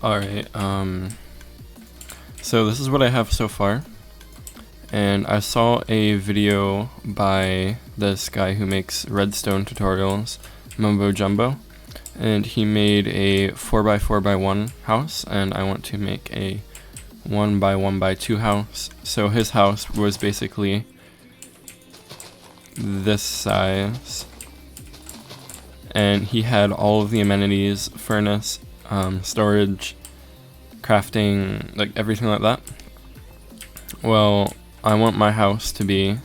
Alright, so this is what I have so far, and I saw a video by this guy who makes redstone tutorials, Mumbo Jumbo, and he made a 4x4x1 house, and I want to make a 1x1x2 house. So his house was basically this size, and he had all of the amenities: furnace, storage, crafting, like everything like that. Well, I want my house to be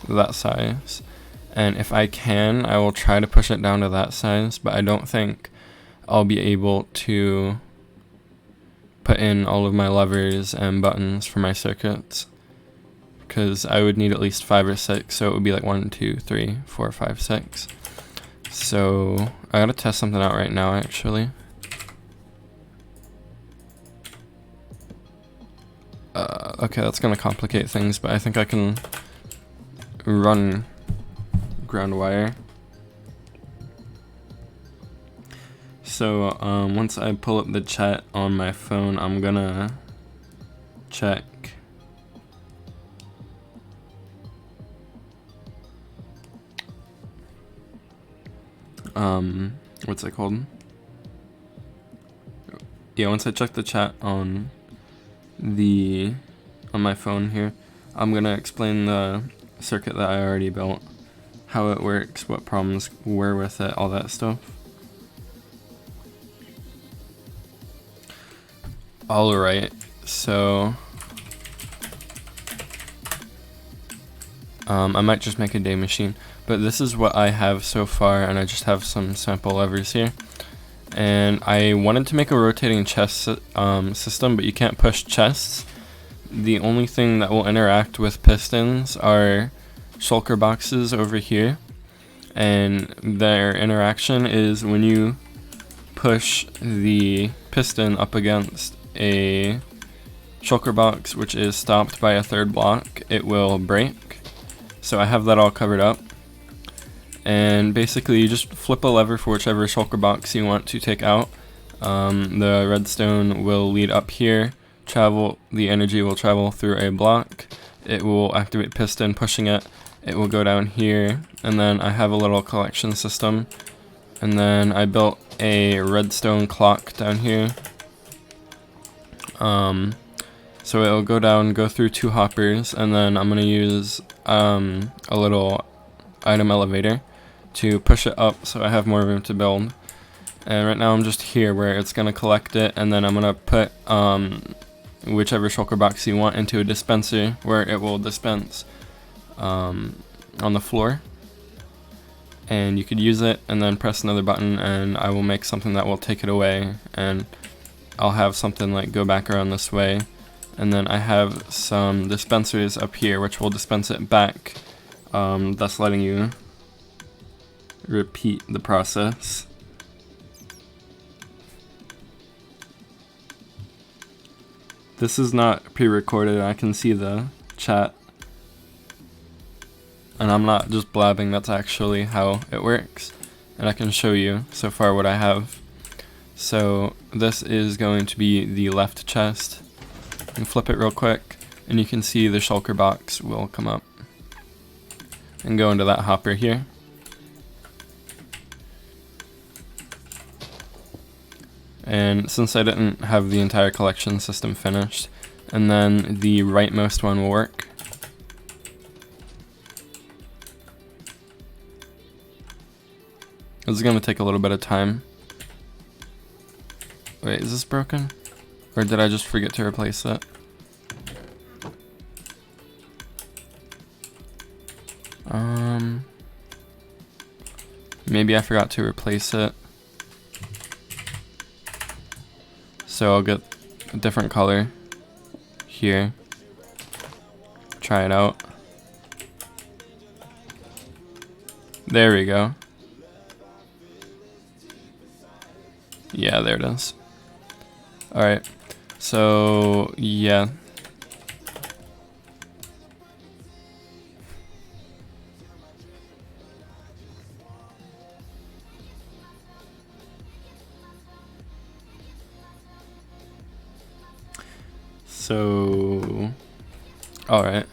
that size, and if I can, I will try to push it down to that size, but I don't think I'll be able to put in all of my levers and buttons for my circuits, because I would need at least 5 or 6, so it would be like 1, 2, 3, 4, 5, 6. So I gotta test something out right now, actually. Okay, that's gonna complicate things, but I think I can run ground wire. So once I pull up the chat on my phone, I'm gonna check what's it called? Yeah, once I check the chat on my phone here, I'm gonna explain the circuit that I already built, how it works, what problems were with it, all that stuff. Alright, so I might just make a day machine, but this is what I have so far, and I just have some sample levers here. And I wanted to make a rotating chest system, but you can't push chests. The only thing that will interact with pistons are shulker boxes over here, and their interaction is when you push the piston up against a shulker box, which is stopped by a third block, it will break. So I have that all covered up, and basically you just flip a lever for whichever shulker box you want to take out. The redstone will lead up here, the energy will travel through a block, it will activate piston, pushing it, it will go down here, and then I have a little collection system, and then I built a redstone clock down here. So it'll go down, go through 2 hoppers, and then I'm gonna use a little item elevator to push it up so I have more room to build. And right now I'm just here where it's gonna collect it, and then I'm gonna put whichever shulker box you want into a dispenser where it will dispense on the floor, and you could use it and then press another button and I will make something that will take it away, and I'll have something like go back around this way, and then I have some dispensers up here which will dispense it back, thus letting you repeat the process. This is not pre-recorded, I can see the chat, and I'm not just blabbing, that's actually how it works, and I can show you so far what I have. So this is going to be the left chest, and flip it real quick, and you can see the shulker box will come up and go into that hopper here. And since I didn't have the entire collection system finished, and then the rightmost one will work. This is going to take a little bit of time. Wait, is this broken? Or did I just forget to replace it? Maybe I forgot to replace it. So I'll get a different color here. Try it out. There we go. Yeah, there it is. Alright, so yeah. So, alright.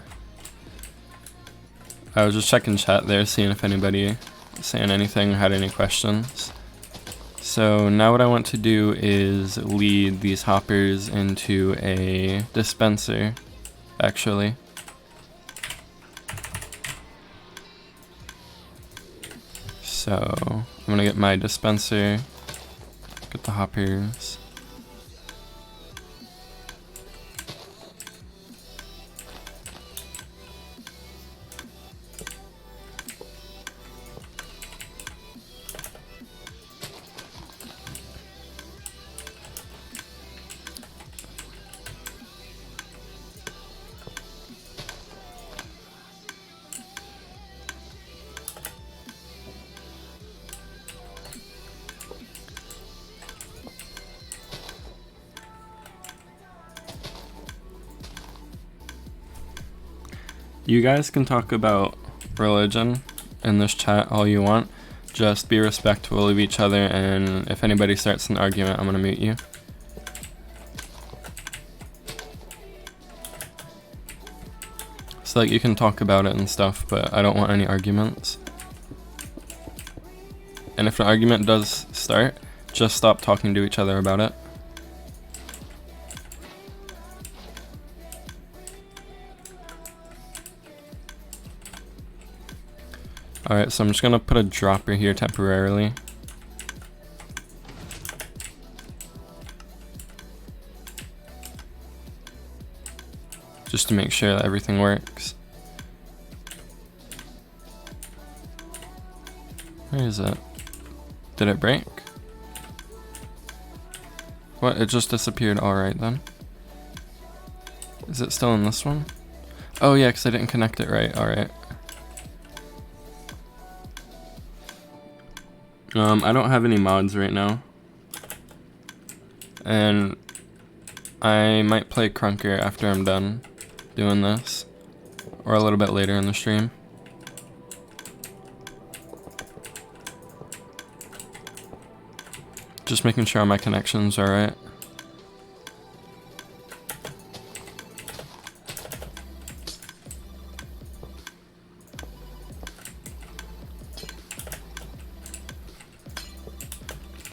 I was just checking chat there, seeing if anybody saying anything had any questions. So now what I want to do is lead these hoppers into a dispenser, actually. So I'm gonna get my dispenser, get the hoppers. You guys can talk about religion in this chat all you want. Just be respectful of each other, and if anybody starts an argument, I'm gonna mute you. So like you can talk about it and stuff, but I don't want any arguments. And if an argument does start, just stop talking to each other about it. Alright, so I'm just gonna put a dropper here temporarily. Just to make sure that everything works. Where is it? Did it break? What? It just disappeared. Alright then. Is it still in this one? Oh yeah, because I didn't connect it right. Alright. I don't have any mods right now. And I might play Crunker after I'm done doing this. Or a little bit later in the stream. Just making sure my connection's alright.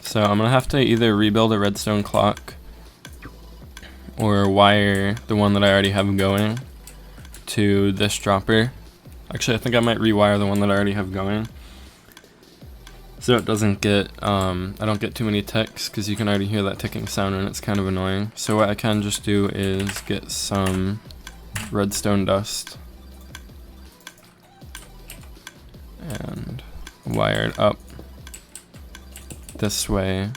So I'm gonna have to either rebuild a redstone clock or wire the one that I already have going to this dropper. Actually, I think I might rewire the one that I already have going, so it doesn't get, I don't get too many ticks, because you can already hear that ticking sound and it's kind of annoying. So what I can just do is get some redstone dust and wire it up this way.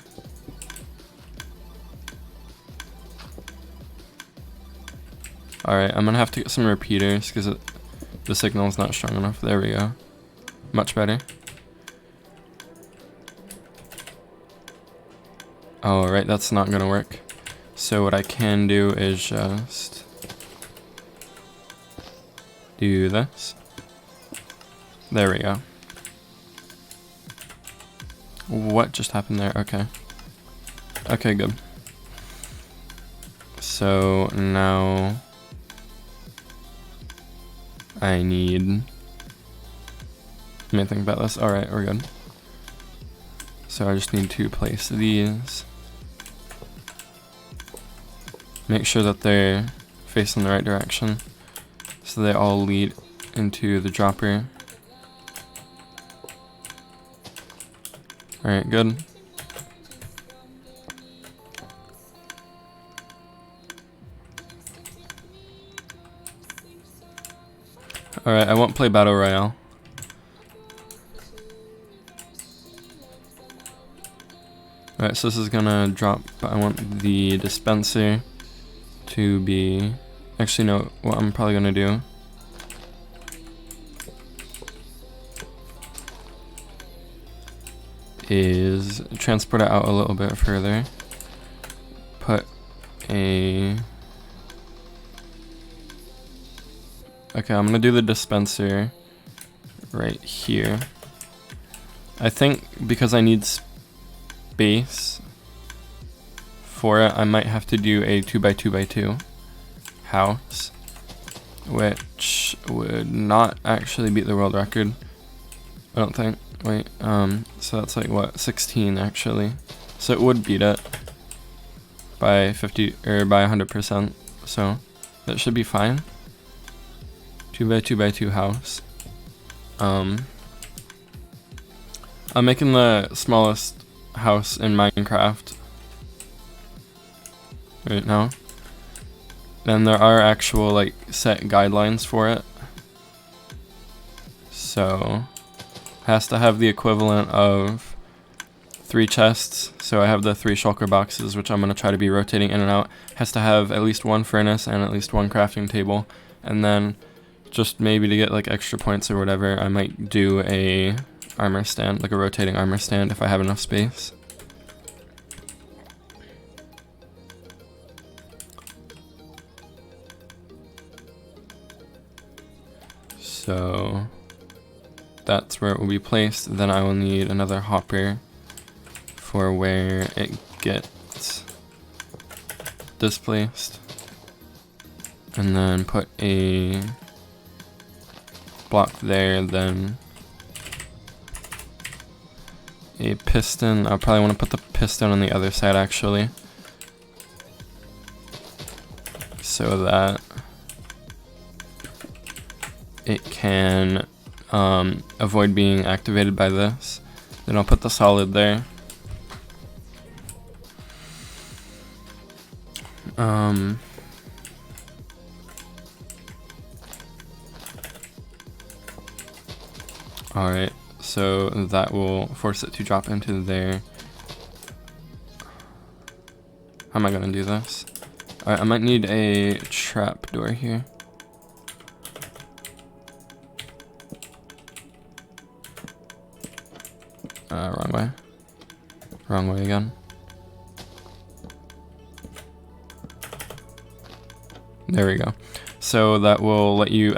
Alright, I'm gonna have to get some repeaters because the signal is not strong enough. There we go. Much better. Oh, right, that's not gonna work. So what I can do is just do this. There we go. What just happened there? Okay. Okay, good. So now I need... Let me think about this. Alright, we're good. So I just need to place these. Make sure that they're facing the right direction, so they all lead into the dropper. Alright, good. Alright, I won't play Battle Royale. Alright, so this is gonna drop, but I want the dispenser to be... Actually, no, what I'm probably gonna do is transport it out a little bit further. Put a... Okay, I'm gonna do the dispenser right here. I think because I need space for it, I might have to do a 2x2x2. house, which would not actually beat the world record, I don't think. Wait, so that's like what, 16 actually. So it would beat it by 50 or by 100%. So that should be fine. 2x2x2 house. I'm making the smallest house in Minecraft right now. Then there are actual like set guidelines for it. So has to have the equivalent of 3 chests. So I have the 3 shulker boxes, which I'm going to try to be rotating in and out. Has to have at least 1 furnace and at least 1 crafting table. And then just maybe to get like extra points or whatever, I might do a armor stand, like a rotating armor stand if I have enough space. So that's where it will be placed. Then I will need another hopper for where it gets displaced. And then put a block there, then a piston. I'll probably want to put the piston on the other side actually, so that it can avoid being activated by this. Then I'll put the solid there. Alright, so that will force it to drop into there. How am I gonna do this? Alright, I might need a trap door here. Wrong way. Wrong way again. There we go. So that will let you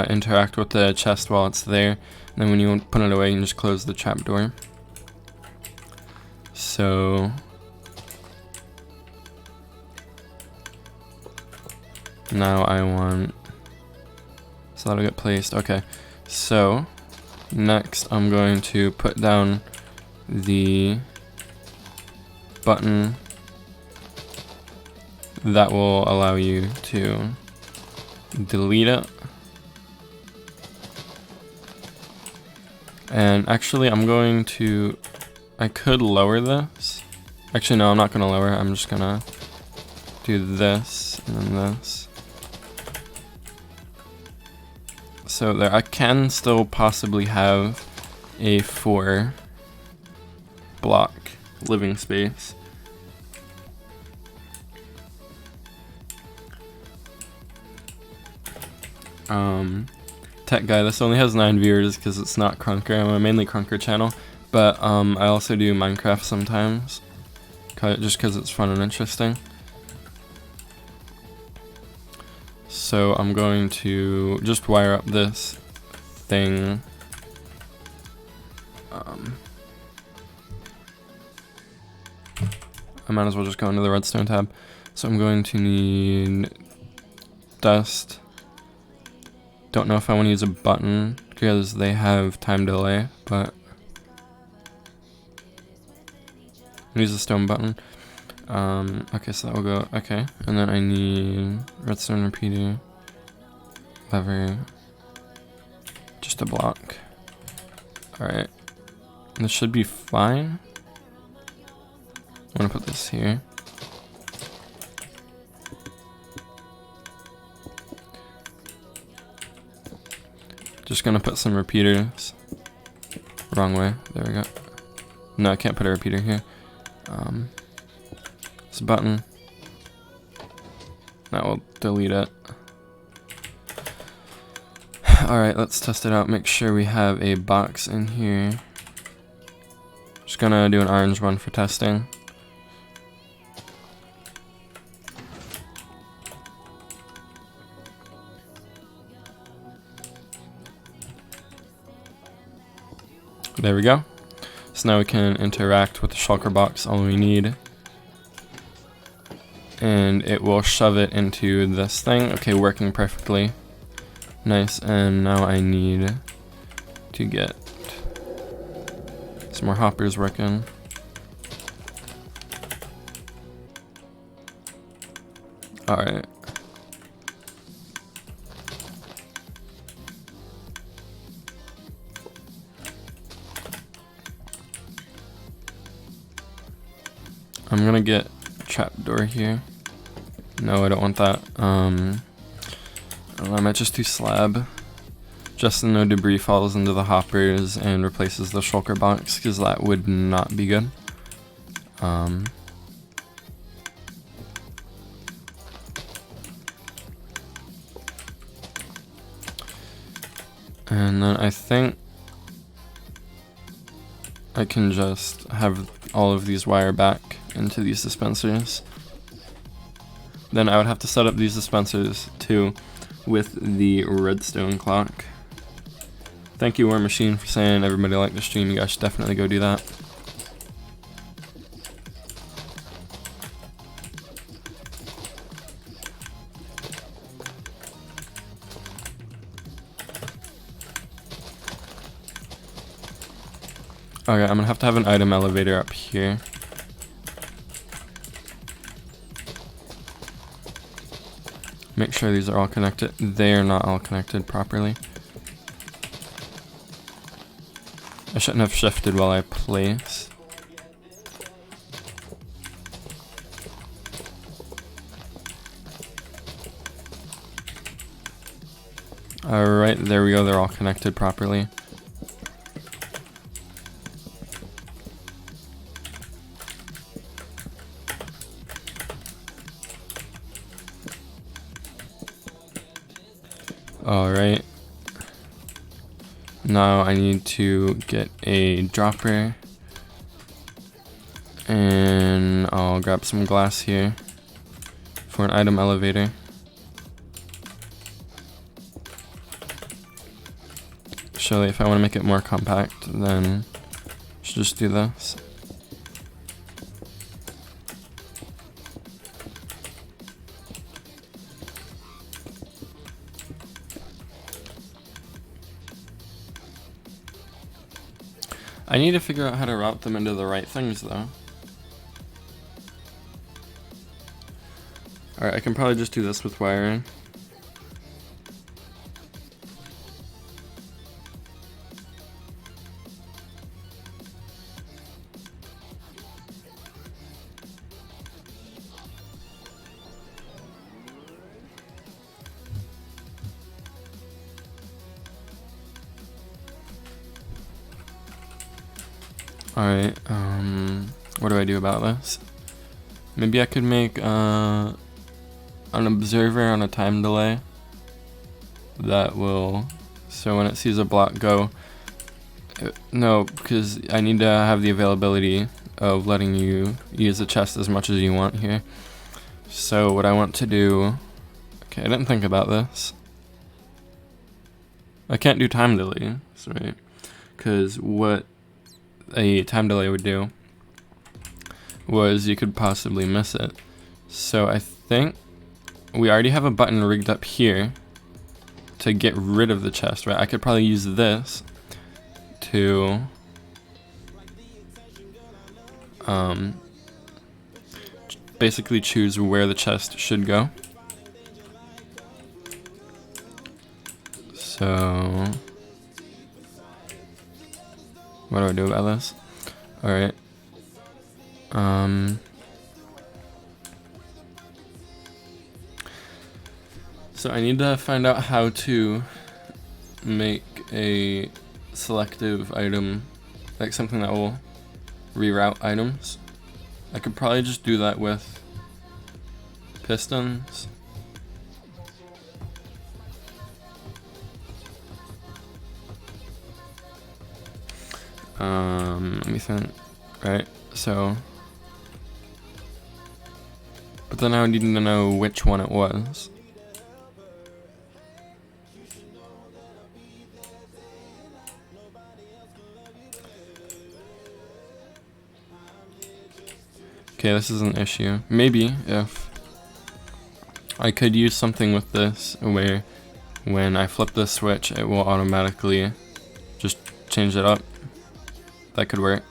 interact with the chest while it's there. And then when you put it away, you can just close the trapdoor. So now I want, so that'll get placed. Okay. So next I'm going to put down the button that will allow you to delete it. And actually I'm going to, I could lower this. Actually no, I'm not gonna lower it, I'm just gonna do this and then this. So there, I can still possibly have a 4 block living space. Tech guy, this only has 9 viewers because it's not Crunker. I'm a mainly Crunker channel, but I also do Minecraft sometimes, just because it's fun and interesting. So I'm going to just wire up this thing. I might as well just go into the redstone tab. So I'm going to need dust. Don't know if I want to use a button because they have time delay, but I'll use the stone button. Okay, so that will go, okay. And then I need redstone repeater, lever, just a block. Alright, this should be fine. I'm gonna put this here. Just gonna put some repeaters. Wrong way, there we go. No, I can't put a repeater here. This button. That will delete it. Alright, let's test it out. Make sure we have a box in here. Just gonna do an orange one for testing. There we go. So now we can interact with the shulker box. All we need and it will shove it into this thing. Okay, working perfectly. Nice, and now I need to get some more hoppers working. Alright. I'm gonna get trapdoor here. No, I don't want that. I might just do slab. Just so no debris falls into the hoppers and replaces the shulker box, because that would not be good. And then I think I can just have all of these wire back into these dispensers. Then I would have to set up these dispensers too with the redstone clock. Thank you, War Machine, for saying everybody liked the stream. You guys should definitely go do that. Okay, I'm gonna have to have an item elevator up here. Make sure these are all connected. They are not all connected properly. I shouldn't have shifted while I place. Alright, there we go. They're all connected properly. Alright. Now I need to get a dropper. And I'll grab some glass here for an item elevator. Surely if I want to make it more compact, then I should just do this. I need to figure out how to route them into the right things though. Alright, I can probably just do this with wiring. Alright, what do I do about this? Maybe I could make an observer on a time delay that will, so when it sees a block go, no, because I need to have the availability of letting you use the chest as much as you want here. So what I want to do, okay, I didn't think about this. I can't do time delays, right? Because what a time delay would do was you could possibly miss it. So I think we already have a button rigged up here to get rid of the chest, right? I could probably use this to basically choose where the chest should go. So what do I do about this? Alright. So I need to find out how to make a selective item, like something that will reroute items. I could probably just do that with pistons. Let me think. Right, so, but then I would need to know which one it was. Okay, this is an issue. Maybe if I could use something with this where when I flip the switch, it will automatically just change it up. That could work.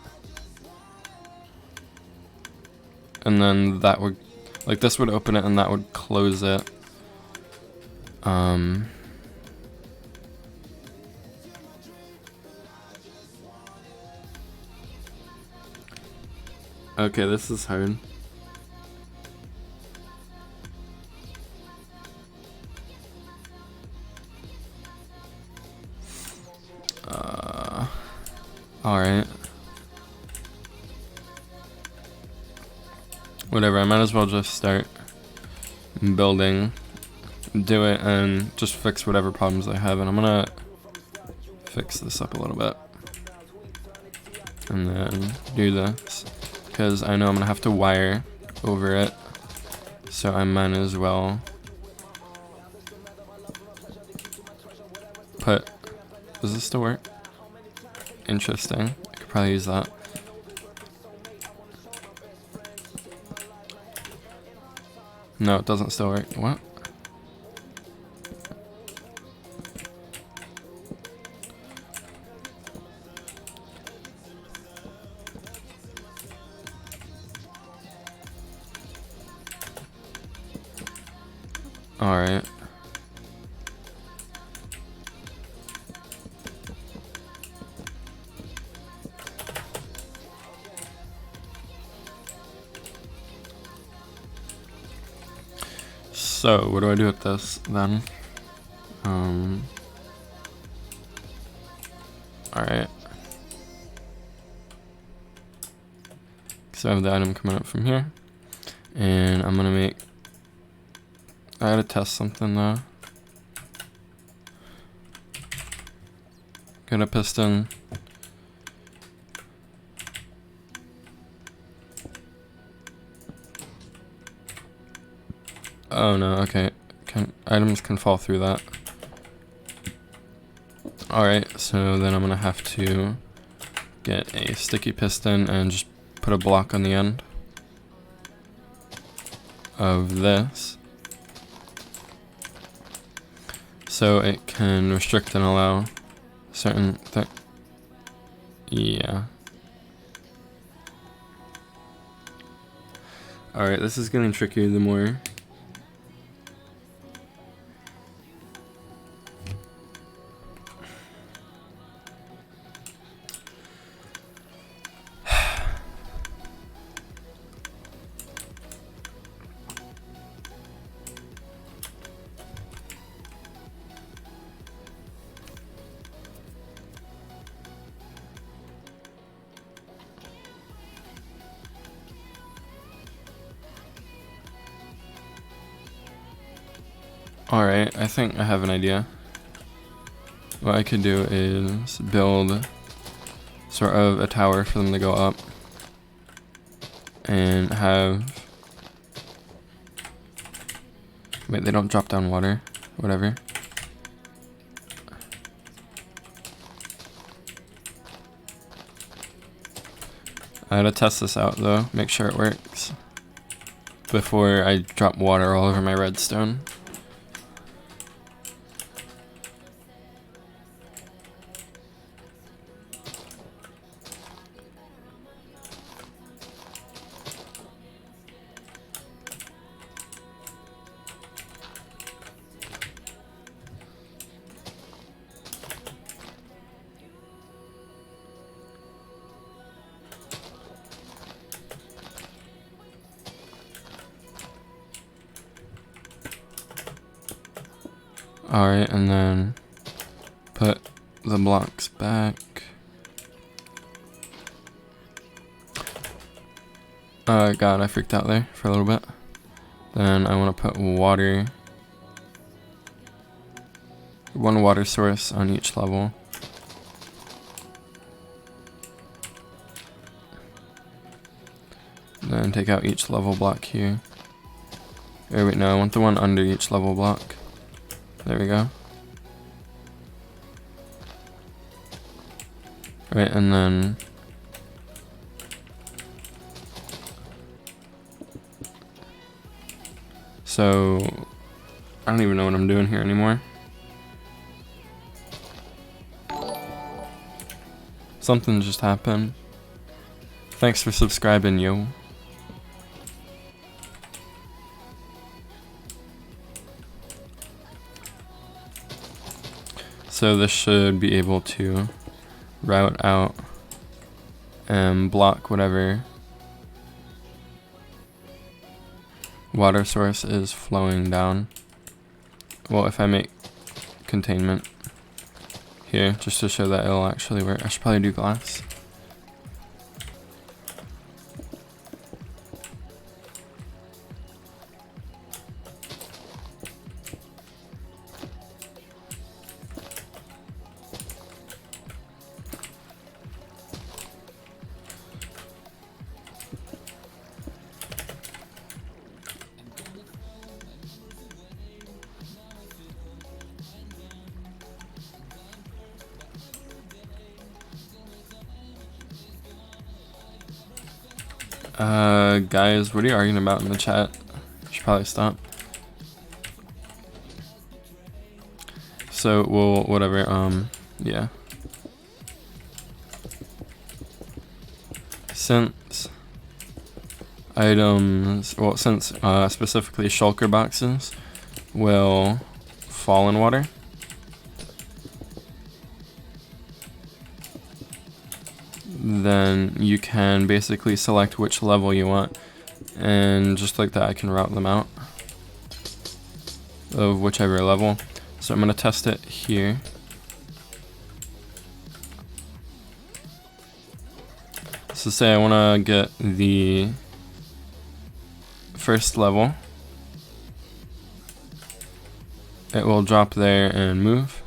And then that would, like this would open it and that would close it. Okay, this is hard. Alright. Whatever, I might as well just start building, do it, and just fix whatever problems I have. And I'm gonna fix this up a little bit. And then do this, because I know I'm gonna have to wire over it. So I might as well put, does this still work? Interesting, I could probably use that. No, it doesn't still work. What? Alright. So, what do I do with this then? Alright. So I have the item coming up from here. And I'm gonna make, I gotta test something though. Get a piston. Oh no, okay. Items can fall through that. Alright, so then I'm gonna have to get a sticky piston and just put a block on the end of this. So it can restrict and allow certain things. Yeah. Alright, this is getting trickier the more. Alright, I think I have an idea. What I could do is build sort of a tower for them to go up and have, wait, they don't drop down water, whatever. I gotta test this out though, make sure it works before I drop water all over my redstone. Alright, and then put the blocks back. God, I freaked out there for a little bit. Then I want to put water, one water source on each level. Then take out each level block here. Or wait, no, I want the one under each level block. There we go. Right, and then so I don't even know what I'm doing here anymore. Something just happened. Thanks for subscribing, yo. So this should be able to route out and block whatever water source is flowing down. Well, if I make containment here, just to show that it'll actually work. I should probably do glass. Guys, what are you arguing about in the chat? Should probably stop. So, well, whatever, yeah. Since items, well, since specifically shulker boxes will fall in water, then you can basically select which level you want, and just like that I can route them out of whichever level. So I'm going to test it here. So say I want to get the first level, it will drop there and move,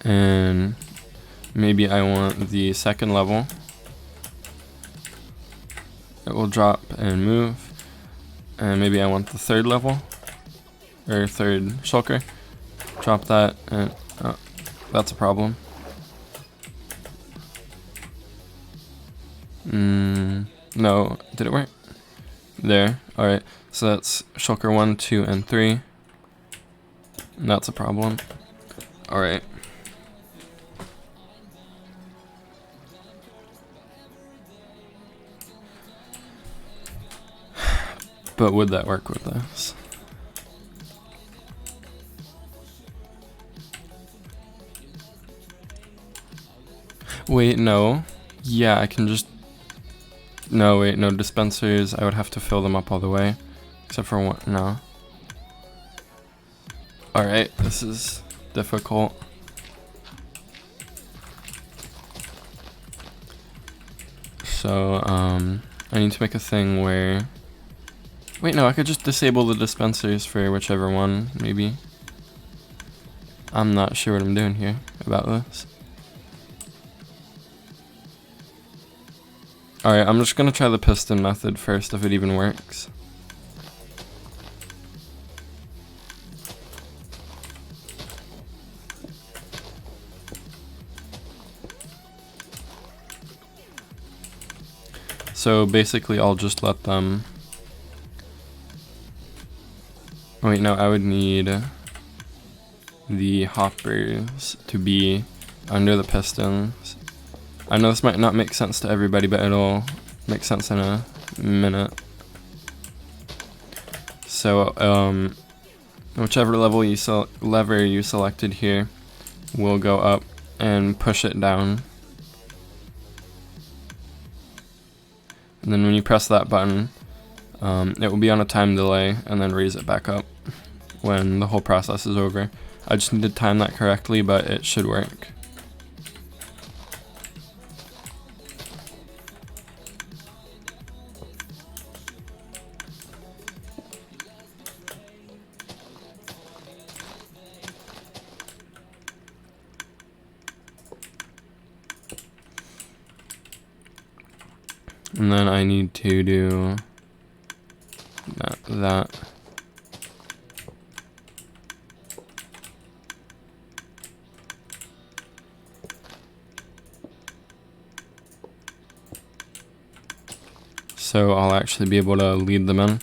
and maybe I want the second level, it will drop and move, and maybe I want the third level, or third shulker, drop that, and oh, that's a problem. No, did it work? There, alright, so that's shulker 1, 2, and 3, and that's a problem. Alright. But would that work with this? Wait, no. Yeah, I can just... No, wait, no, dispensers, I would have to fill them up all the way. Except for one, no. Alright, this is difficult. So, I need to make a thing where... Wait, no, I could just disable the dispensers for whichever one, maybe. I'm not sure what I'm doing here about this. Alright, I'm just gonna try the piston method first, if it even works. So basically I'll just let them... Wait, no, I would need the hoppers to be under the pistons. I know this might not make sense to everybody, but it'll make sense in a minute. So, whichever level lever you selected here will go up and push it down. And then when you press that button, it will be on a time delay and then raise it back up when the whole process is over. I just need to time that correctly, but it should work. And then I need to do that. So I'll actually be able to lead them in.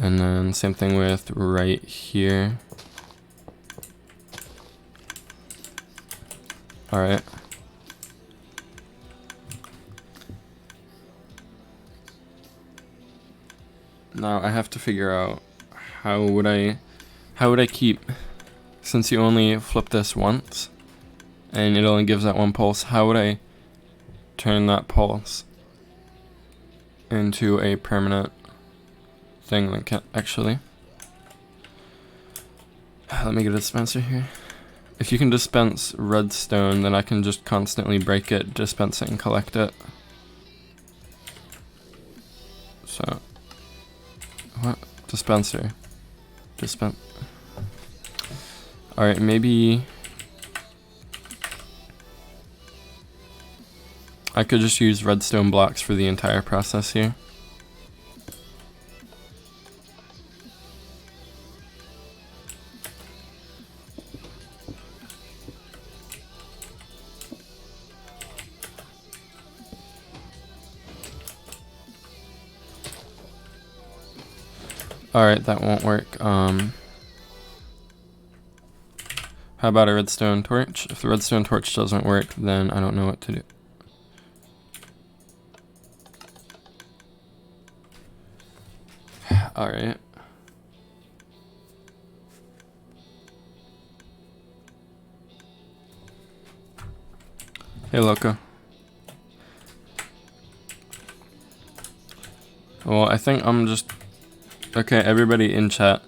And then same thing with right here. Alright. Now I have to figure out how would I keep, since you only flip this once and it only gives that one pulse, how would I turn that pulse into a permanent thing that can actually, let me get a dispenser here. If you can dispense redstone, then I can just constantly break it, dispense it, and collect it. So, what? Dispenser. Alright, maybe I could just use redstone blocks for the entire process here. Alright, that won't work. How about a redstone torch? If the redstone torch doesn't work, then I don't know what to do. Alright. Hey, Loco. Well, I think I'm just... Okay, everybody in chat,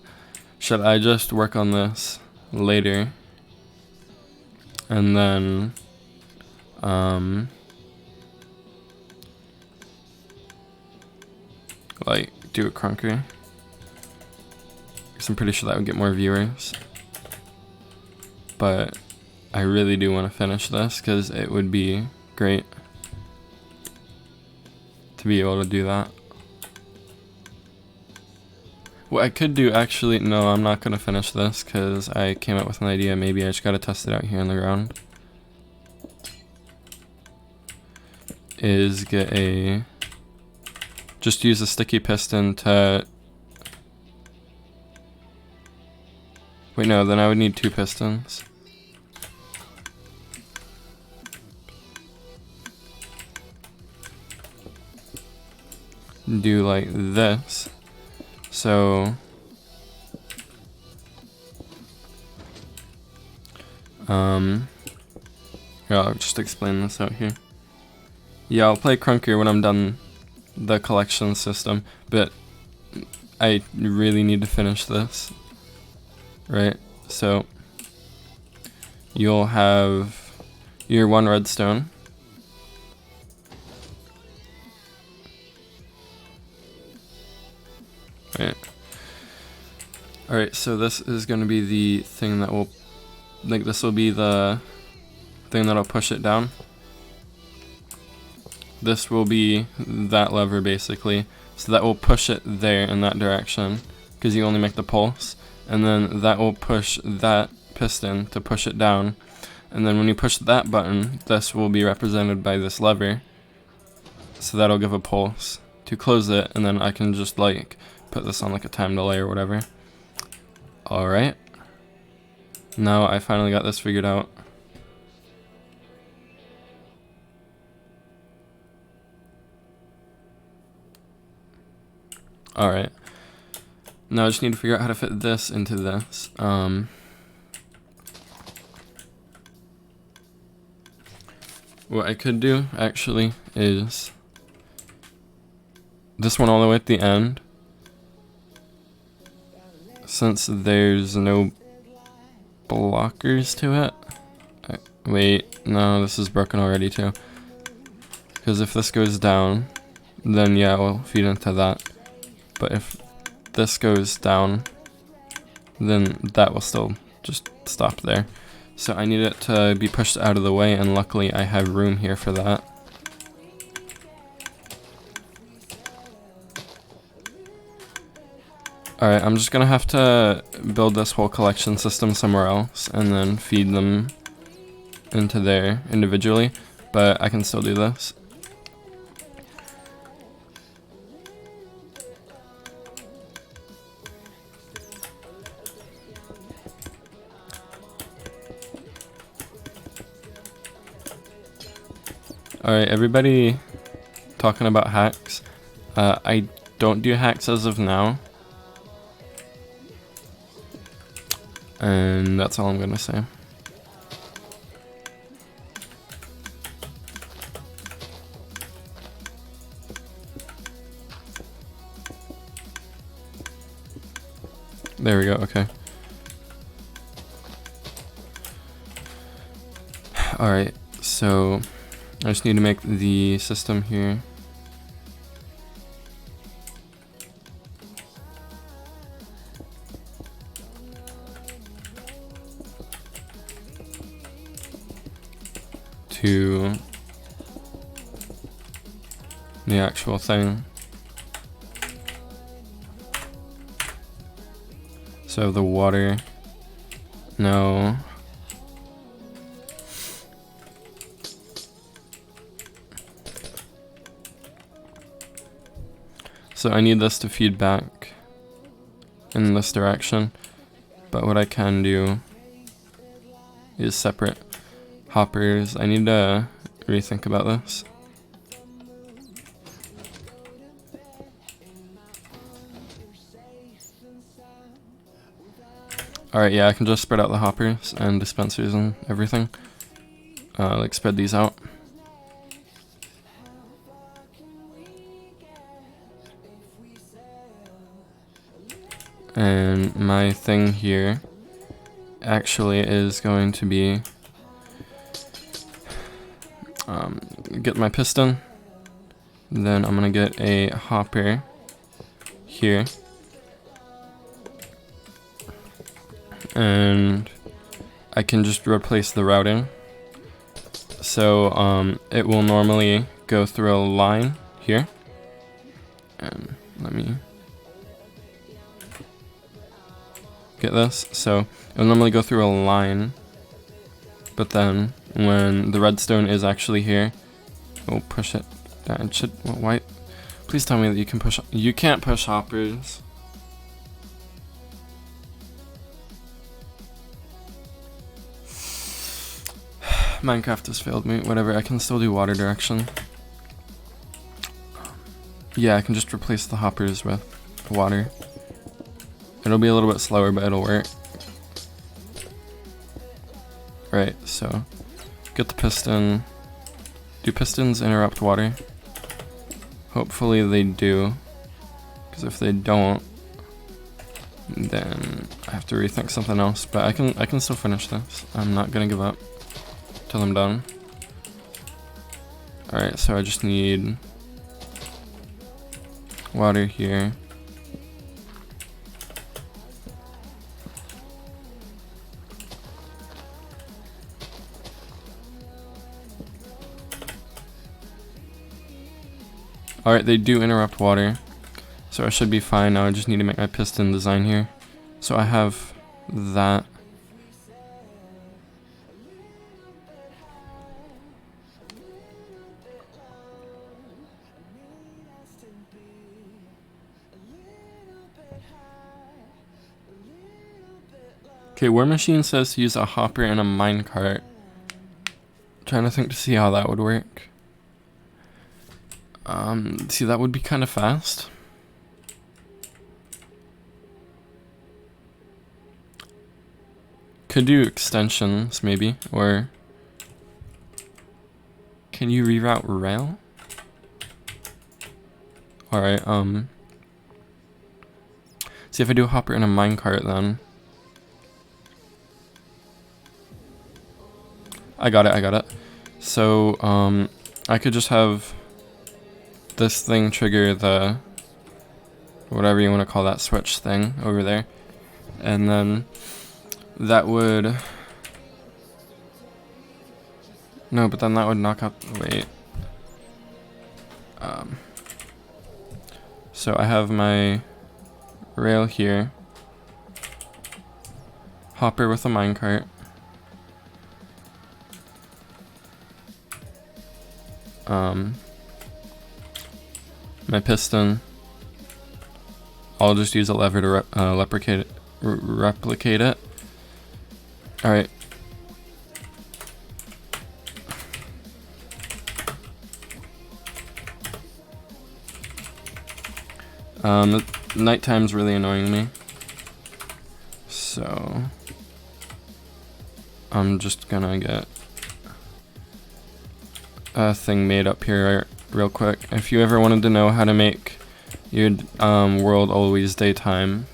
should I just work on this later? And then, like, do a crunker? Because I'm pretty sure that would get more viewers. But I really do want to finish this, because it would be great to be able to do that. What I could do, actually, no, I'm not going to finish this because I came up with an idea. Maybe I just got to test it out here on the ground. Is get a... Just use a sticky piston to... Wait, no, then I would need 2 pistons. Do like this. So, yeah, I'll just explain this out here. Yeah, I'll play Crunker when I'm done the collection system, but I really need to finish this, right? So, you'll have your 1 redstone. Right. Alright, so this is going to be the thing that will, like, this will be the thing that'll push it down. This will be that lever, basically. So that will push it there in that direction, because you only make the pulse. And then that will push that piston to push it down. And then when you push that button, this will be represented by this lever. So that'll give a pulse to close it, and then I can just, like, put this on like a time delay or whatever. Alright. Now I finally got this figured out. Alright. Now I just need to figure out how to fit this into this. What I could do, actually, is this one all the way at the end. Since there's no blockers to it. Wait, no, this is broken already too. Because if this goes down, then yeah, it will feed into that. But if this goes down, then that will still just stop there. So I need it to be pushed out of the way, and luckily I have room here for that. Alright, I'm just gonna have to build this whole collection system somewhere else and then feed them into there individually, but I can still do this. Alright, everybody talking about hacks. I don't do hacks as of now. And that's all I'm gonna say. There we go, okay. Alright, so I just need to make the system here. To the actual thing. So the water, no. So I need this to feed back in this direction, but what I can do is separate hoppers. I need to rethink about this. Alright, yeah, I can just spread out the hoppers and dispensers and everything. Like spread these out. And my thing here actually is going to be get my piston. Then I'm gonna get a hopper here. And I can just replace the routing. So it will normally go through a line here. And let me get this. So it will normally go through a line, but then when the redstone is actually here, we'll push it down. It should, why? Please tell me that you can push. You can't push hoppers. Minecraft has failed me. Whatever, I can still do water direction. Yeah, I can just replace the hoppers with water. It'll be a little bit slower, but it'll work. Right, so get the piston. Do pistons interrupt water? Hopefully they do, because if they don't, then I have to rethink something else. But I can still finish this. I'm not gonna give up till I'm done. Alright, so I just need water here. Alright, they do interrupt water, so I should be fine. Now I just need to make my piston design here. So I have that. Okay, War Machine says to use a hopper and a minecart. Trying to think to see how that would work. See, that would be kind of fast. Could do extensions, maybe, or can you reroute rail? Alright, see if I do a hopper and a minecart then. I got it. So, I could just have this thing trigger the, whatever you want to call that switch thing over there. And then that would, no, but then that would knock out, wait. So I have my rail here, hopper with a minecart. My piston, I'll just use a lever to replicate it. Alright. Nighttime's really annoying me. So I'm just gonna get a thing made up here real quick. If you ever wanted to know how to make your world always daytime,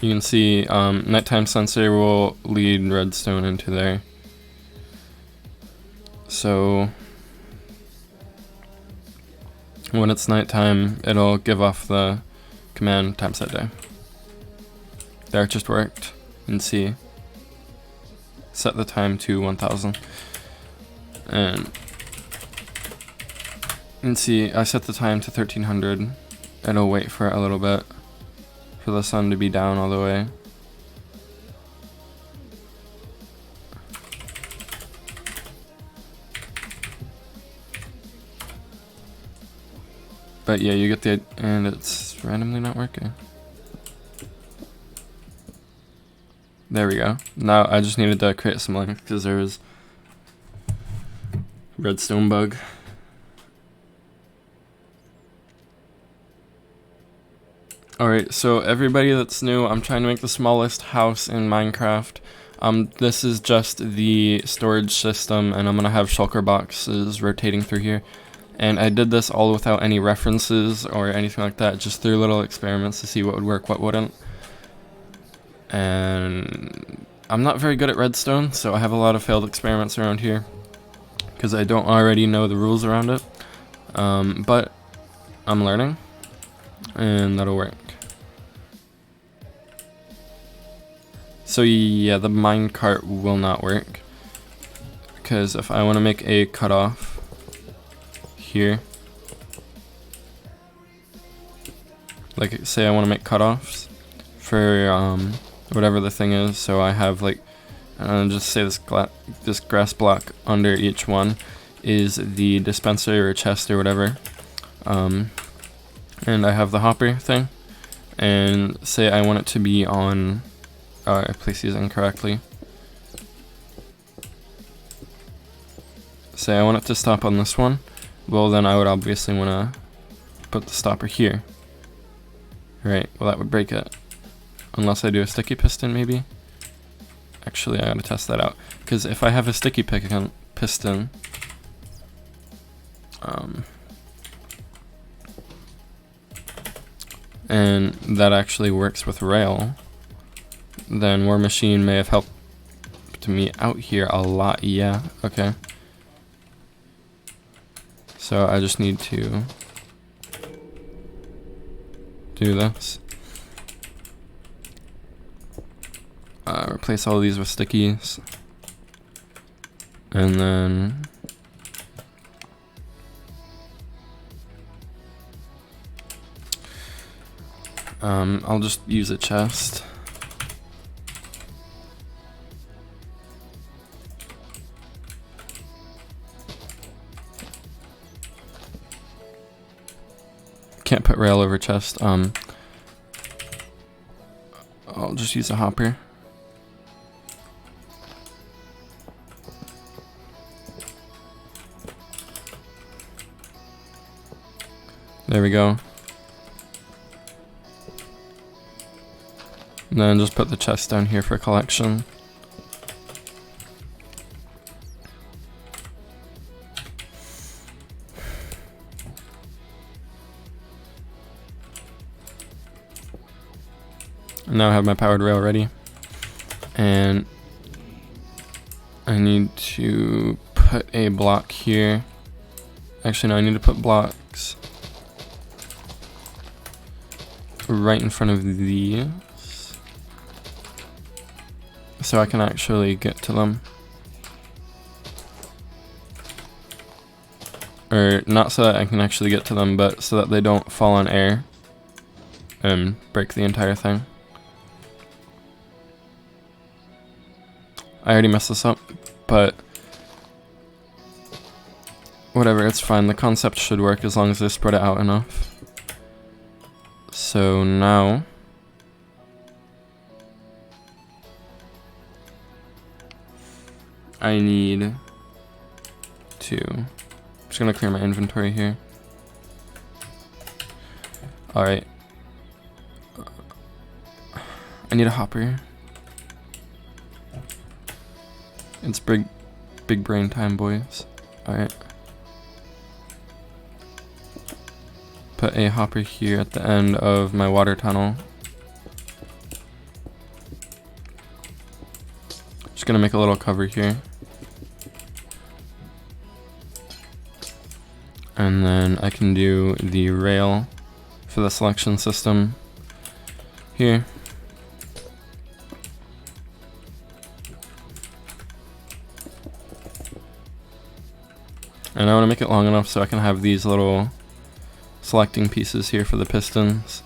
you can see nighttime sensor will lead redstone into there. So when it's nighttime, it'll give off the command time set day. There, it just worked. And see, set the time to 1000. And you can see I set the time to 1300. It'll wait for a little bit for the sun to be down all the way. But yeah, you get the, and it's randomly not working. There we go. Now I just needed to create some length because there was redstone bug. Alright, so everybody that's new, I'm trying to make the smallest house in Minecraft. This is just the storage system, and I'm gonna have shulker boxes rotating through here. And I did this all without any references or anything like that, just through little experiments to see what would work, what wouldn't. And I'm not very good at redstone, so I have a lot of failed experiments around here because I don't already know the rules around it. But I'm learning, and that'll work. So yeah, the minecart will not work because if I want to make a cutoff here, like say I want to make cutoffs for whatever the thing is, so I have like just say this grass block under each one is the dispenser or chest or whatever, and I have the hopper thing, and say I want it to be on, I placed these incorrectly. Say I want it to stop on this one. Well, then I would obviously want to put the stopper here. Right, well that would break it. Unless I do a sticky piston, maybe? Actually, I gotta test that out. Because if I have a sticky piston, and that actually works with rail, then War Machine may have helped me out here a lot. Yeah, okay. So I just need to do this. Replace all these with stickies. And then I'll just use a chest. Can't put rail over chest. I'll just use a hopper. There we go. And then just put the chest down here for collection. And now I have my powered rail ready. And I need to put a block here. Actually, no, I need to put blocks right in front of these so I can actually get to them. Or not so that I can actually get to them, but so that they don't fall on air and break the entire thing. I already messed this up, but whatever, it's fine. The concept should work as long as they spread it out enough. So now I need to Just gonna clear my inventory here. Alright. I need a hopper. It's big brain time, boys. Alright. Put a hopper here at the end of my water tunnel. Just gonna make a little cover here. And then I can do the rail for the selection system here. And I want to make it long enough so I can have these little selecting pieces here for the pistons.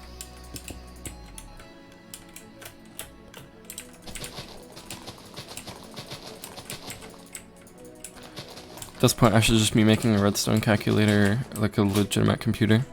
At this point I should just be making a redstone calculator like a legitimate computer.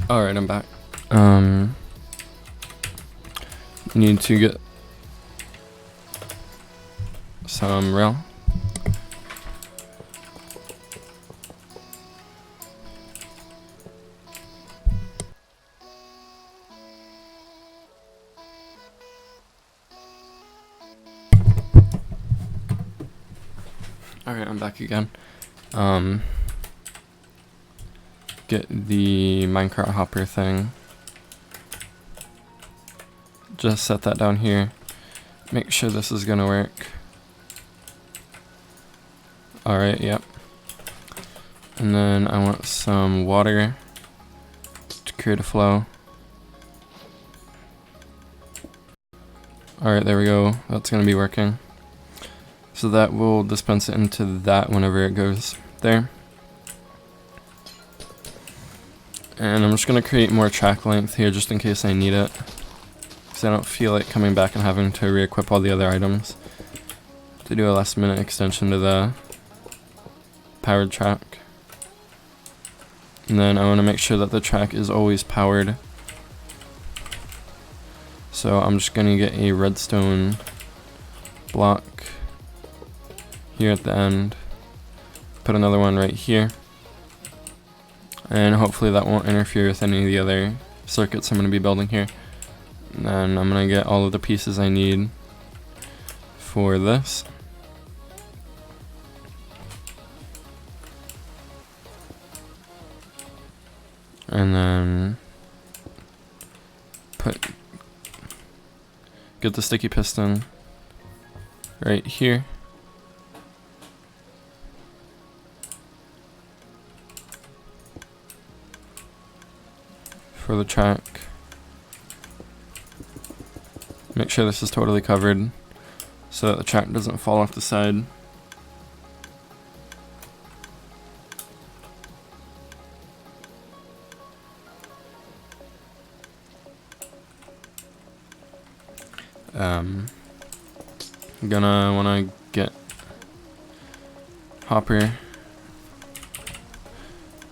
Alright, I'm back. Need to get some rail. Alright, I'm back again. Get the minecart hopper thing. Just set that down here. Make sure this is gonna work. Alright, yep. And then I want some water to create a flow. Alright, there we go. That's gonna be working. So that will dispense it into that whenever it goes there. And I'm just going to create more track length here just in case I need it. Because I don't feel like coming back and having to re-equip all the other items. To do a last minute extension to the powered track. And then I want to make sure that the track is always powered. So I'm just going to get a redstone block here at the end. Put another one right here. And hopefully that won't interfere with any of the other circuits I'm going to be building here. And then I'm going to get all of the pieces I need for this. And then get the sticky piston right here. For the track. Make sure this is totally covered so that the track doesn't fall off the side. Gonna wanna get hopper.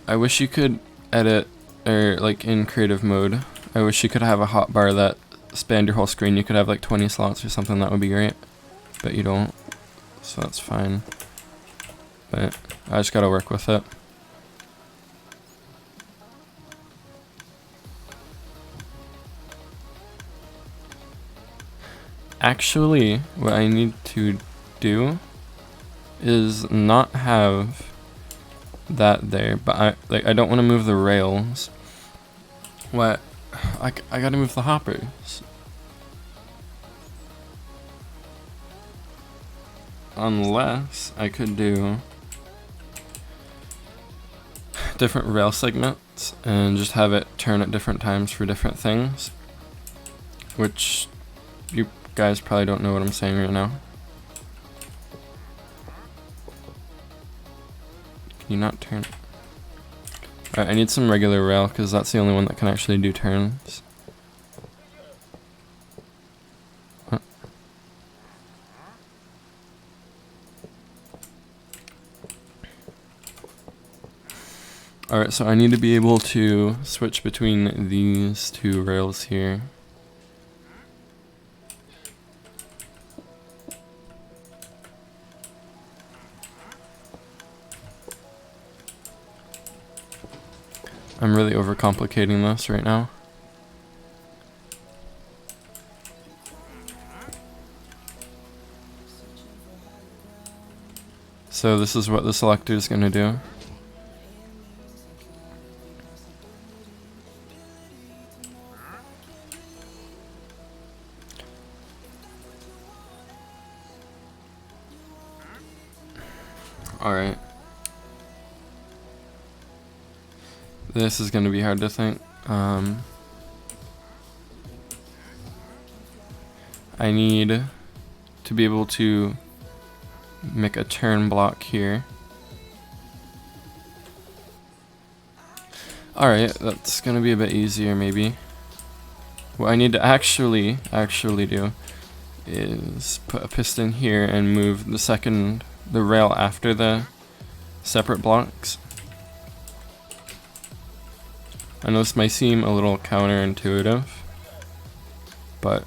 I wish you could edit, or like in creative mode, I wish you could have a hotbar that spanned your whole screen. You could have like 20 slots or something, that would be great. But you don't, so that's fine. But I just gotta work with it. Actually, what I need to do is not have that there, but I don't want to move the rails. What? I gotta move the hoppers. unless I could do different rail segments and just have it turn at different times for different things, which you guys probably don't know what I'm saying right now. Can you not turn? Alright, I need some regular rail because that's the only one that can actually do turns. Alright, so I need to be able to switch between these two rails here. I'm really overcomplicating this right now. So this is what the selector is going to do. Alright. This is going to be hard to think. I need to be able to make a turn block here. Alright, that's going to be a bit easier maybe. What I need to actually do is put a piston here and move the rail after the separate blocks. I know this might seem a little counterintuitive, but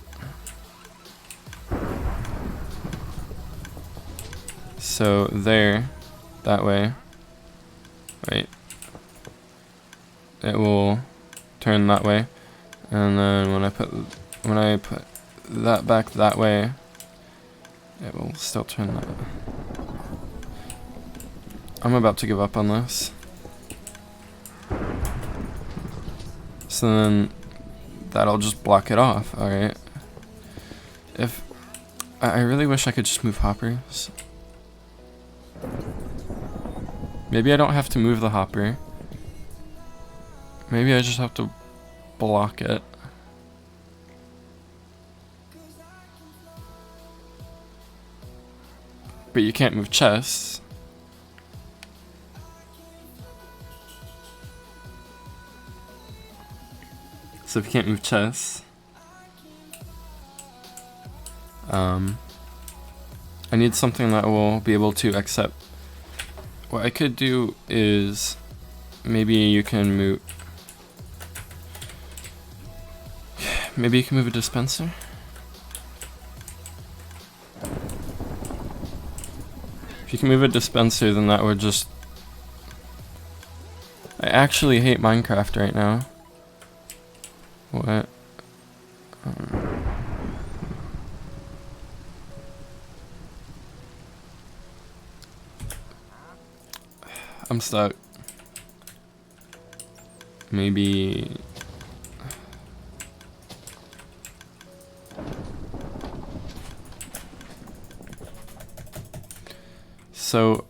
so there, that way, right, it will turn that way, and then when I put that back that way, it will still turn that way. I'm about to give up on this. So then that'll just block it off. Alright. If I really wish I could just move hoppers. Maybe I don't have to move the hopper. Maybe I just have to block it. But you can't move chests. So if you can't move chests, I need something that will be able to accept. What I could do is maybe you can move a dispenser. If you can move a dispenser, then that would just... I actually hate Minecraft right now. What? I'm stuck. Maybe... So,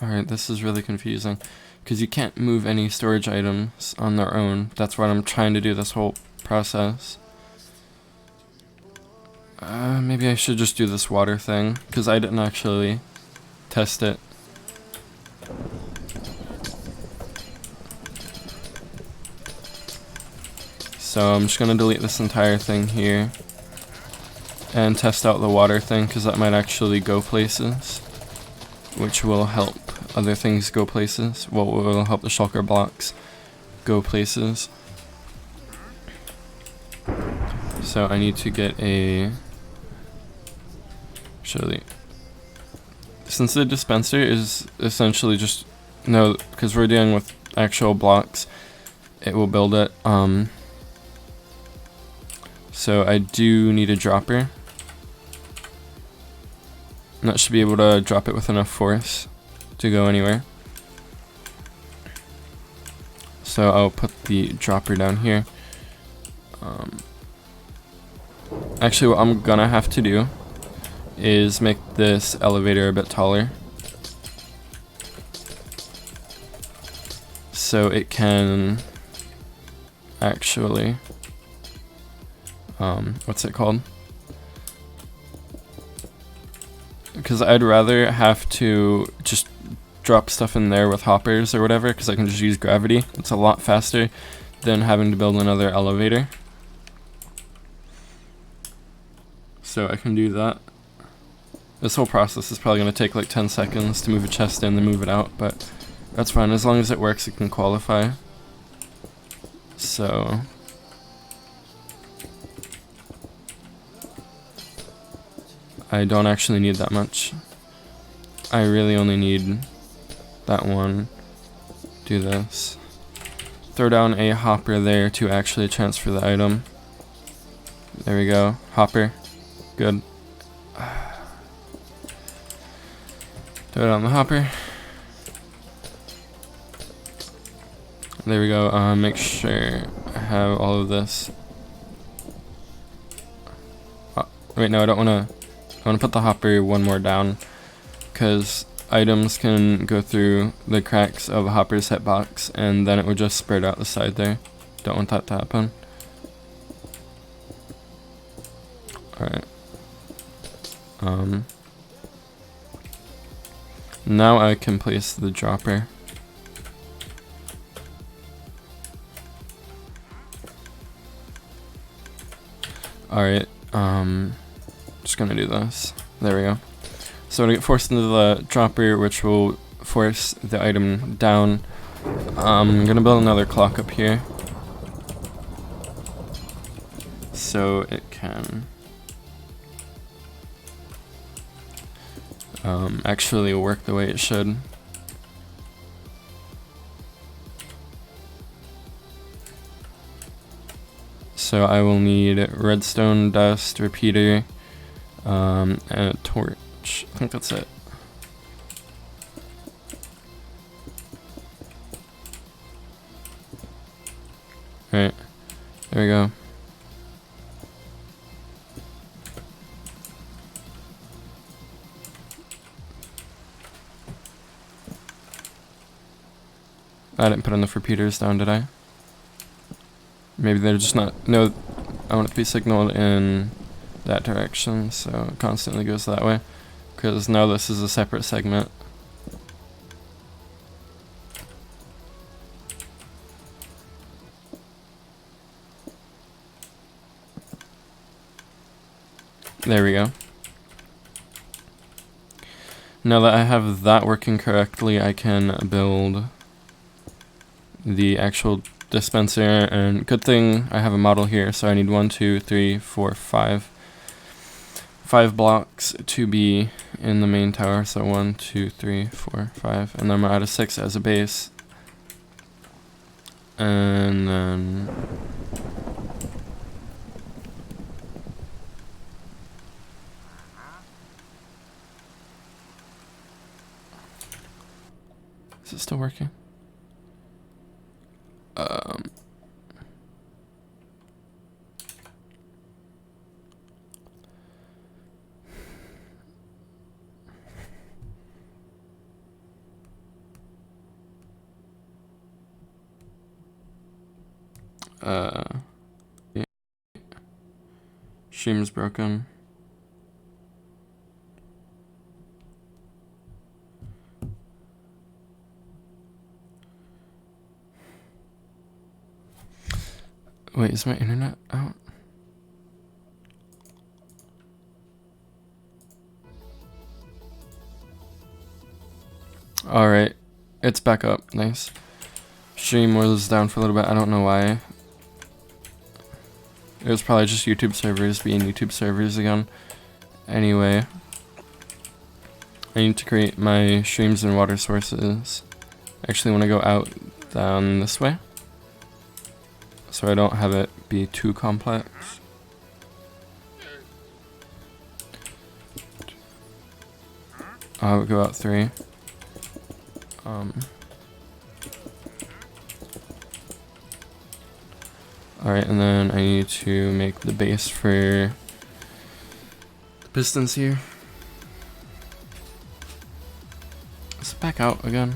alright, this is really confusing. Because you can't move any storage items on their own. That's what I'm trying to do this whole process. Maybe I should just do this water thing, because I didn't actually test it. So I'm just going to delete this entire thing here and test out the water thing, because that might actually go places, which will help other things go places. Well, it will help the shulker blocks go places. So I need to get a... Actually, since the dispenser is essentially just... No, because we're dealing with actual blocks, it will build it. So I do need a dropper. And that should be able to drop it with enough force to go anywhere. So I'll put the dropper down here. Actually, what I'm gonna have to do is make this elevator a bit taller, so it can actually, what's it called? Because I'd rather have to just drop stuff in there with hoppers or whatever, because I can just use gravity. It's a lot faster than having to build another elevator. So I can do that. This whole process is probably going to take like 10 seconds to move a chest in, then move it out, but that's fine. As long as it works, it can qualify. So I don't actually need that much. I really only need that one. Do this. Throw down a hopper there to actually transfer the item. There we go. Hopper. Good. Throw it on the hopper. There we go. Make sure I have all of this. Wait, no, I don't want to. I want to put the hopper one more down, because items can go through the cracks of a hopper's hitbox, and then it would just spread out the side there. Don't want that to happen. Alright. Now I can place the dropper. Alright, just gonna do this. There we go. So to get forced into the dropper, which will force the item down, I'm gonna build another clock up here, so it can actually work the way it should. So I will need redstone, dust, repeater, and a torch. I think that's it. Alright, there we go. I didn't put enough repeaters down, did I? Maybe they're just not. No, I want it to be signaled in that direction, so it constantly goes that way. Because now this is a separate segment. There we go. Now that I have that working correctly, I can build the actual dispenser, and good thing I have a model here, so I need 1, 2, 3, 4, 5 blocks to be in the main tower. So 1, 2, 3, 4, 5, and then I'm gonna add a 6 as a base, and then is it still working? Yeah. Stream's broken. Wait, is my internet out? Alright, it's back up. Nice. Stream was down for a little bit. I don't know why. It was probably just YouTube servers being YouTube servers again. Anyway, I need to create my streams and water sources. Actually, want to go out down this way, so I don't have it be too complex. I'll go out 3. Alright, and then I need to make the base for Pistons here. Let's back out again.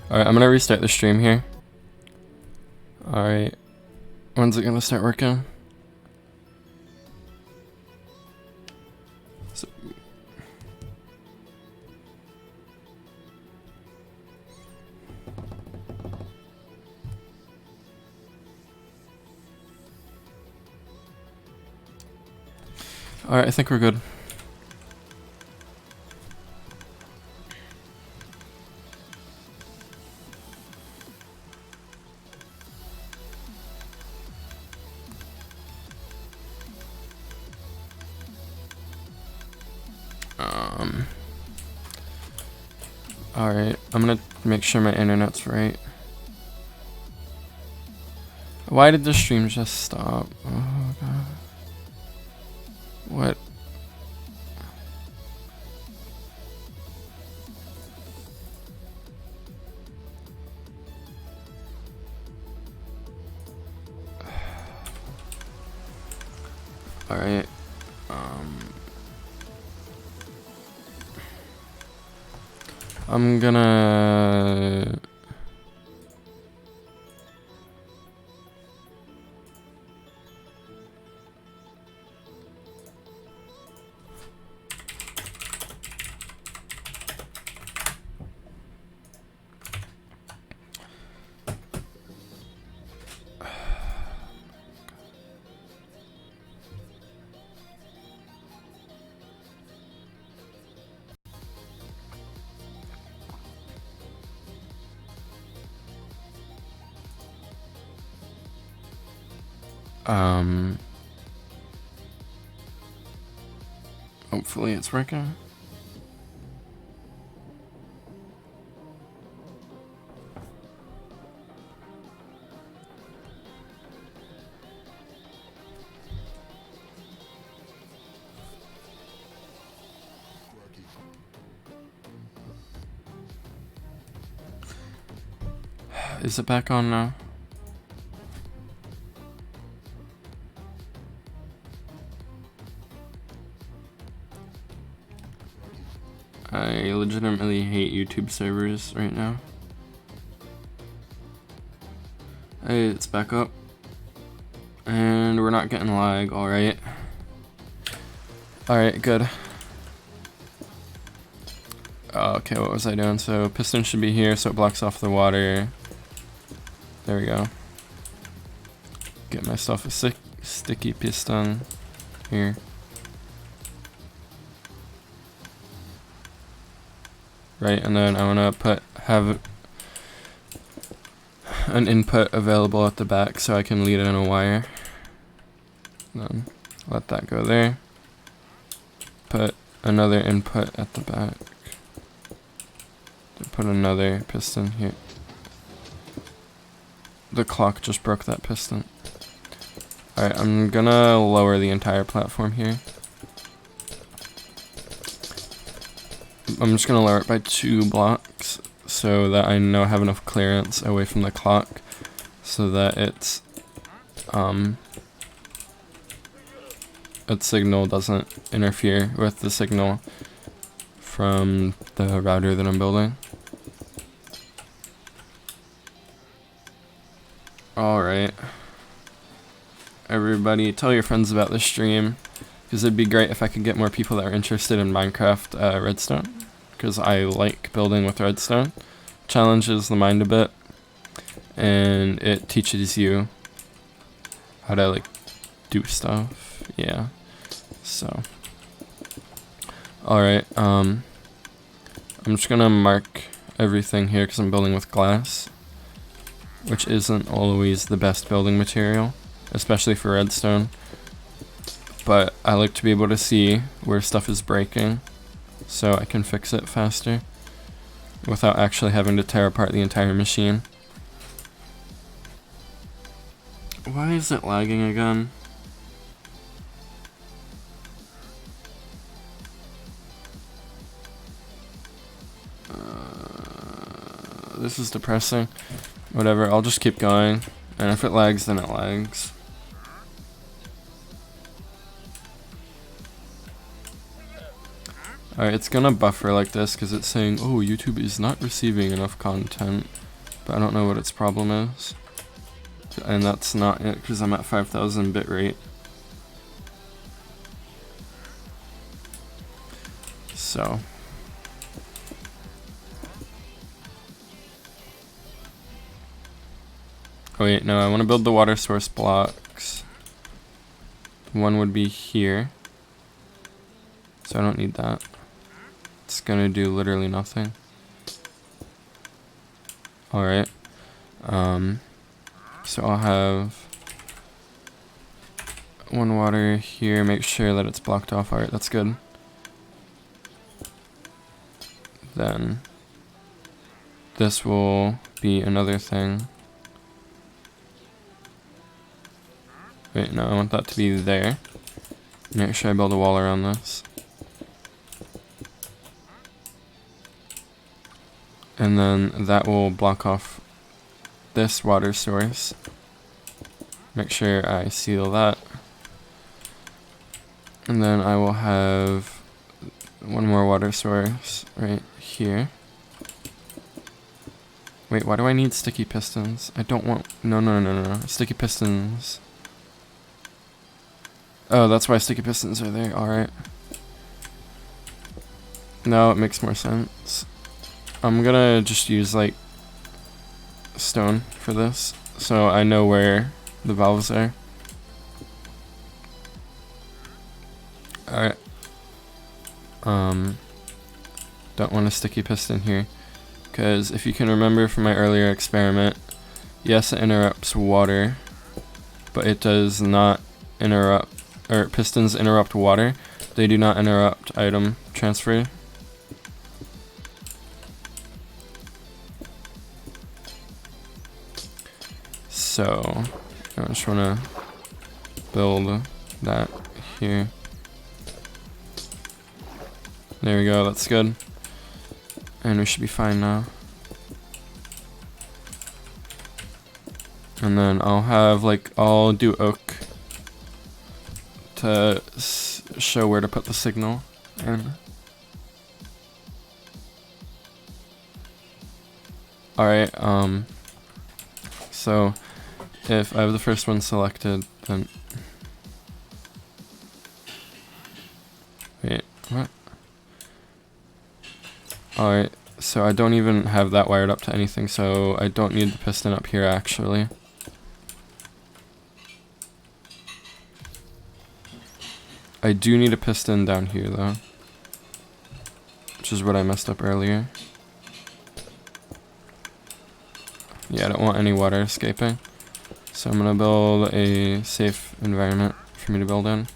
Alright, I'm gonna restart the stream here. Alright. When's it gonna start working? So Alright, I think we're good. Alright, I'm gonna make sure my internet's right. Why did the stream just stop? Oh god. What? Alright. I'm gonna... hopefully it's working. Is it back on now? I legitimately hate YouTube servers right now. Hey, it's back up. And we're not getting lag, alright. Alright, good. Okay, what was I doing? So, piston should be here so it blocks off the water. There we go. Get myself a sticky piston here. Right, and then I want to have an input available at the back so I can lead in a wire. Then let that go there. Put another input at the back. Put another piston here. The clock just broke that piston. Alright, I'm gonna lower the entire platform here. I'm just gonna lower it by 2 blocks so that I know I have enough clearance away from the clock so that its signal doesn't interfere with the signal from the router that I'm building. Alright. Everybody, tell your friends about the stream, because it'd be great if I could get more people that are interested in Minecraft Redstone, because I like building with Redstone. Challenges the mind a bit, and it teaches you how to like do stuff. Yeah. So. Alright, I'm just gonna mark everything here because I'm building with glass, which isn't always the best building material, especially for redstone. but I like to be able to see where stuff is breaking so I can fix it faster without actually having to tear apart the entire machine. Why is it lagging again? This is depressing. Whatever, I'll just keep going, and if it lags, then it lags. Alright, it's gonna buffer like this because it's saying, oh, YouTube is not receiving enough content, but I don't know what its problem is. And that's not it because I'm at 5,000 bit rate. So. Oh wait, no, I want to build the water source blocks. One would be here. So I don't need that. It's gonna do literally nothing. Alright. So I'll have one water here, make sure that it's blocked off. Alright, that's good. Then this will be another thing. Wait, no, I want that to be there. Make sure I build a wall around this. And then that will block off this water source. Make sure I seal that. And then I will have one more water source right here. Wait, why do I need sticky pistons? I don't want... No. Sticky pistons. Oh, that's why sticky pistons are there. Alright. Now it makes more sense. I'm gonna just use, like, stone for this, so I know where the valves are. Alright. Don't want a sticky piston here, because if you can remember from my earlier experiment, yes, it interrupts water, but it does not interrupt, or pistons interrupt water, they do not interrupt item transfer. So, I just want to build that here. There we go, that's good. And we should be fine now. And then I'll do oak to show where to put the signal in. Alright, so if I have the first one selected, then... Wait, what? Alright, so I don't even have that wired up to anything, so I don't need the piston up here actually. I do need a piston down here though, which is what I messed up earlier. Yeah, I don't want any water escaping, so I'm gonna build a safe environment for me to build in.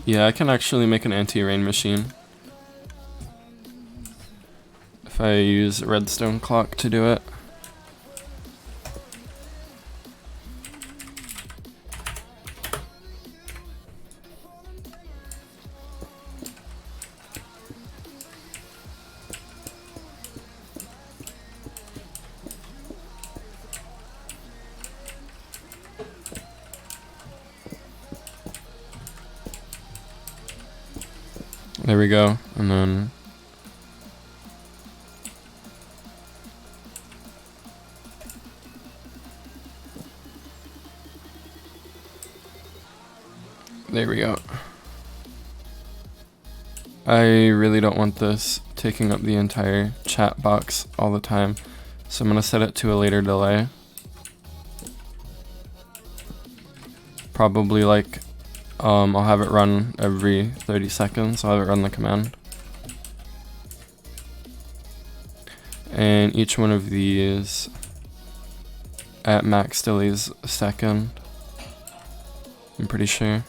Yeah, I can actually make an anti-rain machine if I use a redstone clock to do it. There we go, and then there we go. I really don't want this taking up the entire chat box all the time, so I'm gonna set it to a later delay. Probably like I'll have it run every 30 seconds. I'll have it run the command. And each one of these at max delays a second, I'm pretty sure.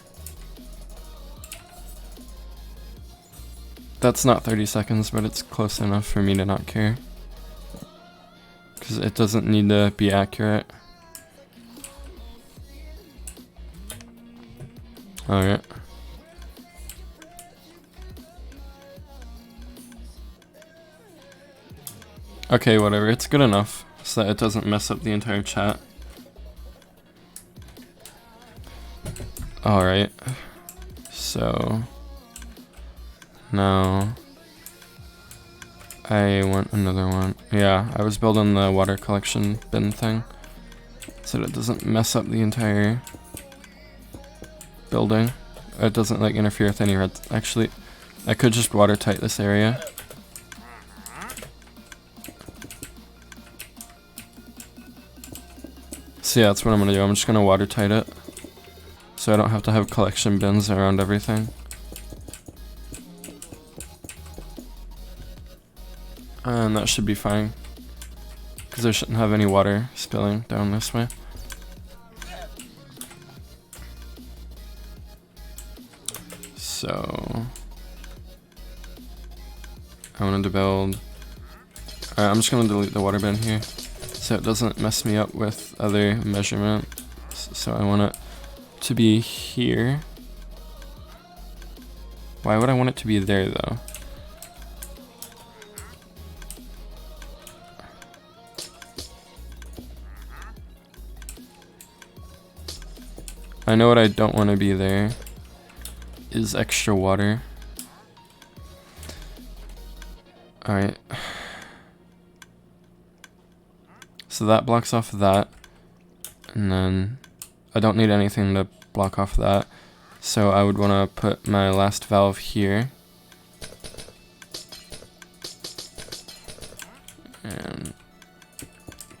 That's not 30 seconds, but it's close enough for me to not care. Because it doesn't need to be accurate. Alright. Okay, whatever, it's good enough so that it doesn't mess up the entire chat. Alright, so now I want another one. Yeah, I was building the water collection bin thing so that it doesn't mess up the entire building. It doesn't like interfere with any red. Actually, I could just watertight this area. So yeah, that's what I'm gonna do. I'm just gonna watertight it so I don't have to have collection bins around everything. And that should be fine because there shouldn't have any water spilling down this way. So I wanted to build. Alright, I'm just gonna delete the water bin here so it doesn't mess me up with other measurements. So I want it to be here. Why would I want it to be there though? I know what I don't want to be there is extra water. Alright. So that blocks off that. And then I don't need anything to block off that. So I would want to put my last valve here. And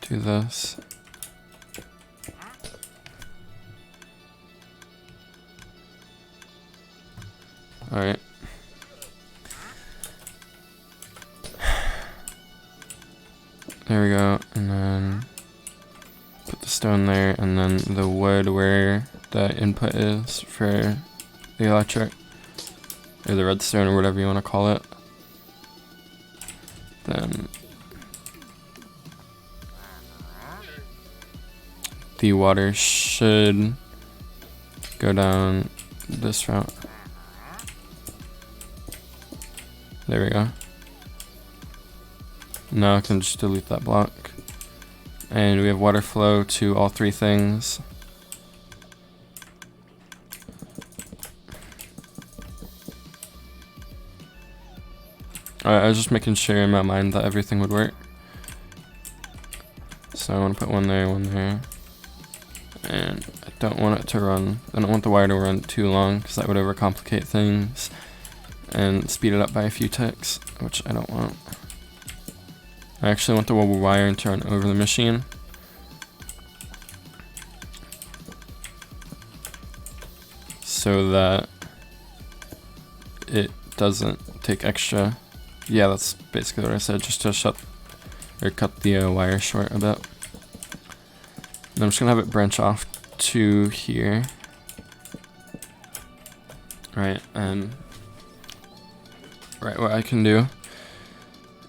do this. Alright. There we go, and then put the stone there, and then the wood where the input is for the electric, or the redstone, or whatever you want to call it. Then the water should go down this route. There we go. Now I can just delete that block. And we have water flow to all three things. Alright, I was just making sure in my mind that everything would work. So I want to put one there, and I don't want it to run. I don't want the wire to run too long because that would overcomplicate things and speed it up by a few ticks, which I don't want. I actually want the wire to run over the machine. So that it doesn't take extra. Yeah, that's basically what I said, just to cut the wire short a bit. And I'm just gonna have it branch off to here. Right, and what I can do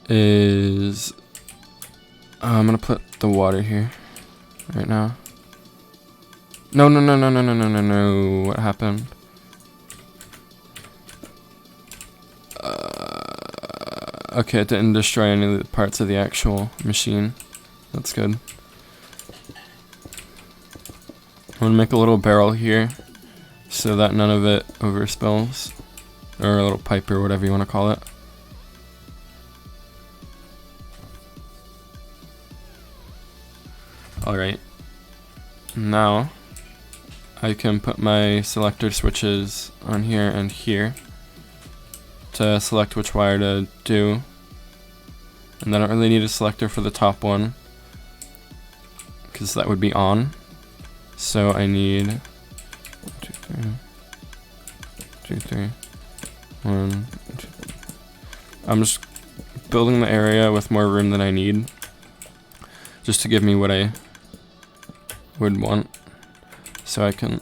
is I'm gonna put the water here right now. No, what happened? Okay, it didn't destroy any of the parts of the actual machine. That's good. I'm gonna make a little barrel here so that none of it overspills, or a little pipe or whatever you want to call it. Alright, now I can put my selector switches on here and here to select which wire to do. And I don't really need a selector for the top one because that would be on. So I need 1, 2, 3, 2, 3. 1, 2. I'm just building the area with more room than I need, just to give me what I would want, so I can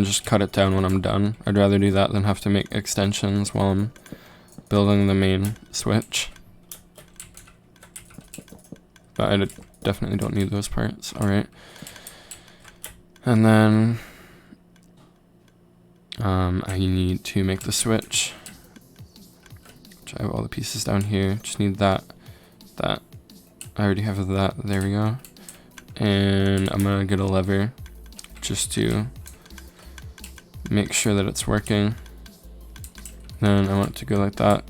just cut it down when I'm done. I'd rather do that than have to make extensions while I'm building the main switch. But I definitely don't need those parts. Alright. And then I need to make the switch. Which I have all the pieces down here. Just need that. I already have that. There we go. And I'm gonna get a lever just to make sure that it's working. Then I want it to go like that.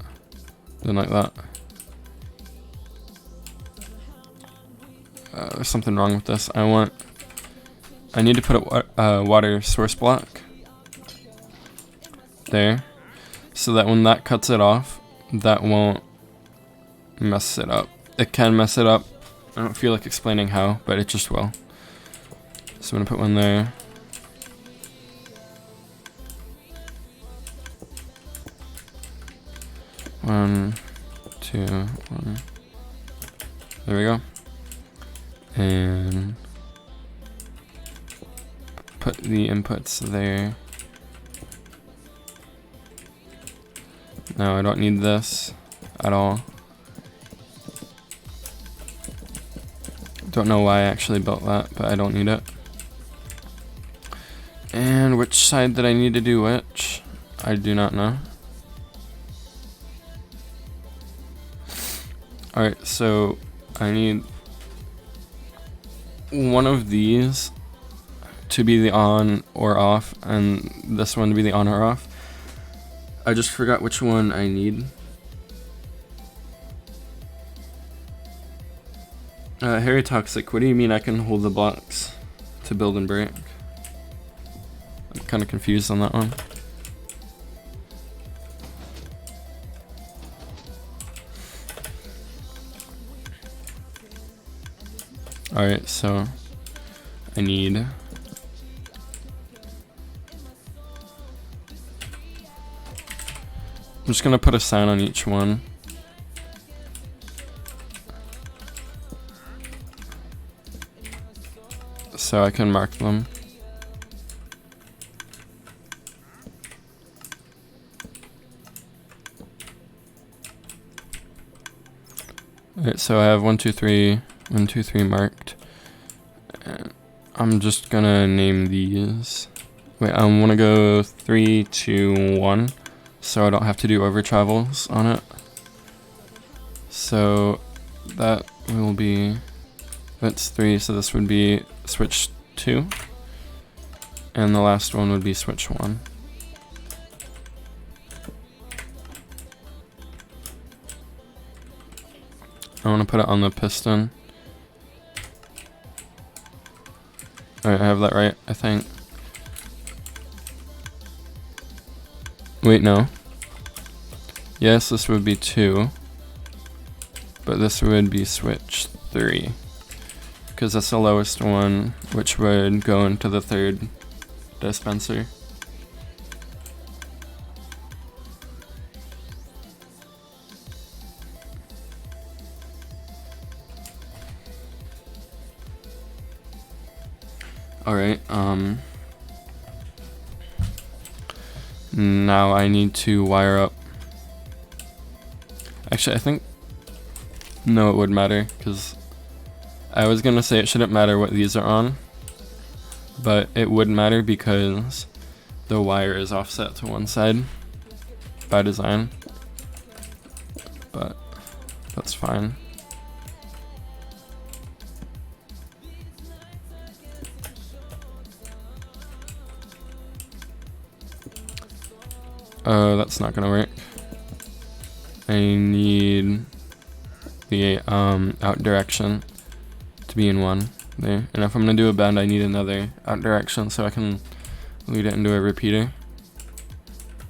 Then like that. There's something wrong with this. I need to put a water source block there, so that when that cuts it off, that won't mess it up. It can mess it up. I don't feel like explaining how, but it just will. So I'm gonna put one there. One, 2, 1. There we go. And put the inputs there. No, I don't need this at all. Don't know why I actually built that, but I don't need it. And which side did I need to do which? I do not know. Alright, so I need one of these to be the on or off, and this one to be the on or off. I just forgot which one I need. Harry Toxic, what do you mean I can hold the blocks to build and break? I'm kind of confused on that one. Alright, so I need I'm just gonna put a sign on each one. So I can mark them. Alright, so I have 1, 2, 3, 1, 2, 3 marked. And I'm just gonna name these. Wait, I want to go 3, 2, 1, so I don't have to do over travels on it. So that will be, that's 3, so this would be switch 2, and the last one would be switch 1. I want to put it on the piston. Alright, I have that right, I think. Wait, no. Yes, this would be 2. But this would be switch 3. Because that's the lowest one, which would go into the third dispenser. Alright, now I need to wire up. Actually, I think, no, it would matter, because I was gonna say it shouldn't matter what these are on, but it would matter because the wire is offset to one side by design, but that's fine. Oh, that's not gonna work. I need the out direction to be in one there, and if I'm gonna do a bend, I need another out direction so I can lead it into a repeater.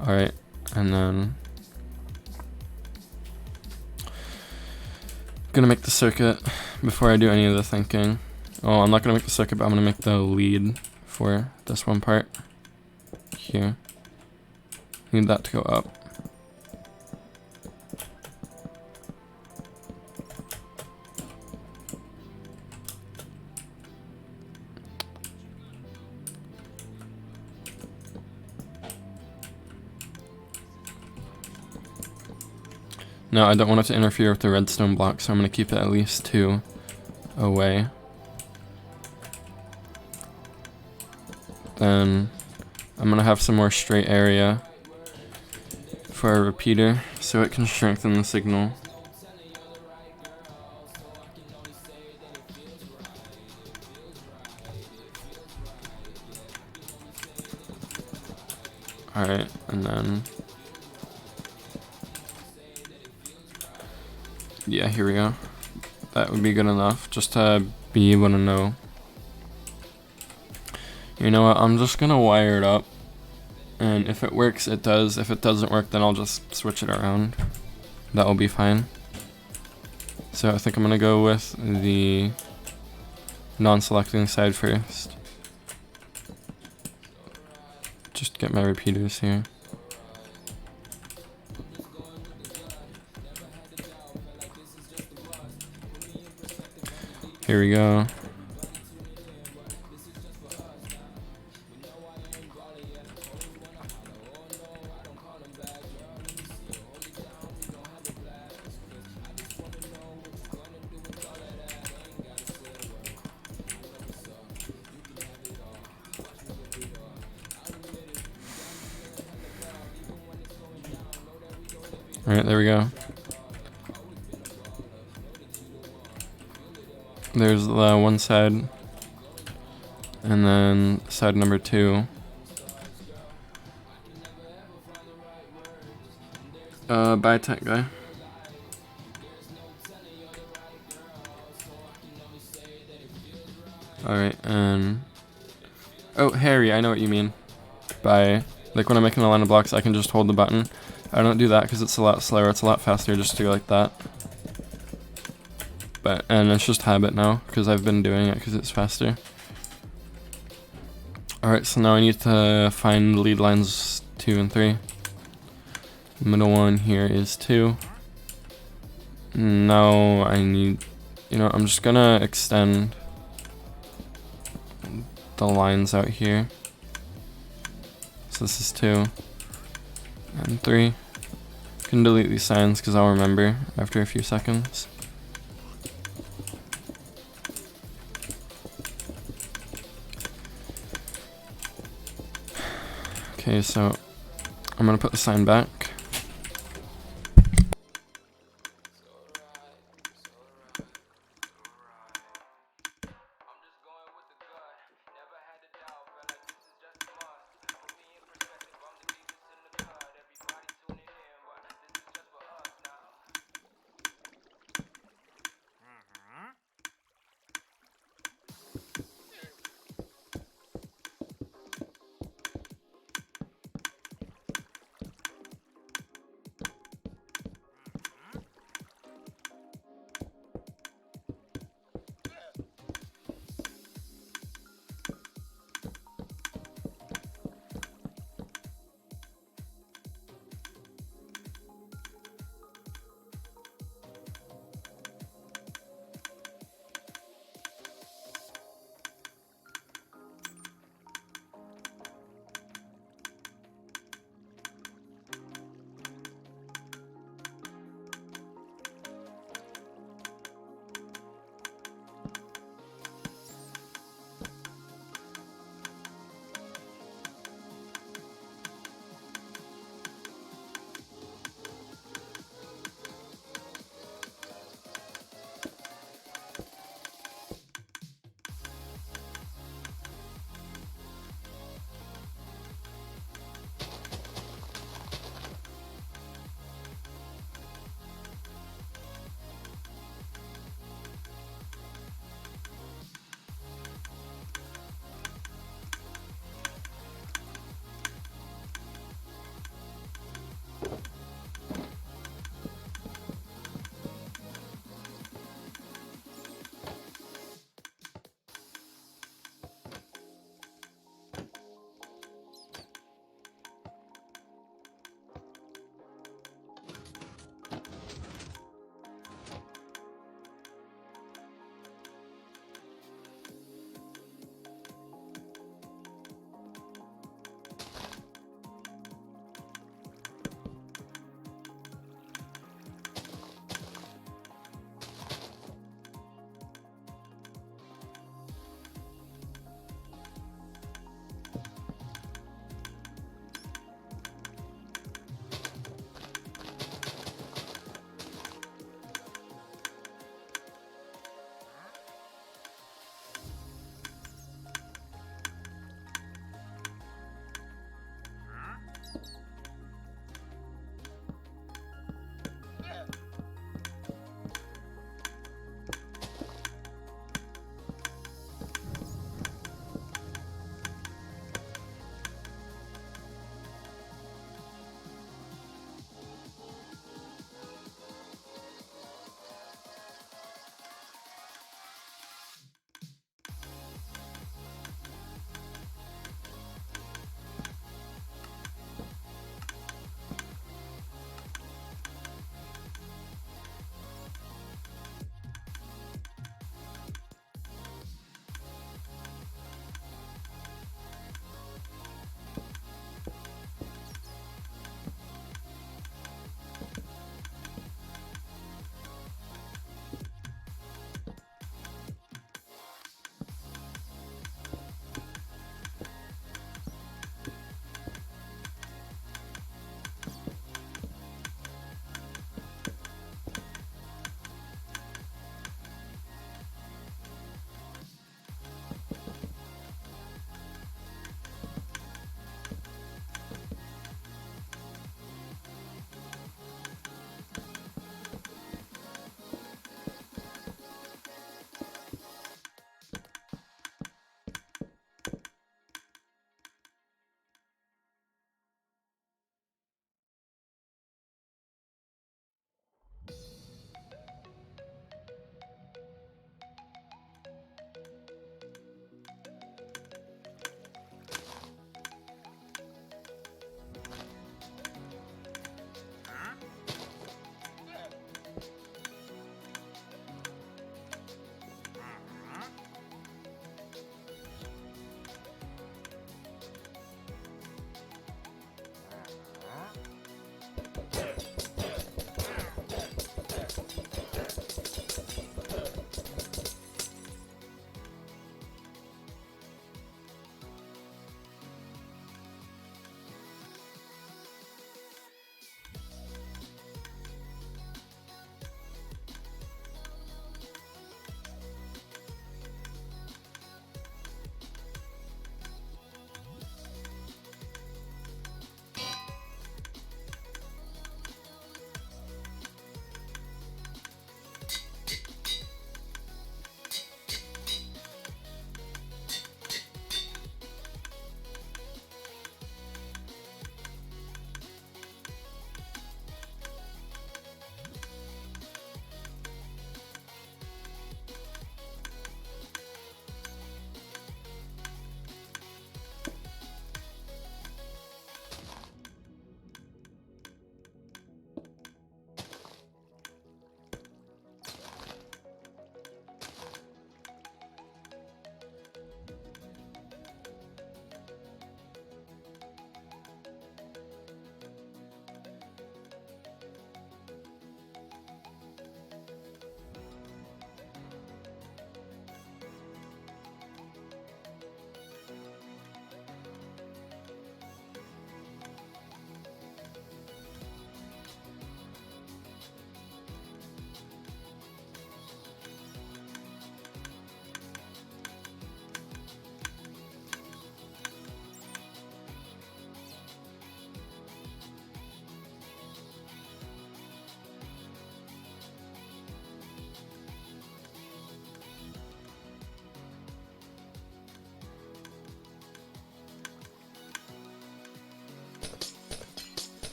Alright, and then gonna make the circuit before I do any of the thinking. Oh, I'm not gonna make the circuit, but I'm gonna make the lead for this one part. here. Need that to go up. No, I don't want it to interfere with the redstone block, so I'm going to keep it at least 2 away. Then I'm going to have some more straight area for a repeater so it can strengthen the signal. Alright, and then yeah, here we go. That would be good enough just to be able to know. You know what, I'm just gonna wire it up, and if it works, it does. If it doesn't work, then I'll just switch it around. That will be fine. So I think I'm gonna go with the non-selecting side first. Just get my repeaters here. Here we go. Alright, there we go. There's the one side, and then side number 2. Bye tech guy. Alright, and oh, Harry, I know what you mean. By, like when I'm making a line of blocks, I can just hold the button. I don't do that because it's a lot slower, it's a lot faster just to go like that. But, and it's just habit now, because I've been doing it because it's faster. Alright, so now I need to find lead lines 2 and 3. The middle one here is 2. Now I need, you know, I'm just gonna extend the lines out here. So this is 2 and 3. I can delete these signs because I'll remember after a few seconds. Okay, so I'm gonna put the sign back.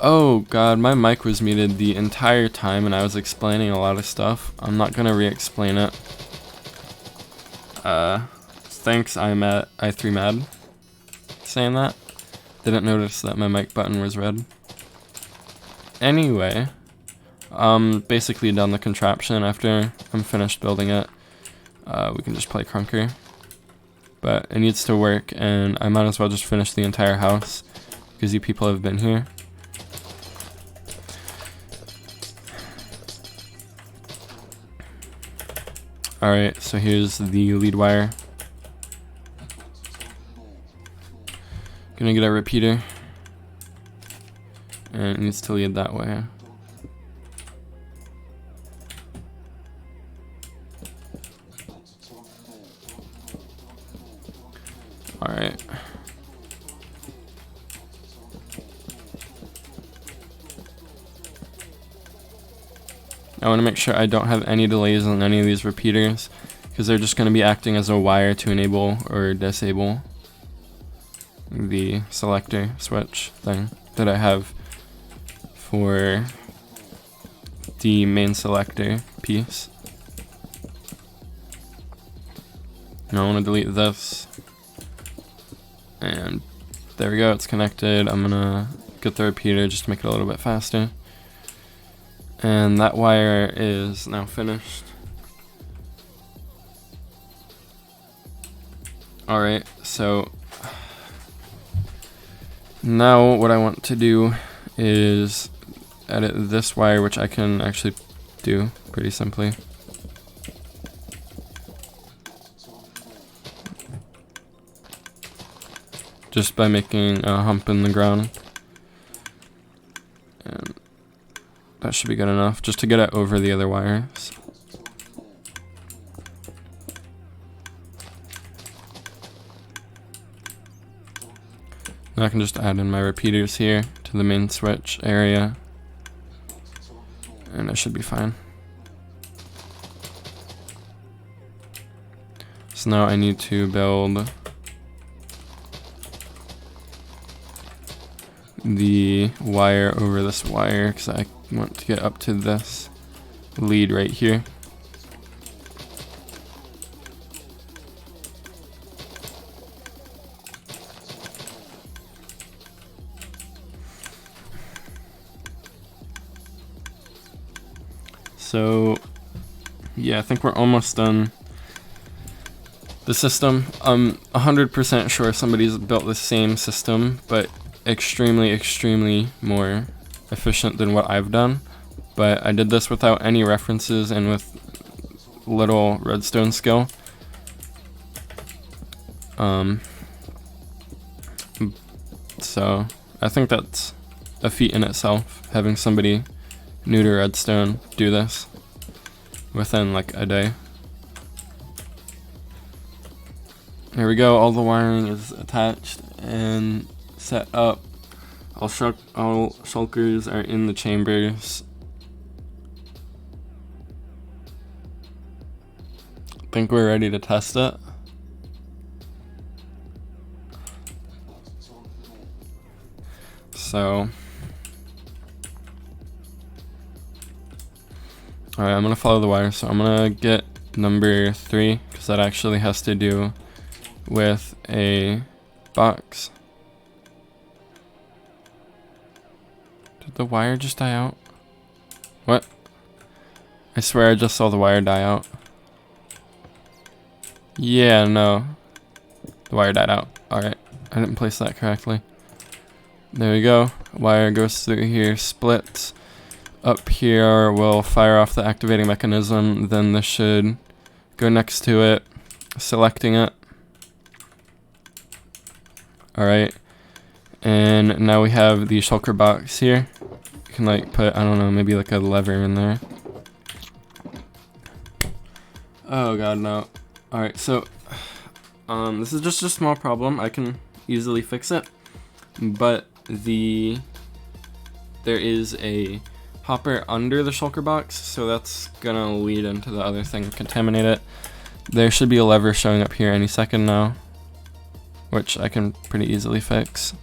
Oh god, my mic was muted the entire time and I was explaining a lot of stuff. I'm not gonna re-explain it. Thanks i3mad saying that. Didn't notice that my mic button was red. Anyway, basically done the contraption. After I'm finished building it, we can just play Crunker. But it needs to work, and I might as well just finish the entire house, because you people have been here. Alright, so here's the lead wire. Gonna get a repeater. And it needs to lead that way. Alright. I want to make sure I don't have any delays on any of these repeaters, because they're just going to be acting as a wire to enable or disable the selector switch thing that I have for the main selector piece. Now I want to delete this, and there we go, it's connected. I'm gonna get the repeater just to make it a little bit faster. And that wire is now finished. Alright, so now what I want to do is edit this wire, which I can actually do pretty simply. Just by making a hump in the ground. And that should be good enough, just to get it over the other wires. Now I can just add in my repeaters here to the main switch area, and it should be fine. So now I need to build the wire over this wire, because I want to get up to this lead right here. So yeah, I think we're almost done the system. I'm 100% sure somebody's built the same system, but extremely more efficient than what I've done. But I did this without any references and with little redstone skill. So I think that's a feat in itself, having somebody new to redstone do this within like a day. Here we go, all the wiring is attached and set up. All shulkers are in the chambers. I think we're ready to test it. So alright, I'm gonna follow the wire, so I'm gonna get number 3, because that actually has to do with a box. Did the wire just die out? What? I swear I just saw the wire die out. Yeah, no. The wire died out. Alright, I didn't place that correctly. There we go. Wire goes through here, splits. Up here will fire off the activating mechanism, then this should go next to it, selecting it. Alright, and now we have the shulker box here. You can like put, I don't know, maybe like a lever in there. Oh god, no. Alright, so this is just a small problem. I can easily fix it, but there is a hopper under the shulker box, so that's gonna lead into the other thing and contaminate it. There should be a lever showing up here any second now, which I can pretty easily fix.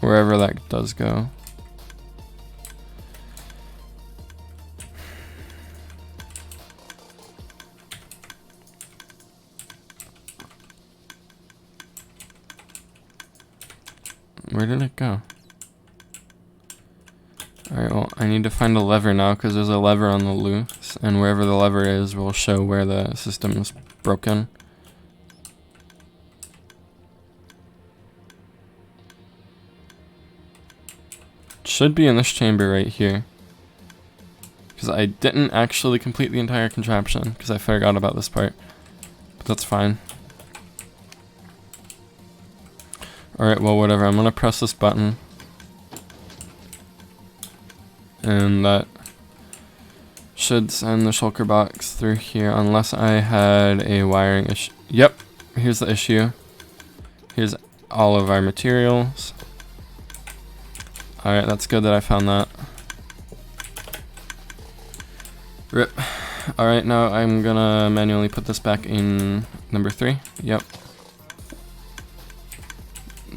wherever that does go. Where did it go? Alright, well, I need to find a lever now because there's a lever on the loose, and wherever the lever is will show where the system is broken. It should be in this chamber right here. Because I didn't actually complete the entire contraption because I forgot about this part. But that's fine. Alright, well, whatever. I'm gonna press this button. And that should send the shulker box through here unless I had a wiring issue. Yep, here's the issue. Here's all of our materials. Alright, that's good that I found that. RIP. Alright, now I'm gonna manually put this back in number 3. Yep.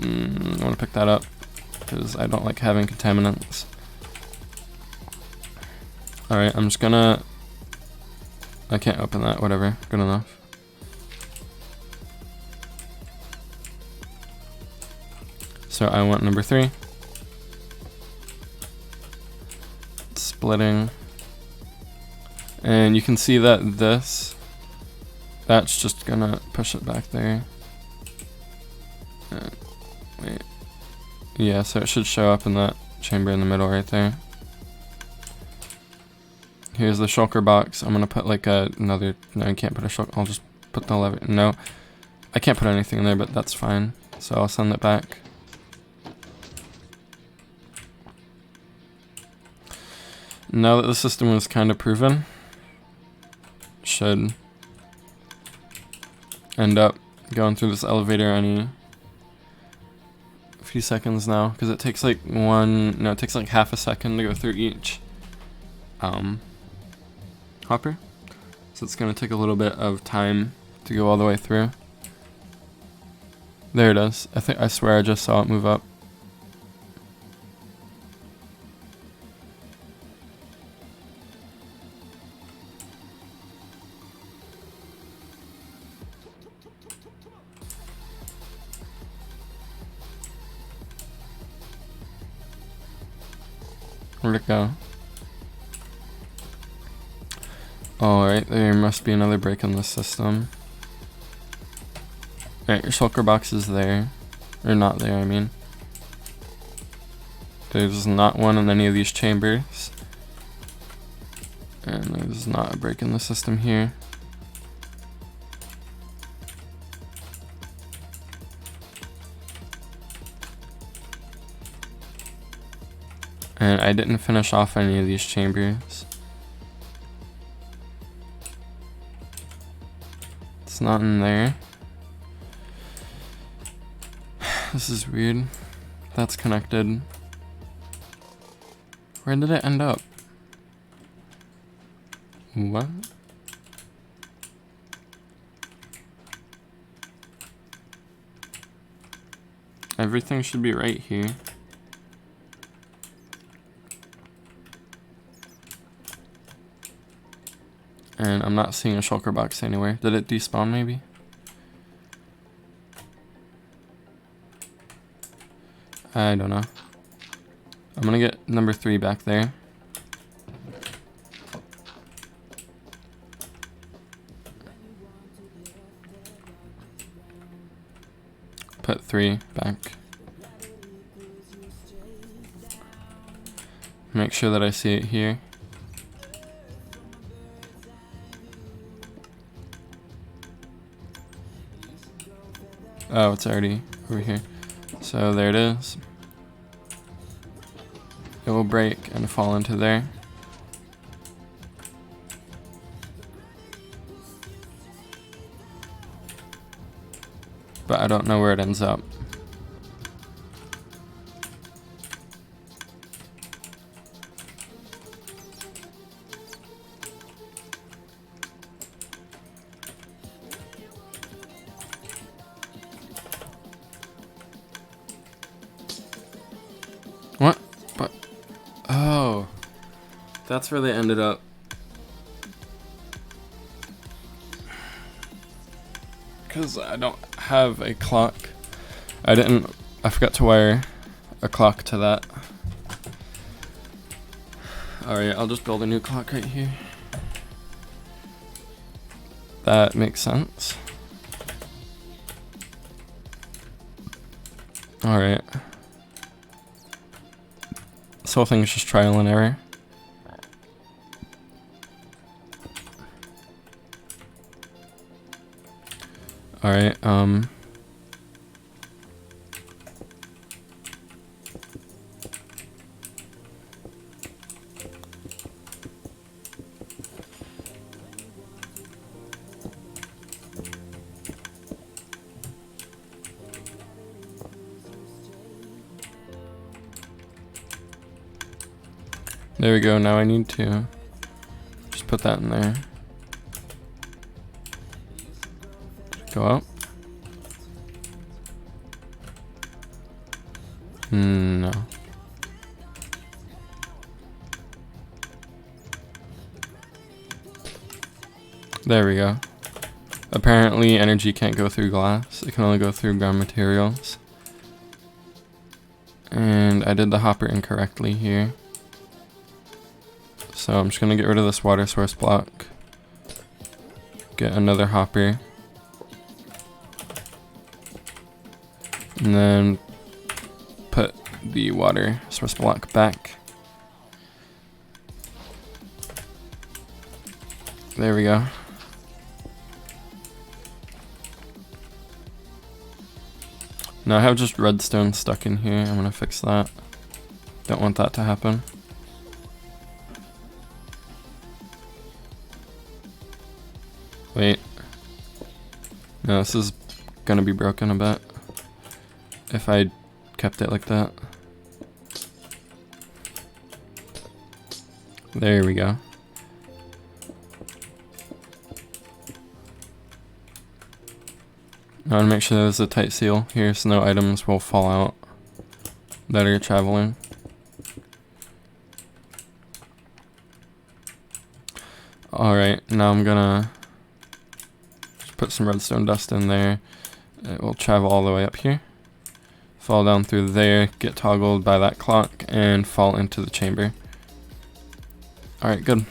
I wanna pick that up because I don't like having contaminants. Alright, I'm just gonna... I can't open that, whatever, good enough. So I want number 3. It's splitting. And you can see that that's just gonna push it back there. Wait. Yeah, so it should show up in that chamber in the middle right there. Here's the shulker box. I'm gonna put like another. No, I can't put a shulker. I'll just put the lever. No, I can't put anything in there, but that's fine. So I'll send it back. Now that the system was kind of proven, should end up going through this elevator any few seconds now, because it takes like it takes like half a second to go through each hopper, so it's gonna take a little bit of time to go all the way through. There it is. I swear I just saw it move up. Where'd it go? Alright, there must be another break in the system. Alright, your shulker box is there. Or not there, I mean. There's not one in any of these chambers. And there's not a break in the system here. And I didn't finish off any of these chambers. It's not in there. This is weird. That's connected. Where did it end up? What? Everything should be right here. And I'm not seeing a shulker box anywhere. Did it despawn maybe? I don't know. I'm gonna get number 3 back there. Put 3 back. Make sure that I see it here. Oh, it's already over here. So there it is. It will break and fall into there. But I don't know where it ends up. That's where they ended up. Because I don't have a clock. I forgot to wire a clock to that. Alright, I'll just build a new clock right here. That makes sense. Alright. This whole thing is just trial and error. Alright, there we go. Now I need to just put that in there. Go up. No. There we go. Apparently energy can't go through glass. It can only go through ground materials. And I did the hopper incorrectly here. So I'm just gonna get rid of this water source block. Get another hopper. And then put the water source block back. There we go. Now I have just redstone stuck in here. I'm gonna fix that. Don't want that to happen. Wait. No, this is gonna be broken a bit if I kept it like that. There we go. I want to make sure there's a tight seal here so no items will fall out that are traveling. Alright, now I'm gonna just put some redstone dust in there. It will travel all the way up here, fall down through there, get toggled by that clock, and fall into the chamber. Alright, good.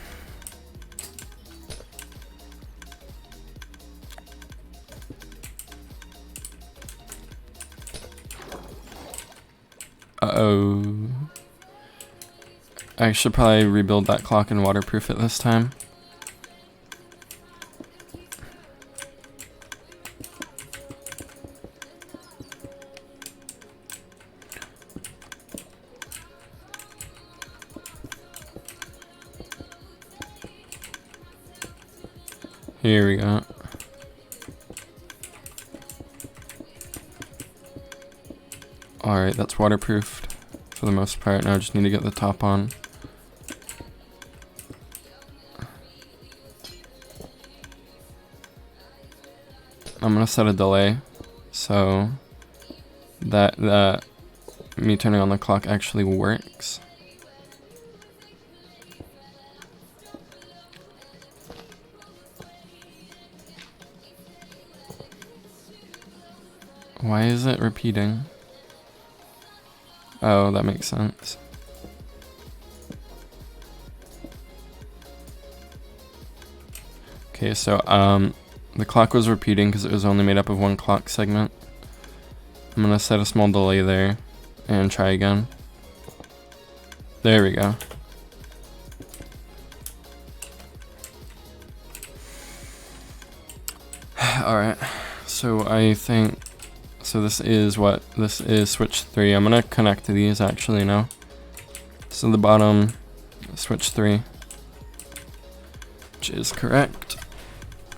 Uh-oh. I should probably rebuild that clock and waterproof it this time. Here we go. Alright, that's waterproofed for the most part. Now I just need to get the top on. I'm gonna set a delay so that me turning on the clock actually works. Why is it repeating? Oh, that makes sense. Okay, so the clock was repeating because it was only made up of one clock segment. I'm gonna set a small delay there and try again. There we go. Alright, so I think, so this is what? This is switch 3. I'm gonna connect to these actually now. So the bottom, switch 3, which is correct.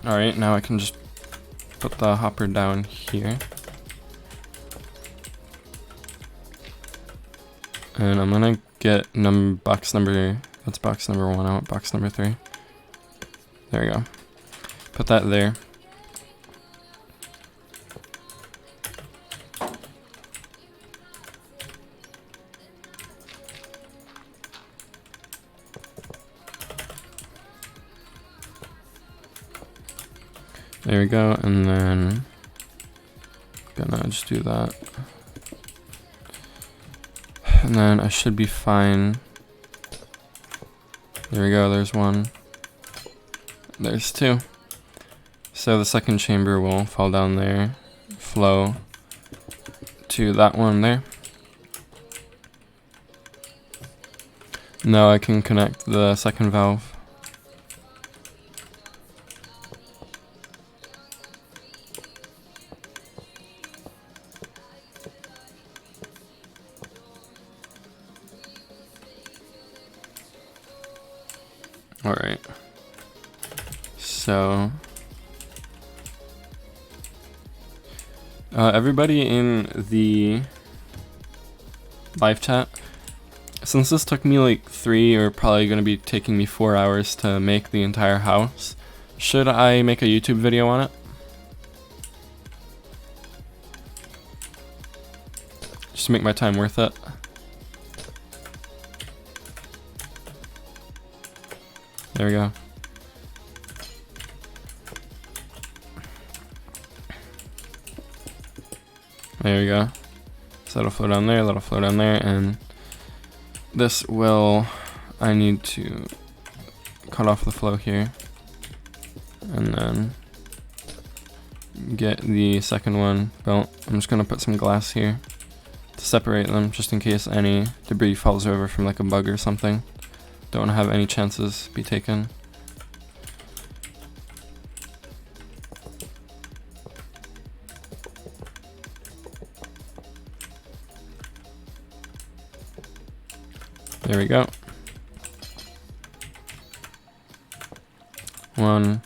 Alright, now I can just put the hopper down here. And I'm gonna get box number, that's box number 1, I want box number 3. There we go. Put that there. There we go, and then gonna just do that. And then I should be fine. There we go, there's one. There's two. So the second chamber will fall down there, flow to that one there. Now I can connect the second valve. Alright. So everybody in the live chat, since this took me like 3 or probably going to be taking me 4 hours to make the entire house, should I make a YouTube video on it? Just to make my time worth it. There we go. There we go. So that'll flow down there, that'll flow down there, and this will, I need to cut off the flow here, and then get the second one built. I'm just gonna put some glass here to separate them, just in case any debris falls over from like a bug or something. Don't want to have any chances be taken. There we go. 1,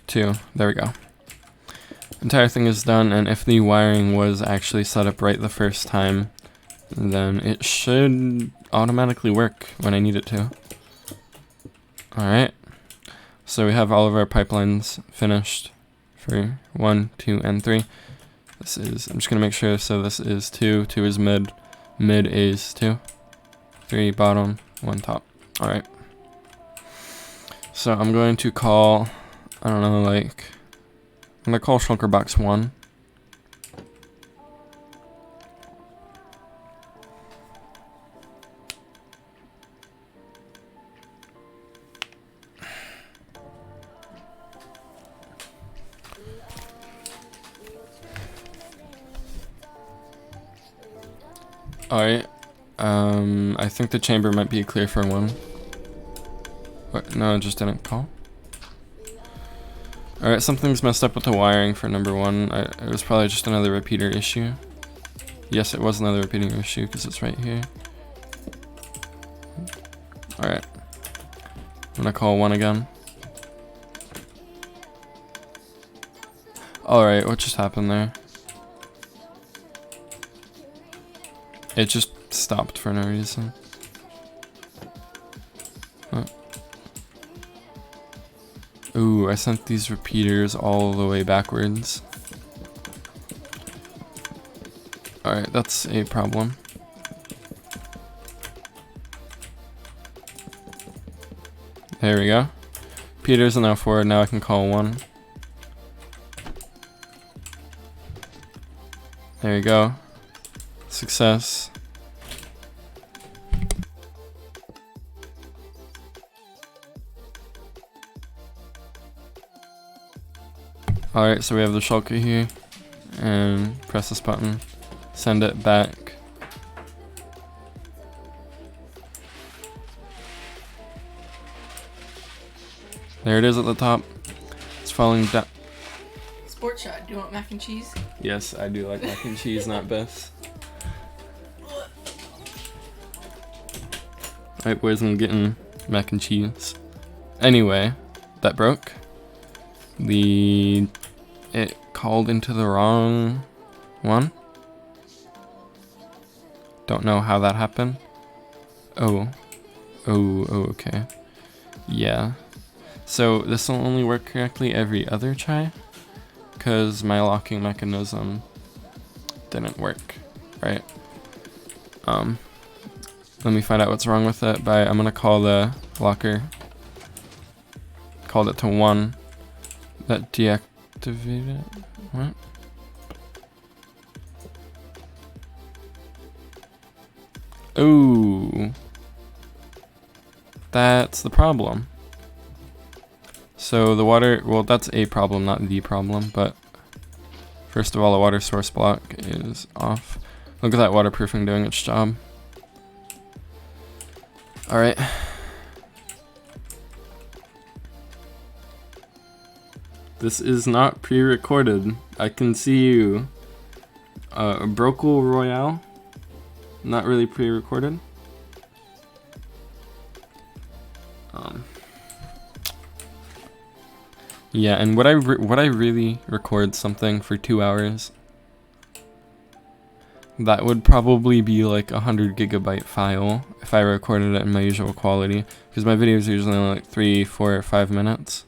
2, there we go. Entire thing is done, and if the wiring was actually set up right the first time, then it should automatically work when I need it to. Alright, so we have all of our pipelines finished for 1, 2, and 3. This is, I'm just gonna make sure, so this is 2, 2 is mid, mid is 2, 3 bottom, 1 top. Alright. So I'm going to call, I don't know, like, I'm gonna call shulker box 1. Alright, I think the chamber might be clear for 1. What? No, it just didn't call. Alright, something's messed up with the wiring for number 1. It was probably just another repeater issue. Yes, it was another repeating issue because it's right here. Alright. I'm gonna call 1 again. Alright, what just happened there? It just stopped for no reason. Huh. Ooh, I sent these repeaters all the way backwards. Alright, that's a problem. There we go. Repeaters are now forward, now I can call 1. There you go. Success. Alright, so we have the shulker here, and press this button, send it back. There it is at the top. It's falling down. Sport shot, do you want mac and cheese? Yes, I do like mac and cheese, not Bess. Alright boys, I'm getting mac and cheese. Anyway, that broke. It called into the wrong one. Don't know how that happened. Oh, okay. Yeah. So this will only work correctly every other try, because my locking mechanism didn't work, right? Let me find out what's wrong with it. I'm gonna call the locker. Called it to 1. That deactivated? What? Ooh. That's the problem. So the water, well, that's a problem, not the problem, but first of all, the water source block is off. Look at that waterproofing doing its job. Alright. This is not pre-recorded. I can see you. Brocal Royale. Not really pre-recorded. Yeah, and would I really record something for 2 hours? That would probably be like 100 gigabyte file if I recorded it in my usual quality, because my videos are usually only like 3, 4, or 5 minutes.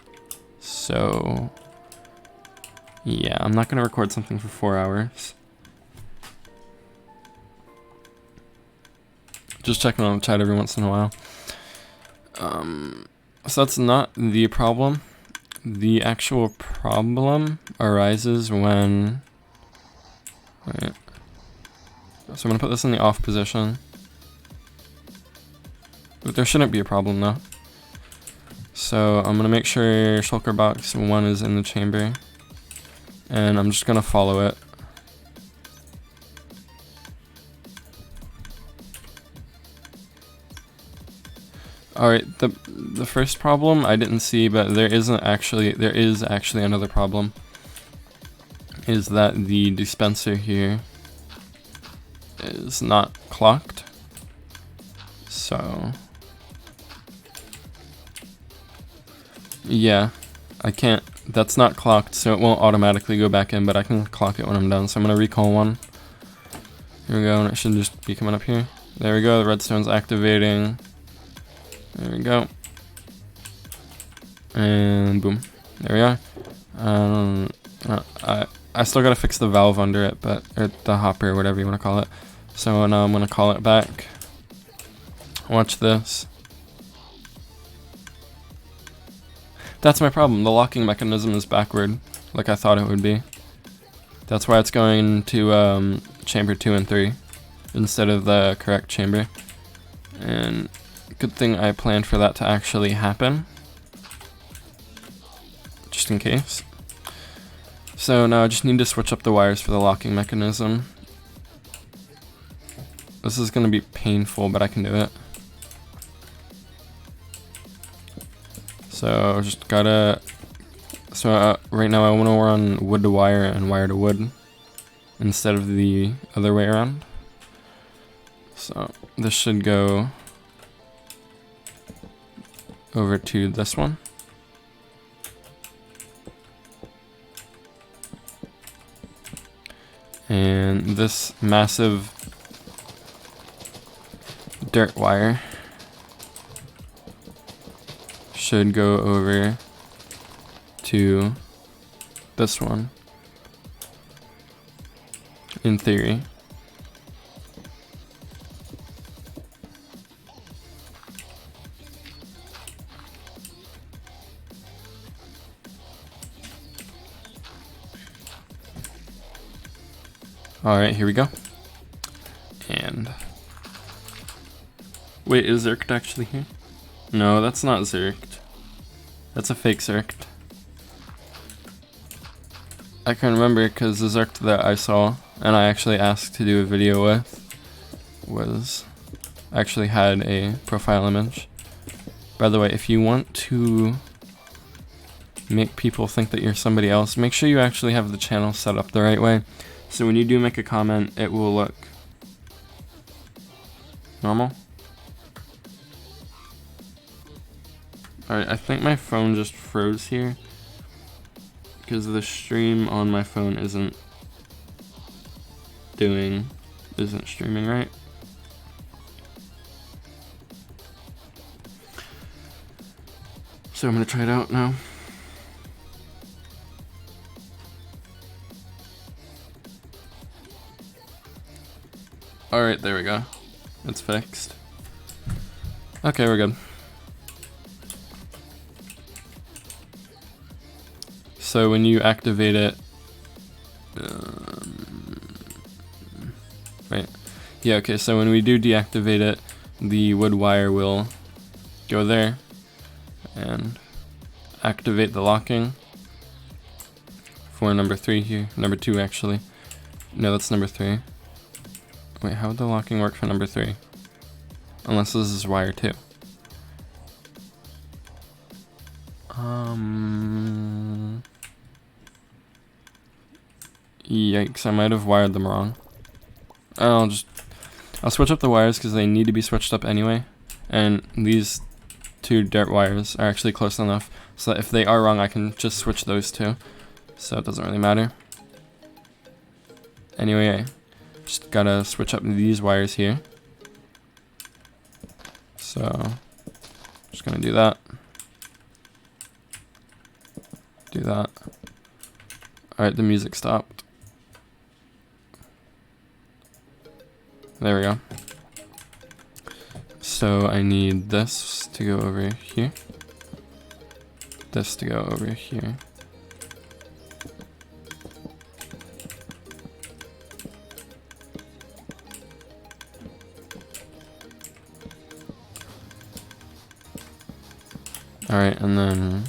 So yeah, I'm not gonna record something for 4 hours. Just checking on the chat every once in a while. So that's not the problem. The actual problem arises when... Wait. So I'm gonna put this in the off position. But there shouldn't be a problem though. So I'm gonna make sure shulker box 1 is in the chamber. And I'm just gonna follow it. Alright, the first problem I didn't see, but there is actually another problem. Is that the dispenser here is not clocked. So yeah, I can't, that's not clocked, so it won't automatically go back in, but I can clock it when I'm done. So I'm gonna recall 1. Here we go, and it should just be coming up here. There we go, the redstone's activating. There we go. And boom. There we are. I still gotta fix the valve under it, but, or the hopper, whatever you wanna call it. So now I'm gonna call it back. Watch this. That's my problem. The locking mechanism is backward, like I thought it would be. That's why it's going to chamber 2 and 3 instead of the correct chamber. And good thing I planned for that to actually happen, just in case. So now I just need to switch up the wires for the locking mechanism. This is going to be painful, but I can do it. So just gotta, right now I want to run wood to wire and wire to wood instead of the other way around. So this should go over to this one. And this massive dirt wire should go over to this one, in theory. Alright, here we go. And wait, is Zerkt actually here? No, that's not Zerkt. That's a fake Zerkt. I can remember because the Zerkt that I saw and I actually asked to do a video with was actually had a profile image. By the way, if you want to make people think that you're somebody else, make sure you actually have the channel set up the right way. So when you do make a comment, it will look normal. Alright, I think my phone just froze here because the stream on my phone isn't streaming right. So I'm gonna try it out now. Alright, there we go. It's fixed. Okay, we're good. So when you activate it, right? Yeah, okay, so when we do deactivate it, the wood wire will go there and activate the locking for number 3 here. Number 2 actually. No, that's number 3. Wait, how would the locking work for number 3? Unless this is wire 2. Yikes, I might have wired them wrong. I'll switch up the wires because they need to be switched up anyway. And these 2 dirt wires are actually close enough so that if they are wrong, I can just switch those 2. So it doesn't really matter. Anyway, just gotta switch up these wires here. So, just gonna do that. Do that. Alright, the music stopped. There we go. So I need this to go over here. This to go over here. Alright, and then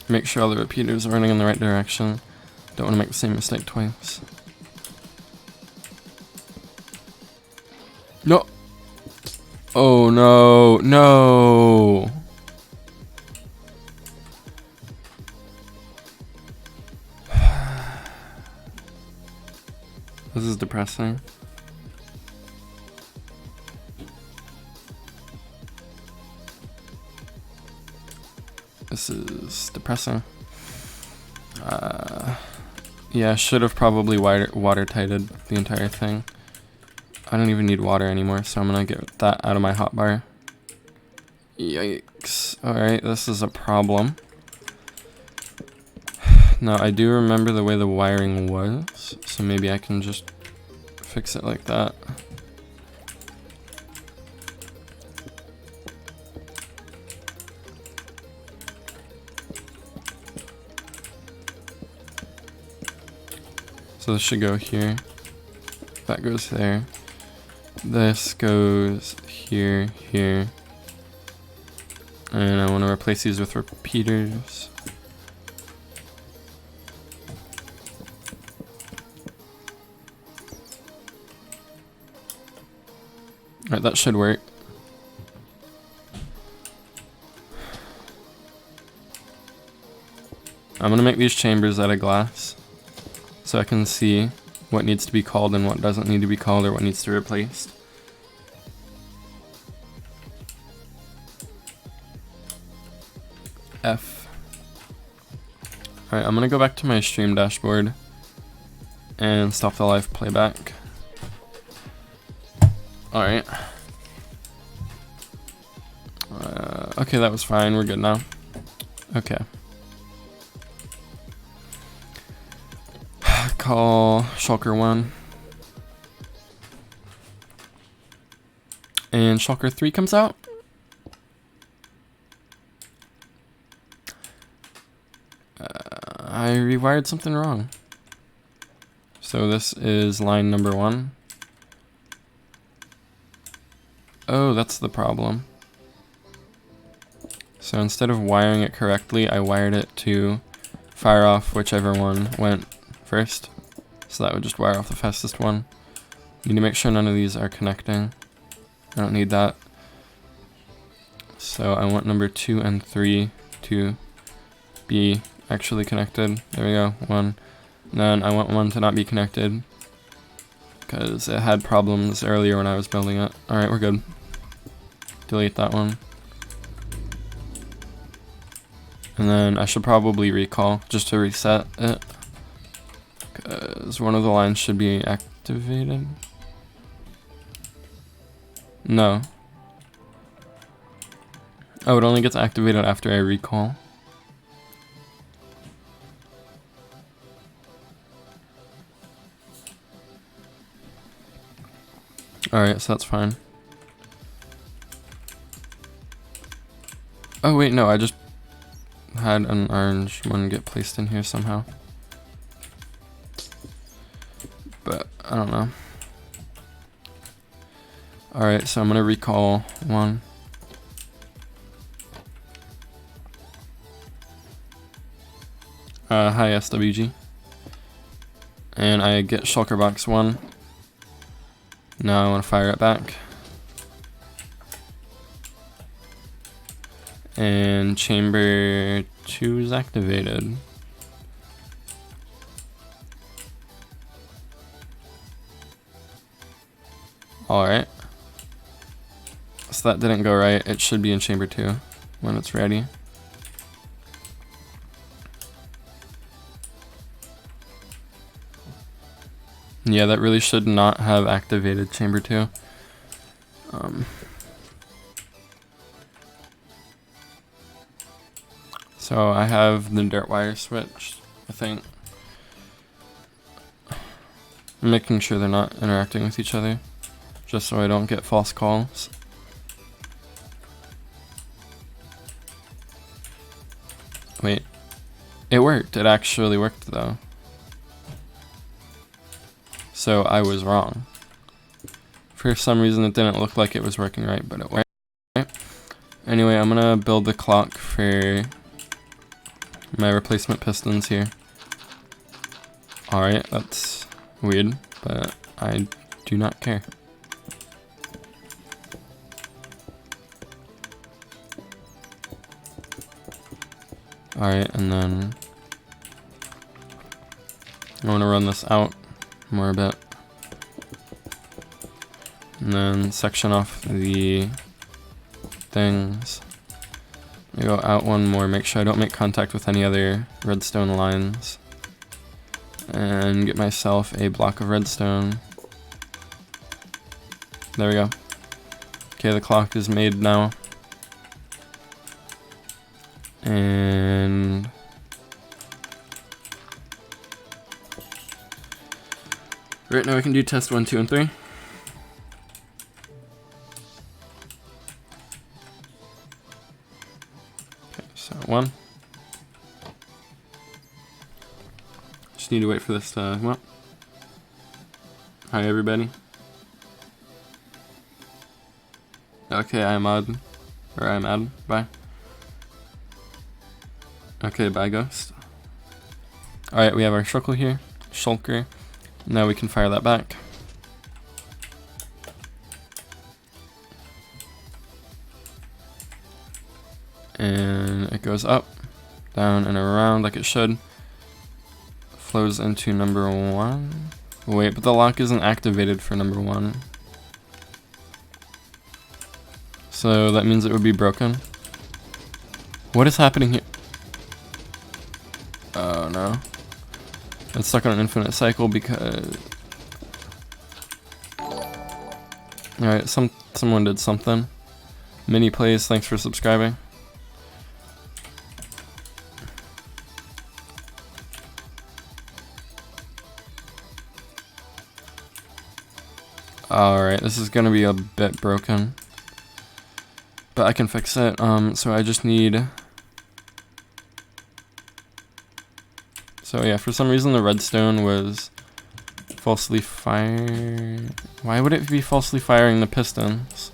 make sure all the repeaters are running in the right direction. Don't want to make the same mistake twice. No! Oh no, no! This is depressing. This is depressing. Yeah, I should have probably watertighted the entire thing. I don't even need water anymore, so I'm gonna get that out of my hotbar. Yikes. Alright, this is a problem. Now, I do remember the way the wiring was, so maybe I can just fix it like that. So this should go here. That goes there. This goes here, here. And I want to replace these with repeaters. Alright, that should work. I'm gonna make these chambers out of glass so I can see what needs to be called and what doesn't need to be called or what needs to be replaced. F. Alright, I'm gonna go back to my stream dashboard and stop the live playback. Alright. Okay, that was fine. We're good now. Okay. Call Shulker 1. And Shulker 3 comes out. I rewired something wrong. So this is line number 1. Oh, that's the problem. So instead of wiring it correctly, I wired it to fire off whichever one went first. So that would just wire off the fastest one. Need to make sure none of these are connecting. I don't need that. So I want number 2 and 3 to be actually connected. There we go, 1. And then I want 1 to not be connected because it had problems earlier when I was building it. Alright, we're good. Delete that one. And then I should probably recall just to reset it, because one of the lines should be activated. No. Oh, it only gets activated after I recall. Alright, so that's fine. Oh wait, no, I just had an orange one get placed in here somehow. But I don't know. Alright, so I'm gonna recall one. Hi SWG. And I get shulker box 1. Now I want to fire it back. And chamber 2 is activated. Alright. So that didn't go right. It should be in chamber 2 when it's ready. Yeah, that really should not have activated chamber 2. So I have the dirt wire switched, I think. I'm making sure they're not interacting with each other, just so I don't get false calls. Wait, it worked. It actually worked though. So I was wrong. For some reason it didn't look like it was working right, but it worked. Anyway, I'm gonna build the clock for my replacement pistons here. Alright, that's weird, but I do not care. Alright, and then I want to run this out more a bit. And then section off the things. I go out one more, make sure I don't make contact with any other redstone lines. And get myself a block of redstone. There we go. Okay, the clock is made now. And right now we can do test 1, 2, and 3. Okay, so 1. Just need to wait for this to come up. Hi everybody. Okay, I'm Ad. Or I'm Ad. Bye. Okay, bye Ghost. Alright, we have our shulker. Now we can fire that back. And it goes up, down, and around like it should. Flows into number 1. Wait, but the lock isn't activated for number 1. So that means it would be broken. What is happening here? Oh no. It's stuck on an infinite cycle because... Alright, someone did something. Mini Plays, thanks for subscribing. Alright, this is gonna be a bit broken. But I can fix it. So I just need... So yeah, for some reason the redstone was falsely fired. Why would it be falsely firing the pistons?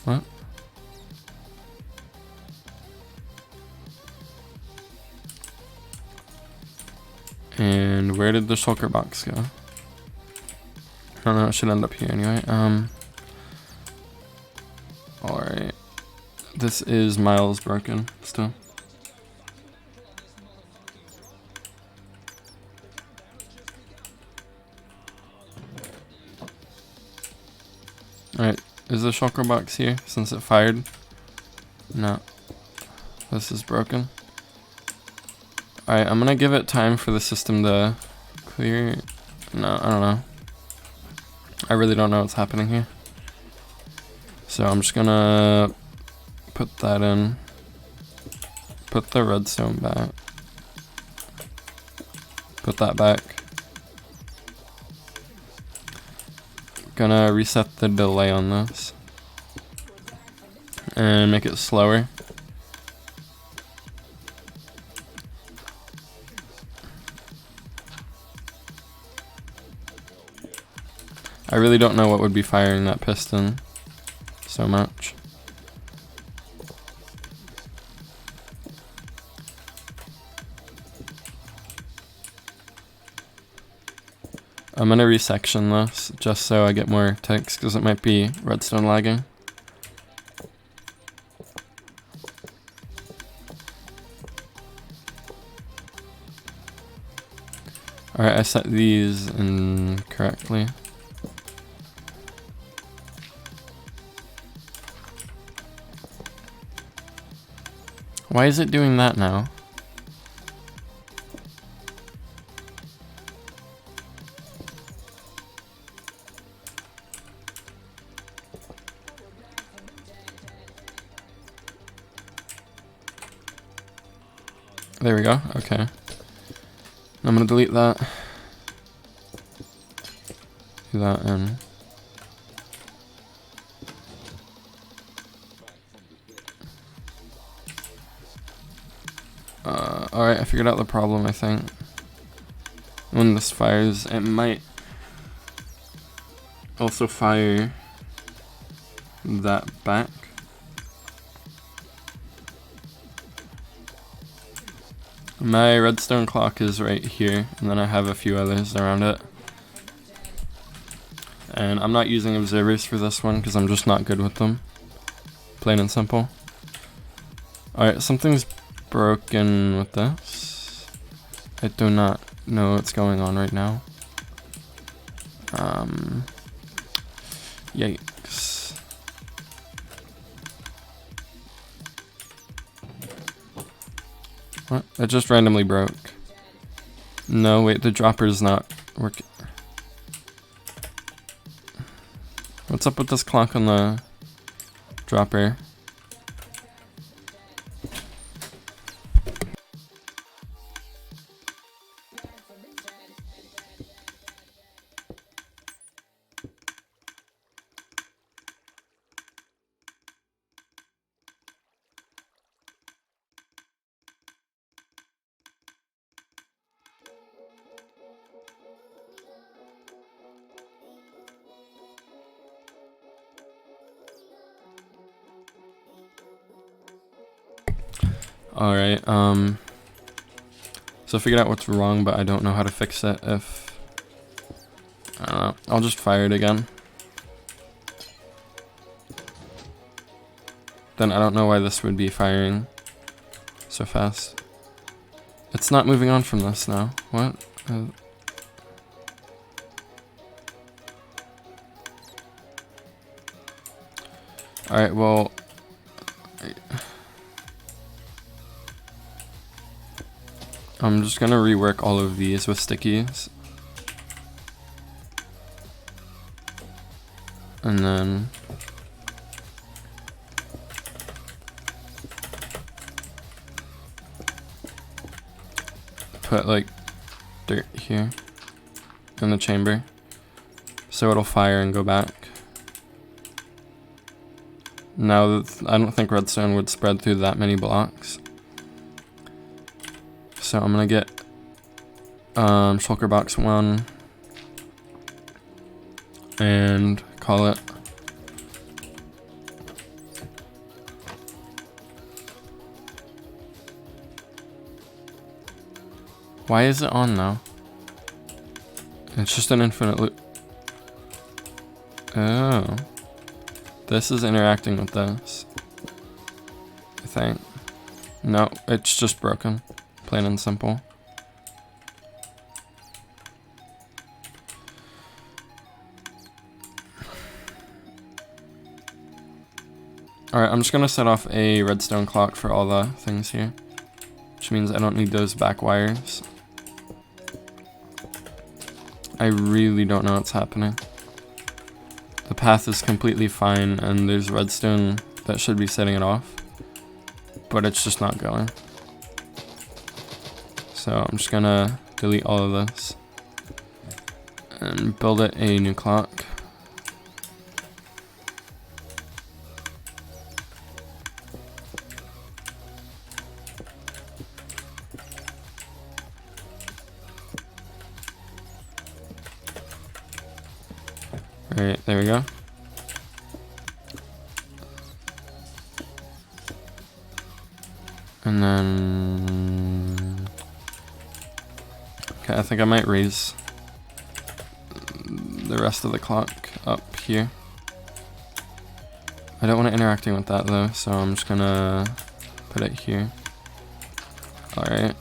What? And where did the shulker box go? I don't know, it should end up here anyway. Alright. This is miles broken still. Alright, is the shulker box here since it fired? No. This is broken. Alright, I'm gonna give it time for the system to clear. No, I don't know. I really don't know what's happening here. So I'm just gonna put that in. Put the redstone back. Put that back. Gonna reset the delay on this and make it slower. I really don't know what would be firing that piston so much. I'm gonna resection this just so I get more ticks because it might be redstone lagging. Alright, I set these incorrectly. Why is it doing that now? There we go, okay. I'm gonna delete that. Do that and alright, I figured out the problem, I think. When this fires, it might also fire that back. My redstone clock is right here, and then I have a few others around it. And I'm not using observers for this one because I'm just not good with them. Plain and simple. Alright, something's broken with this. I do not know what's going on right now. Yikes. What? It just randomly broke. No, wait, the dropper's not working. What's up with this clock on the dropper? Alright, so I figured out what's wrong, but I don't know how to fix it if... I don't know, I'll just fire it again. Then I don't know why this would be firing so fast. It's not moving on from this now. What? Alright, well... I'm just gonna rework all of these with stickies. And then... put like dirt here in the chamber so it'll fire and go back. Now I don't think redstone would spread through that many blocks. So I'm gonna get shulker box 1 and call it Why is it on now? It's just an infinite loop. Oh. This is interacting with this, I think. No, it's just broken. Plain and simple. Alright, I'm just gonna set off a redstone clock for all the things here, which means I don't need those back wires. I really don't know what's happening. The path is completely fine and there's redstone that should be setting it off, but it's just not going. So I'm just gonna delete all of this and build it a new clock. Alright, there we go. And then... Okay, I think I might raise the rest of the clock up here. I don't want it interacting with that though, so I'm just gonna put it here. Alright.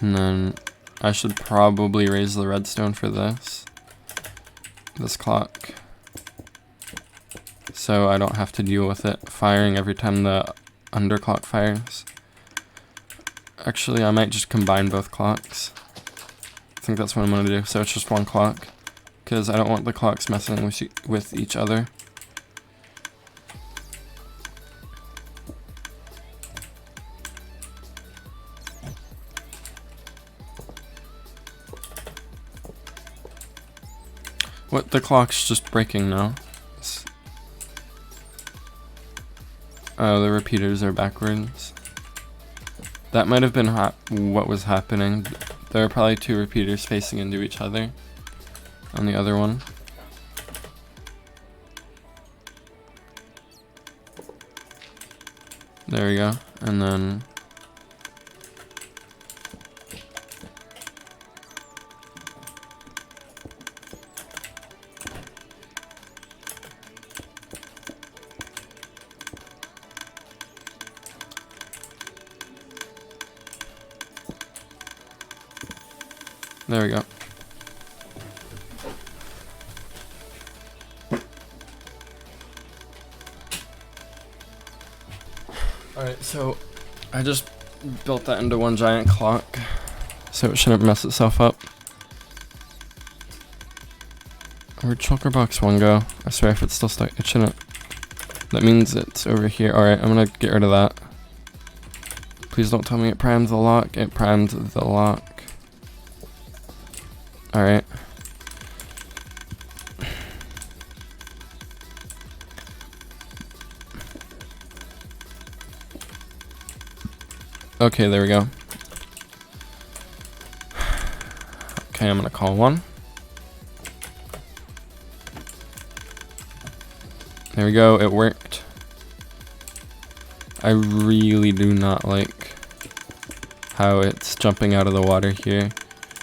And then I should probably raise the redstone for this clock, so I don't have to deal with it firing every time the underclock fires. Actually, I might just combine both clocks. I think that's what I'm gonna do, so it's just one clock, because I don't want the clocks messing with each other. What, the clock's just breaking now. Oh, the repeaters are backwards. That might have been what was happening. There are probably two repeaters facing into each other on the other one. There we go. And then there we go. Alright, so I just built that into one giant clock, so it shouldn't mess itself up. Where'd shulker box 1 go? I swear if it's still stuck, it shouldn't. That means it's over here. Alright, I'm gonna get rid of that. Please don't tell me it primed the lock. It primed the lock. Alright. Okay, there we go. Okay, I'm gonna call 1. There we go, it worked. I really do not like how it's jumping out of the water here.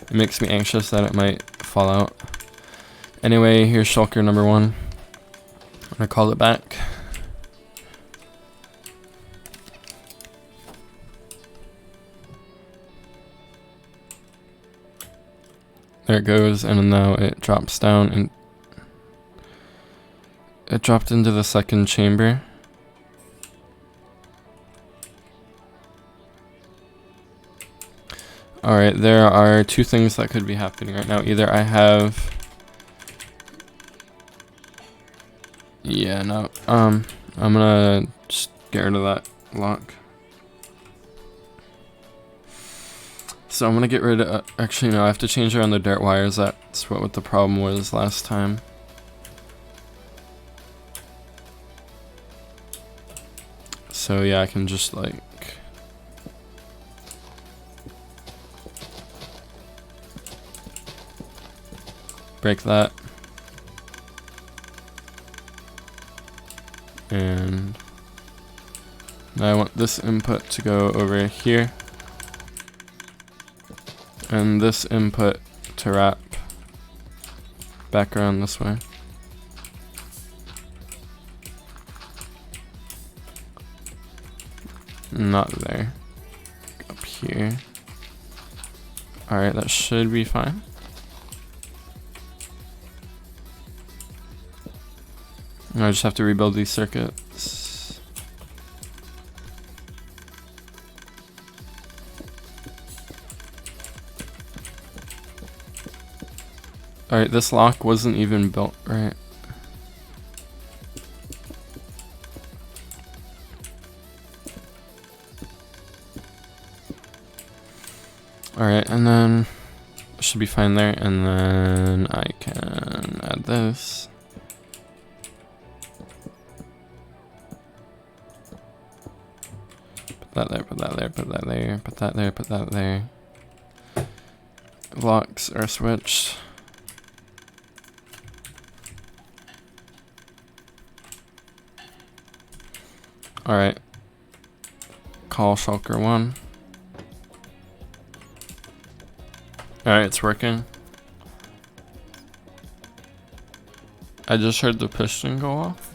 It makes me anxious that it might fall out. Anyway, here's shulker number 1. I'm gonna call it back. There it goes, and now it drops down, and it dropped into the second chamber. Alright, there are two things that could be happening right now. Either I have... Yeah, no. I'm gonna just get rid of that lock. So I'm gonna get rid of... actually, no, I have to change around the dirt wires. That's what the problem was last time. So yeah, I can just like... break that. And now I want this input to go over here. And this input to wrap back around this way. Not there. Up here. Alright, that should be fine. I just have to rebuild these circuits. Alright, this lock wasn't even built right. Alright, and then it should be fine there, and then I can add this. that there, put that there, put that there, put that there, put that there. Locks are switched. Alright. Call shulker 1. Alright, it's working. I just heard the piston go off,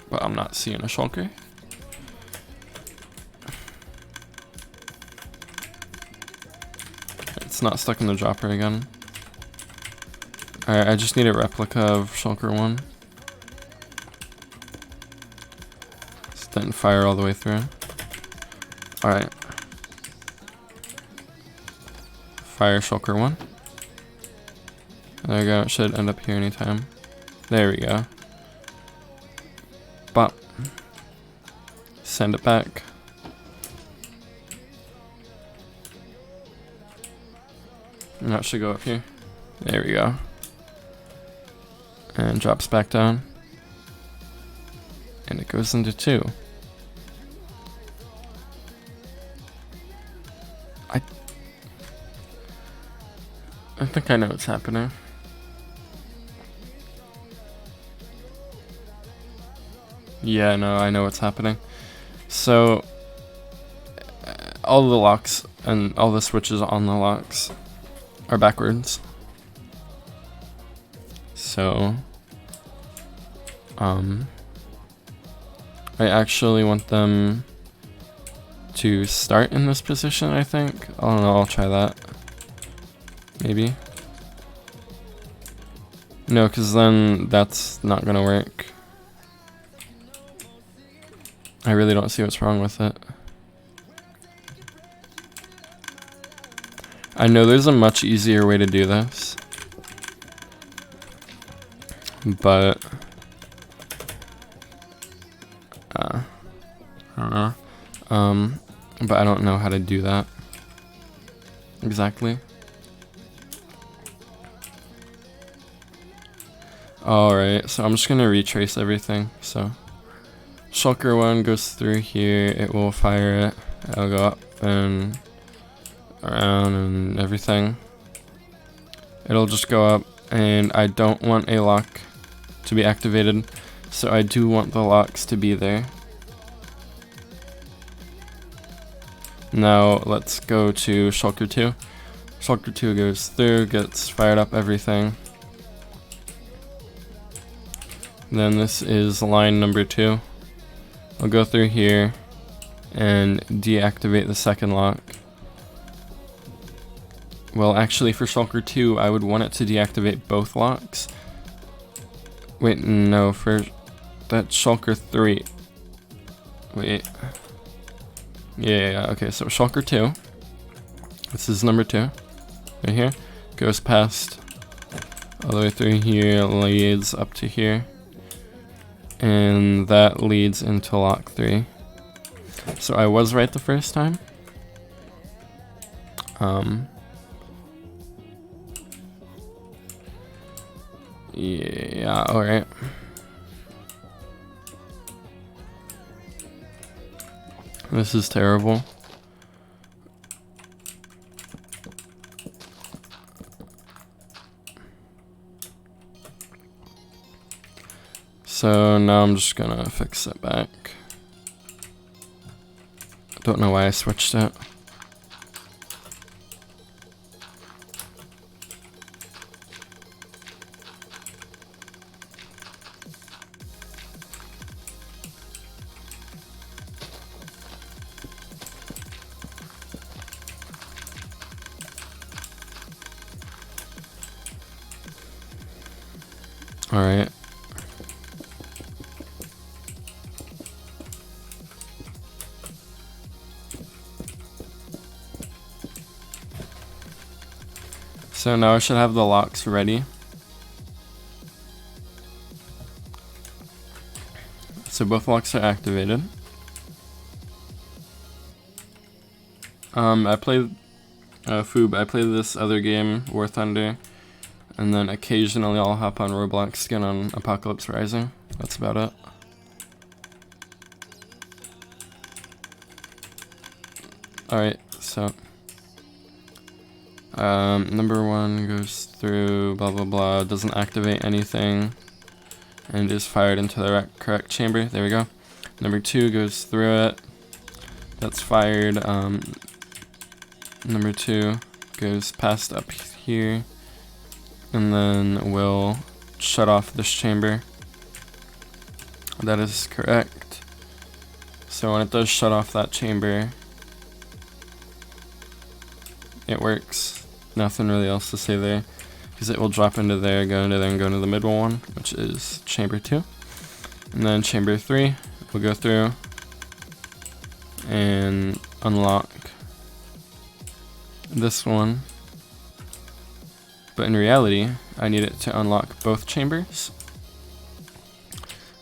but I'm not seeing a shulker. It's not stuck in the dropper again. Alright, I just need a replica of shulker 1. So then fire all the way through. Alright. Fire shulker 1. There we go, it should end up here anytime. There we go. Bop. Send it back. And that should go up here. There we go. And drops back down. And it goes into 2. I think I know what's happening. Yeah, no, I know what's happening. So, all the locks and all the switches on the locks are backwards. So, I actually want them to start in this position, I think. I don't know, I'll try that. Maybe. No, because then that's not gonna work. I really don't see what's wrong with it. I know there's a much easier way to do this, but I don't know. But I don't know how to do that exactly. Alright, so I'm just gonna retrace everything. So shulker 1 goes through here, it will fire it, it'll go up and around and everything. It'll just go up, and I don't want a lock to be activated, so I do want the locks to be there. Now let's go to shulker 2. Shulker 2 goes through, gets fired up everything. Then this is line number 2. I'll go through here and deactivate the second lock. Well, actually for shulker 2, I would want it to deactivate both locks. Wait, no, for that shulker 3. Wait. Yeah, okay, so shulker 2. This is number 2. Right here. Goes past all the way through here, leads up to here. And that leads into lock 3. So I was right the first time. Yeah, alright. This is terrible. So now I'm just gonna fix it back. I don't know why I switched it. Alright. So now I should have the locks ready. So both locks are activated. I played Foob. I played this other game, War Thunder, and then occasionally I'll hop on Roblox skin on Apocalypse Rising. That's about it. Alright, so number 1 goes through blah blah blah, doesn't activate anything, and is fired into the correct chamber. There we go. Number 2 goes through it. That's fired. Number 2 goes past up here, and then will shut off this chamber. That is correct. So when it does shut off that chamber, it works. Nothing really else to say there, because it will drop into there, go into there, and go into the middle one, which is chamber 2. And then chamber 3 will go through and unlock this one. But in reality, I need it to unlock both chambers.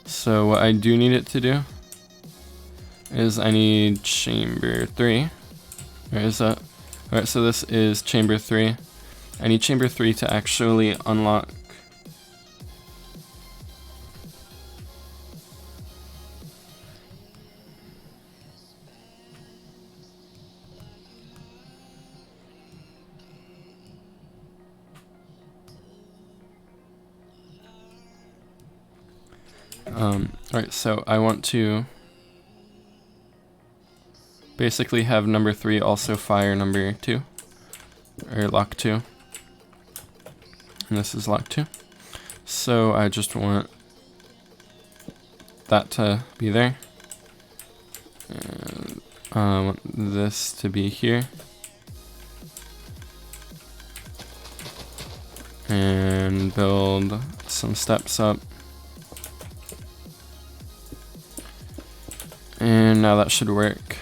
So what I do need it to do is I need chamber 3. Where is that? Alright, so this is chamber 3. I need chamber 3 to actually unlock alright, so I want to basically have number 3 also fire number 2, or lock 2, and this is lock 2. So I just want that to be there, and I want this to be here, and build some steps up. And now that should work,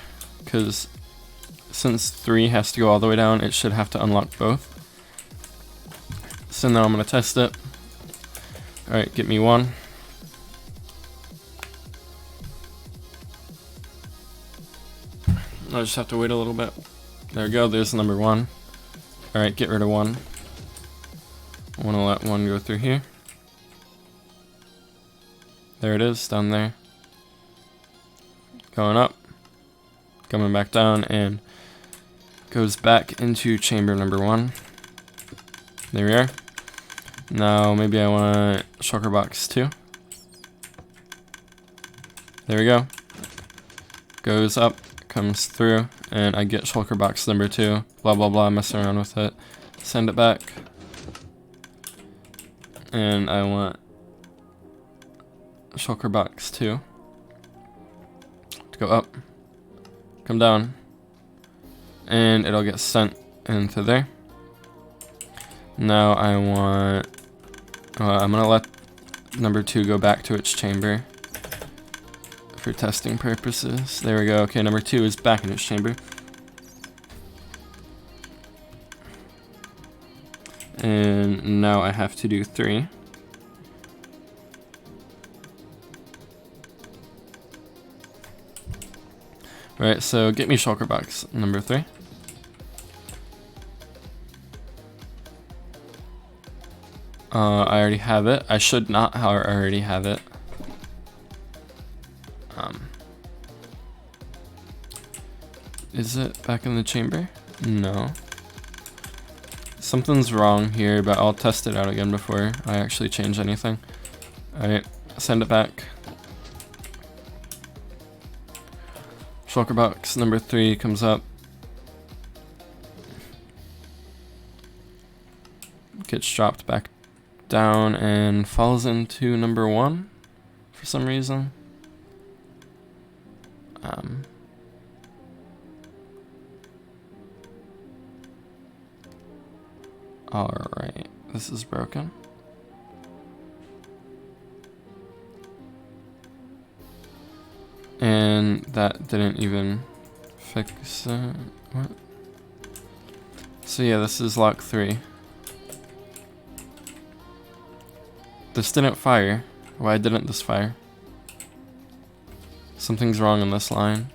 because since 3 has to go all the way down, it should have to unlock both. So now I'm going to test it. Alright, get me 1. I just have to wait a little bit. There we go, there's number 1. Alright, get rid of 1. I want to let 1 go through here. There it is, down there. Going up, coming back down, and goes back into chamber number 1. There we are. Now maybe I want shulker box 2. There we go. Goes up, comes through, and I get shulker box number 2. Blah blah blah, mess around with it. Send it back. And I want shulker box 2. Go up, come down, and it'll get sent into there. Now I want, I'm gonna let number 2 go back to its chamber for testing purposes. There we go. Okay, number 2 is back in its chamber. And now I have to do 3. Right, so get me shulker box number 3. I already have it. I should not, however, already have it. Is it back in the chamber? No. Something's wrong here, but I'll test it out again before I actually change anything. Alright, send it back. Shulker box number 3 comes up. Gets dropped back down and falls into number 1 for some reason. Alright, this is broken. And that didn't even fix it. What? So yeah, this is lock 3. This didn't fire. Why didn't this fire? Something's wrong in this line.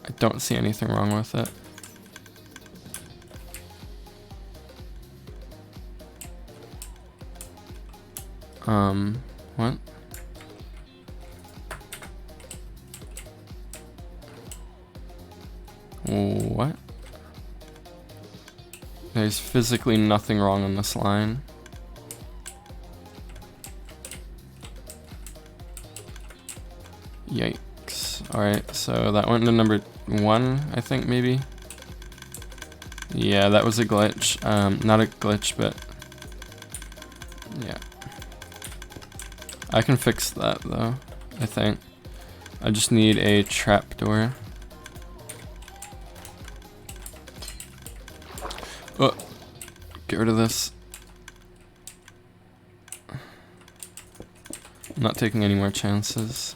I don't see anything wrong with it. What? What? There's physically nothing wrong on this line. Yikes. Alright, so that went to number 1, I think, maybe? Yeah, that was a glitch. Not a glitch, but... yeah. I can fix that, though, I think. I just need a trapdoor. Oh! Get rid of this. I'm not taking any more chances.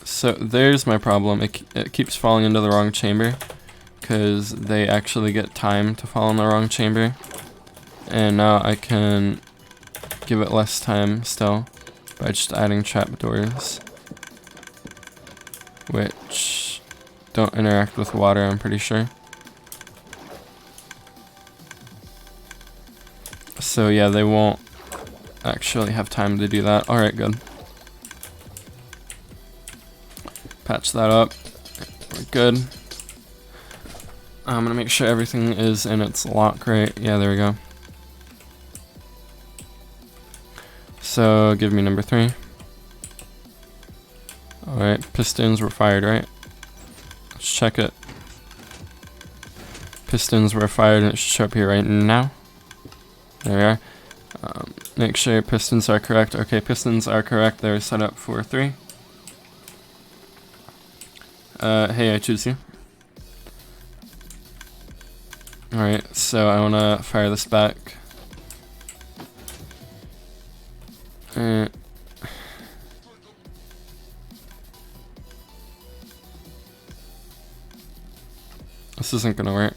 So there's my problem. It keeps falling into the wrong chamber because they actually get time to fall in the wrong chamber, and now I can give it less time still by just adding trapdoors, which don't interact with water, I'm pretty sure. So yeah, they won't actually have time to do that. Alright, good. Patch that up. We're good. I'm gonna make sure everything is in its lock right. Yeah, there we go. So give me number 3. Alright, pistons were fired, right? Let's check it. Pistons were fired and it should show up here right now. There we are. Make sure pistons are correct. Okay, pistons are correct. They're set up for 3. Hey, I choose you. Alright, so I wanna fire this back. This isn't gonna work.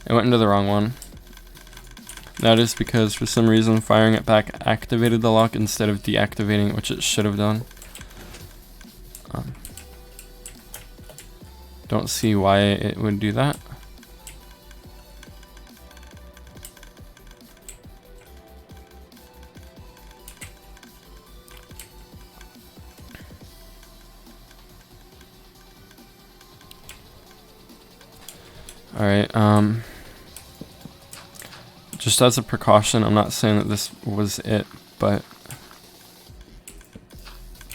It went into the wrong one. That is because for some reason firing it back activated the lock instead of deactivating it, which it should have done. Don't see why it would do that. Alright, just as a precaution, I'm not saying that this was it, but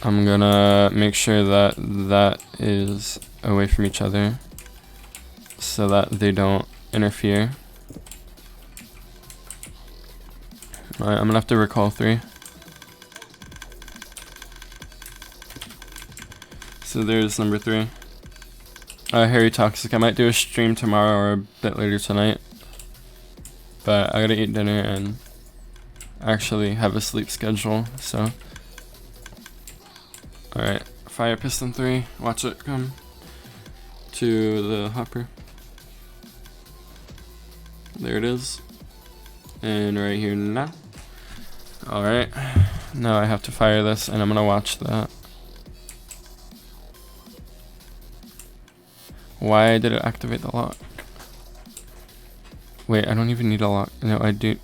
I'm gonna make sure that that is away from each other so that they don't interfere. Alright, I'm gonna have to recall 3. So there's number 3. Harry Toxic, I might do a stream tomorrow or a bit later tonight, but I gotta eat dinner and actually have a sleep schedule, so. Alright, fire piston 3, watch it come to the hopper. There it is, and right here now. Alright, now I have to fire this and I'm gonna watch that. Why did it activate the lock? Wait, I don't even need a lock. No, I do.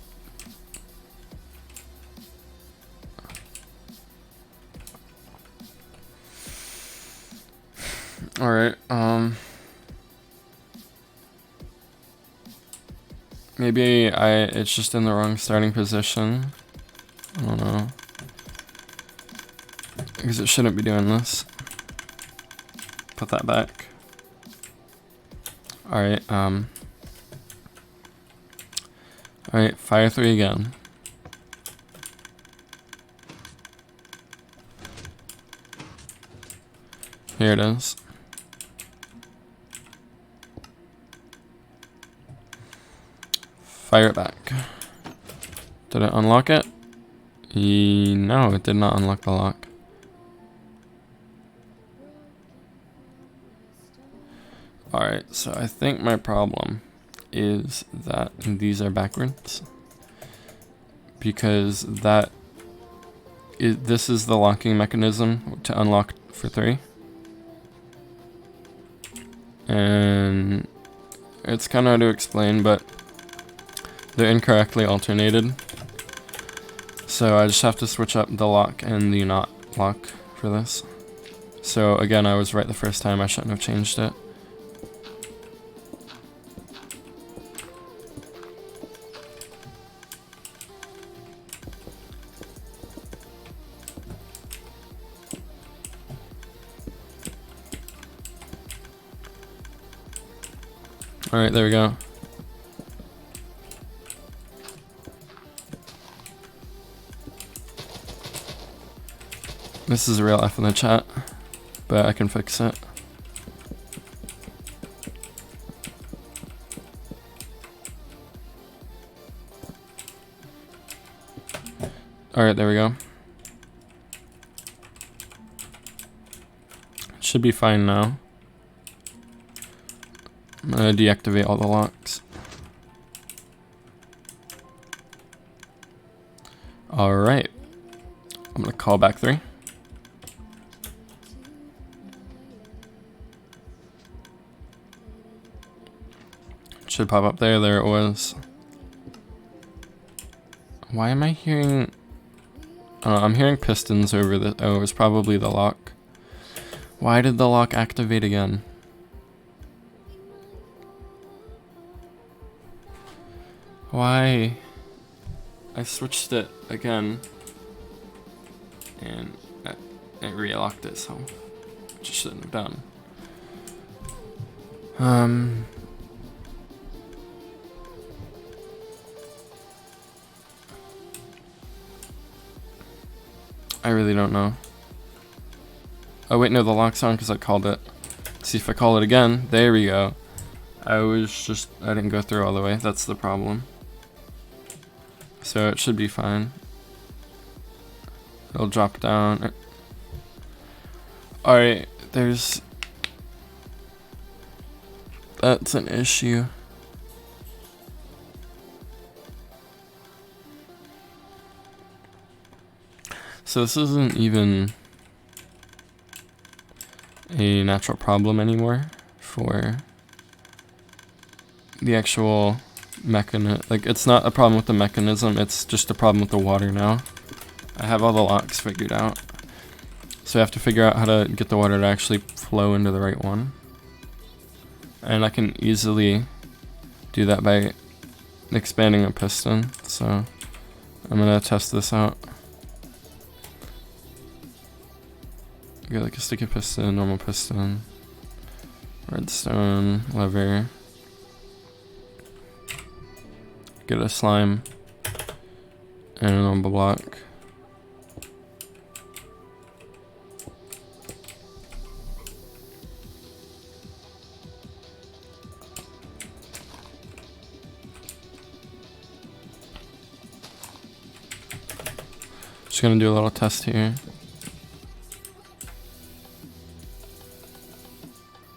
Alright, maybe it's just in the wrong starting position. I don't know. Because it shouldn't be doing this. Put that back. Alright, alright, fire 3 again. Here it is. Fire it back. Did it unlock it? No, it did not unlock the lock. Alright, so I think my problem is that these are backwards. Because this is the locking mechanism to unlock for 3. And it's kind of hard to explain, but They're incorrectly alternated. So I just have to switch up the lock and the not lock for this. So again, I was right the first time, I shouldn't have changed it. Alright, there we go. This is a real F in the chat, but I can fix it. Alright, there we go. Should be fine now. I'm gonna deactivate all the locks. Alright. I'm gonna call back 3. Should pop up there. There it was. Why am I hearing... Oh, I'm hearing pistons over the... Oh, it was probably the lock. Why did the lock activate again? Why? I switched it again. And it re-locked itself. Which it shouldn't have done. I really don't know. Oh wait, no, the lock's on because I called it. Let's see if I call it again. There we go. I didn't go through all the way. That's the problem. So it should be fine. It'll drop down. Alright, that's an issue. So this isn't even a natural problem anymore for the actual mechanism. Like, it's not a problem with the mechanism, it's just a problem with the water now. I have all the locks figured out. So I have to figure out how to get the water to actually flow into the right one. And I can easily do that by expanding a piston. So I'm gonna test this out. Get like a sticky piston, normal piston, redstone, lever. Get a slime and a normal block. Just gonna do a little test here.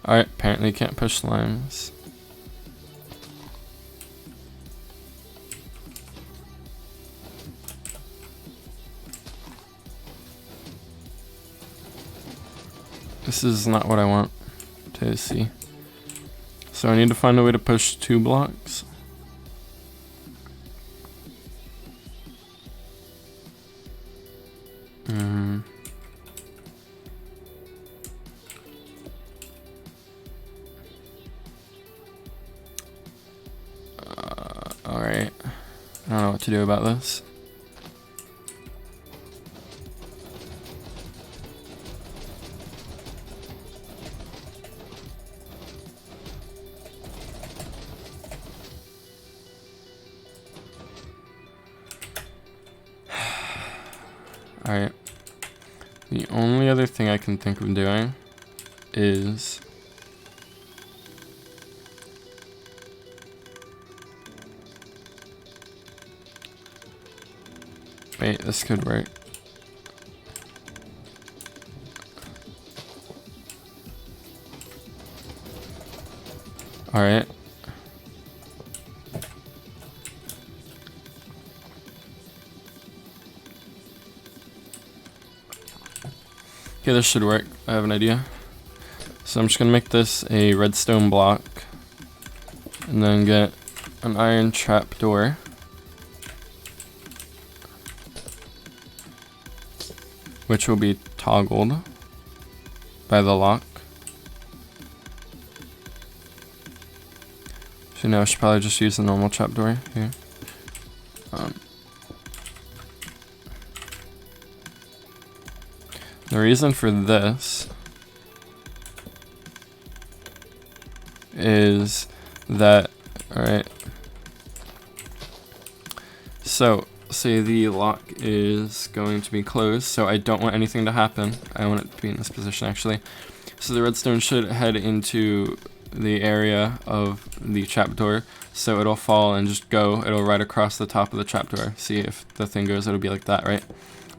Alright, apparently you can't push slimes. This is not what I want to see. So I need to find a way to push 2 blocks. Alright. I don't know what to do about this. Alright. The only other thing I can think of doing is wait, this could work. Alright. Okay, this should work. I have an idea. So I'm just gonna make this a redstone block and then get an iron trap door. which will be toggled by the lock. So now I should probably just use the normal trapdoor here. The reason for this is that, alright, so say the lock is going to be closed, so I don't want anything to happen. I want it to be in this position actually. So the redstone should head into the area of the trapdoor, so it'll fall and just go, it'll right across the top of the trapdoor. See, if the thing goes, it'll be like that, right?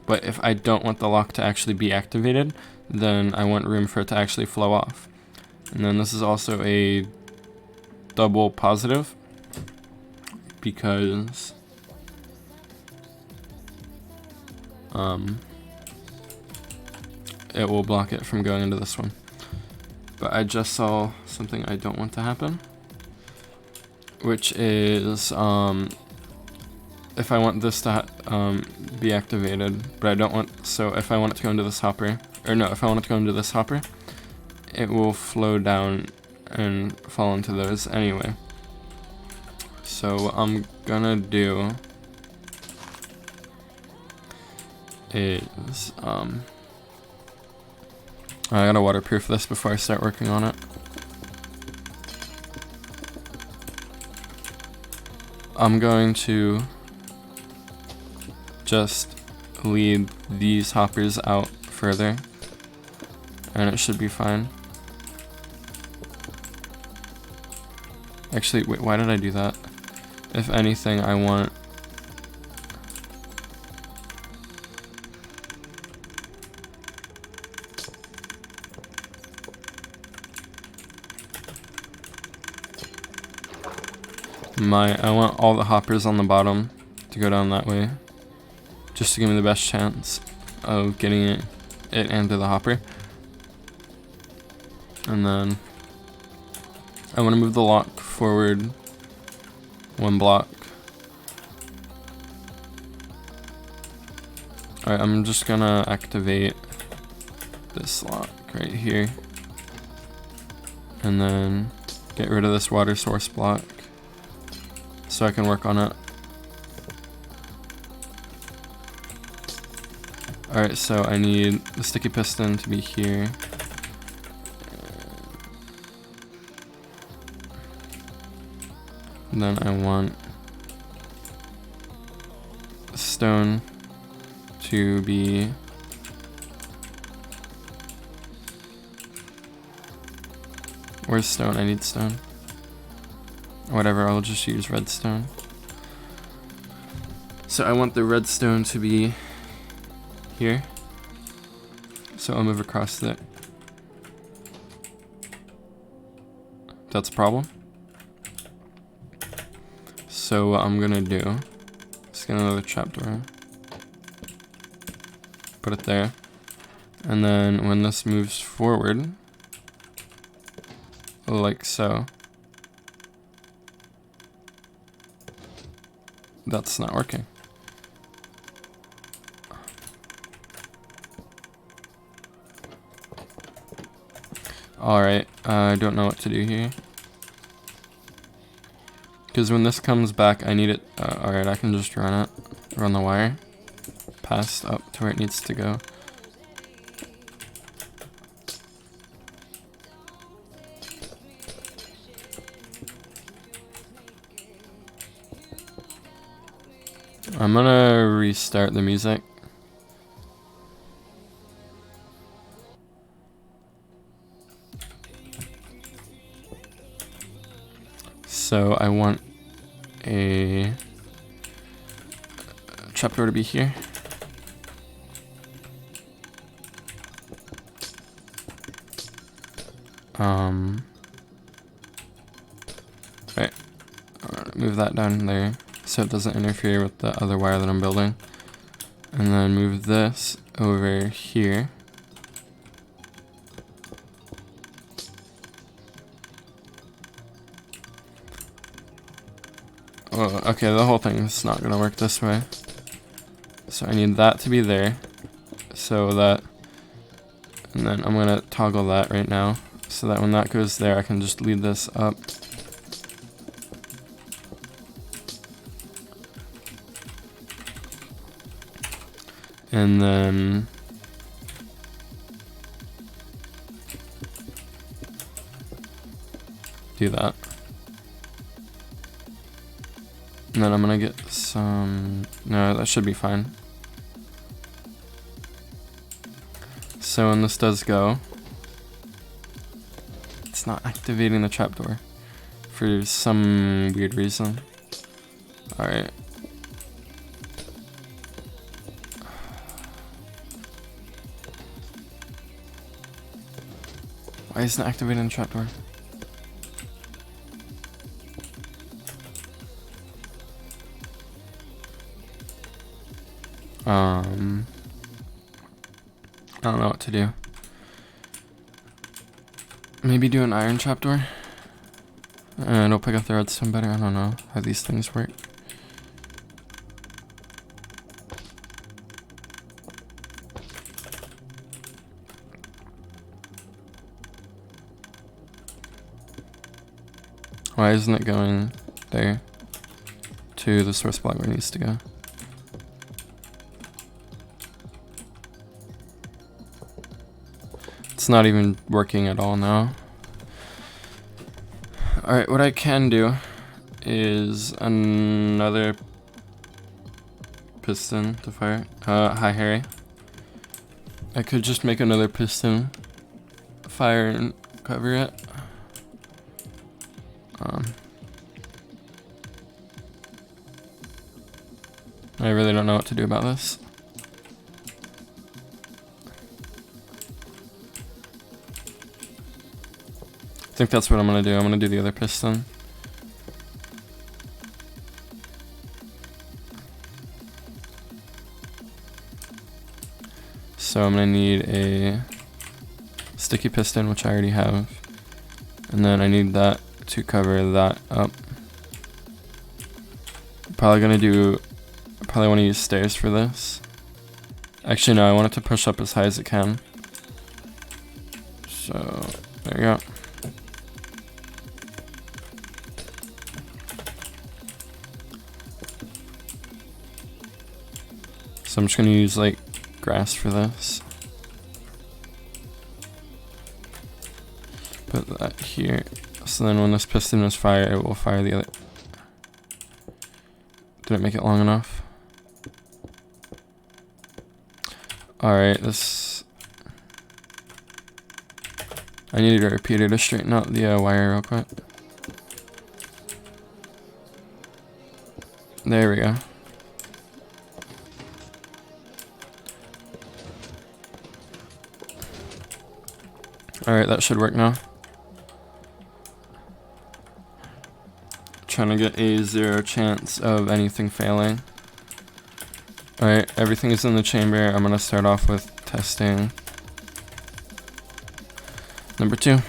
But if I don't want the lock to actually be activated, then I want room for it to actually flow off. And then this is also a double positive, because it will block it from going into this one. But I just saw something I don't want to happen, which is if I want this to be activated, but I don't want, so if I want it to go into this hopper, or no, if I want it to go into this hopper, it will flow down and fall into those anyway. So what I'm gonna do is, I gotta waterproof this before I start working on it. I'm going to just lead these hoppers out further, and it should be fine. Actually, wait, why did I do that? If anything, I want I want all the hoppers on the bottom to go down that way, just to give me the best chance of getting it into the hopper. And then I want to move the lock forward 1 block. Alright, I'm just gonna activate this lock right here, and then get rid of this water source block so I can work on it. Alright, so I need the sticky piston to be here. And then I want stone to be where's stone? I need stone. Whatever, I'll just use redstone. So I want the redstone to be here. So I'll move across it. That's a problem. So what I'm gonna do is get another trapdoor, put it there, and then when this moves forward, like so, that's not working. Alright, I don't know what to do here. Because when this comes back, I need it. Alright, I can just run the wire past up to where it needs to go. I'm gonna restart the music. So I want a trapdoor to be here. Right. Move that down there so it doesn't interfere with the other wire that I'm building. And then move this over here. Oh, okay, the whole thing is not gonna work this way. So I need that to be there. So so that, and then I'm gonna toggle that right now so that when that goes there, I can just lead this up. And then do that. And then I'm gonna get some, no, that should be fine. So when this does go, it's not activating the trapdoor for some weird reason. Alright. Why isn't it activating the trapdoor? I don't know what to do. Maybe do an iron trapdoor? It'll pick up the redstone better. I don't know how these things work. Why isn't it going there to the source block where it needs to go? It's not even working at all now. Alright, what I can do is another piston to fire. Hi Harry. I could just make another piston, fire and cover it. I really don't know what to do about this. I think that's what I'm gonna do. I'm gonna do the other piston. So I'm gonna need a sticky piston, which I already have. And then I need that to cover that up. Probably want to use stairs for this. Actually, no, I want it to push up as high as it can. So, there we go. So I'm just going to use like grass for this. Put that here. So then when this piston is fired, it will fire the other. Did it make it long enough? Alright, this. I need a repeater to straighten out the wire real quick. There we go. Alright, that should work now. Trying to get a 0 chance of anything failing. Alright, everything is in the chamber. I'm gonna start off with testing number 2.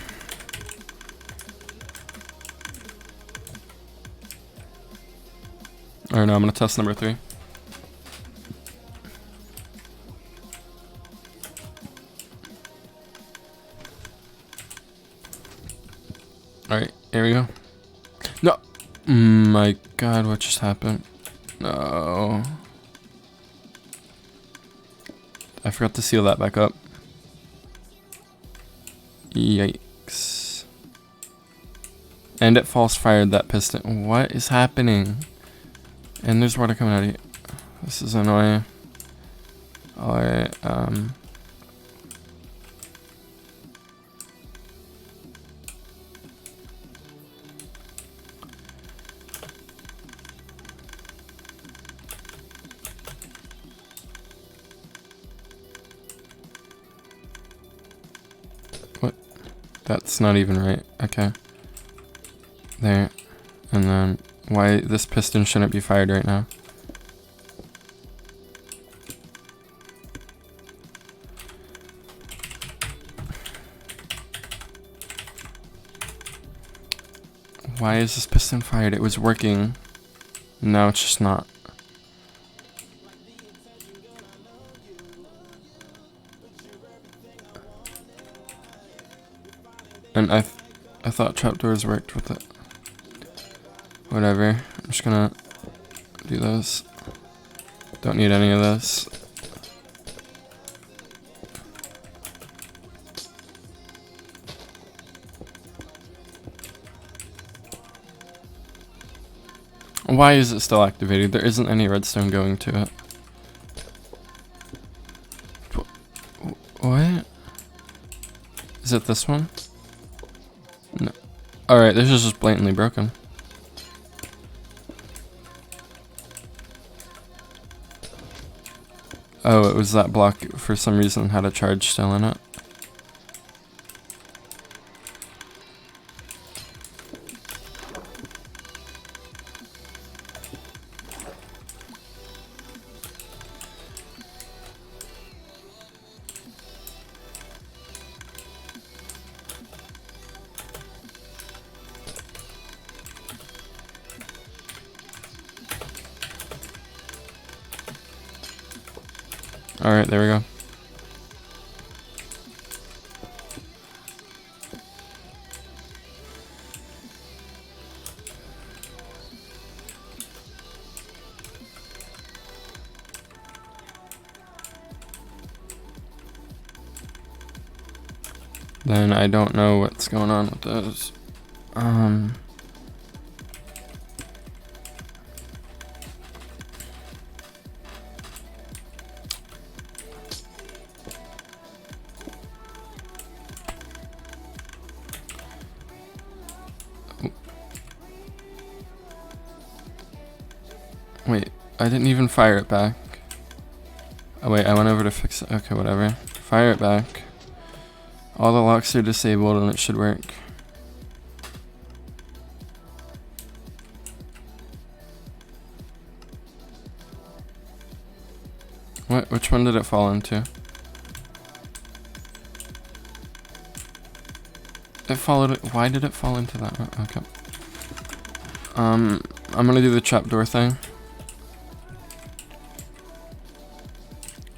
Or no, I'm gonna test number 3. Alright, here we go. No! My god, what just happened? No. I forgot to seal that back up. Yikes. And it false fired that piston. What is happening? And there's water coming out of here. This is annoying. Alright, what? That's not even right. Okay. There. And then, why this piston shouldn't be fired right now? Why is this piston fired? It was working. No, it's just not. And I thought trapdoors worked with it. Whatever. I'm just gonna do those. Don't need any of this. Why is it still activated? There isn't any redstone going to it. What? Is it this one? No. Alright, this is just blatantly broken. Oh, it was that block for some reason had a charge still in it. Alright, there we go. Then I don't know what's going on with those. Wait, I didn't even fire it back. Oh wait, I went over to fix it. Okay, whatever. Fire it back. All the locks are disabled and it should work. What? Which one did it fall into? It followed it. Why did it fall into that one? Okay. I'm gonna do the trapdoor thing.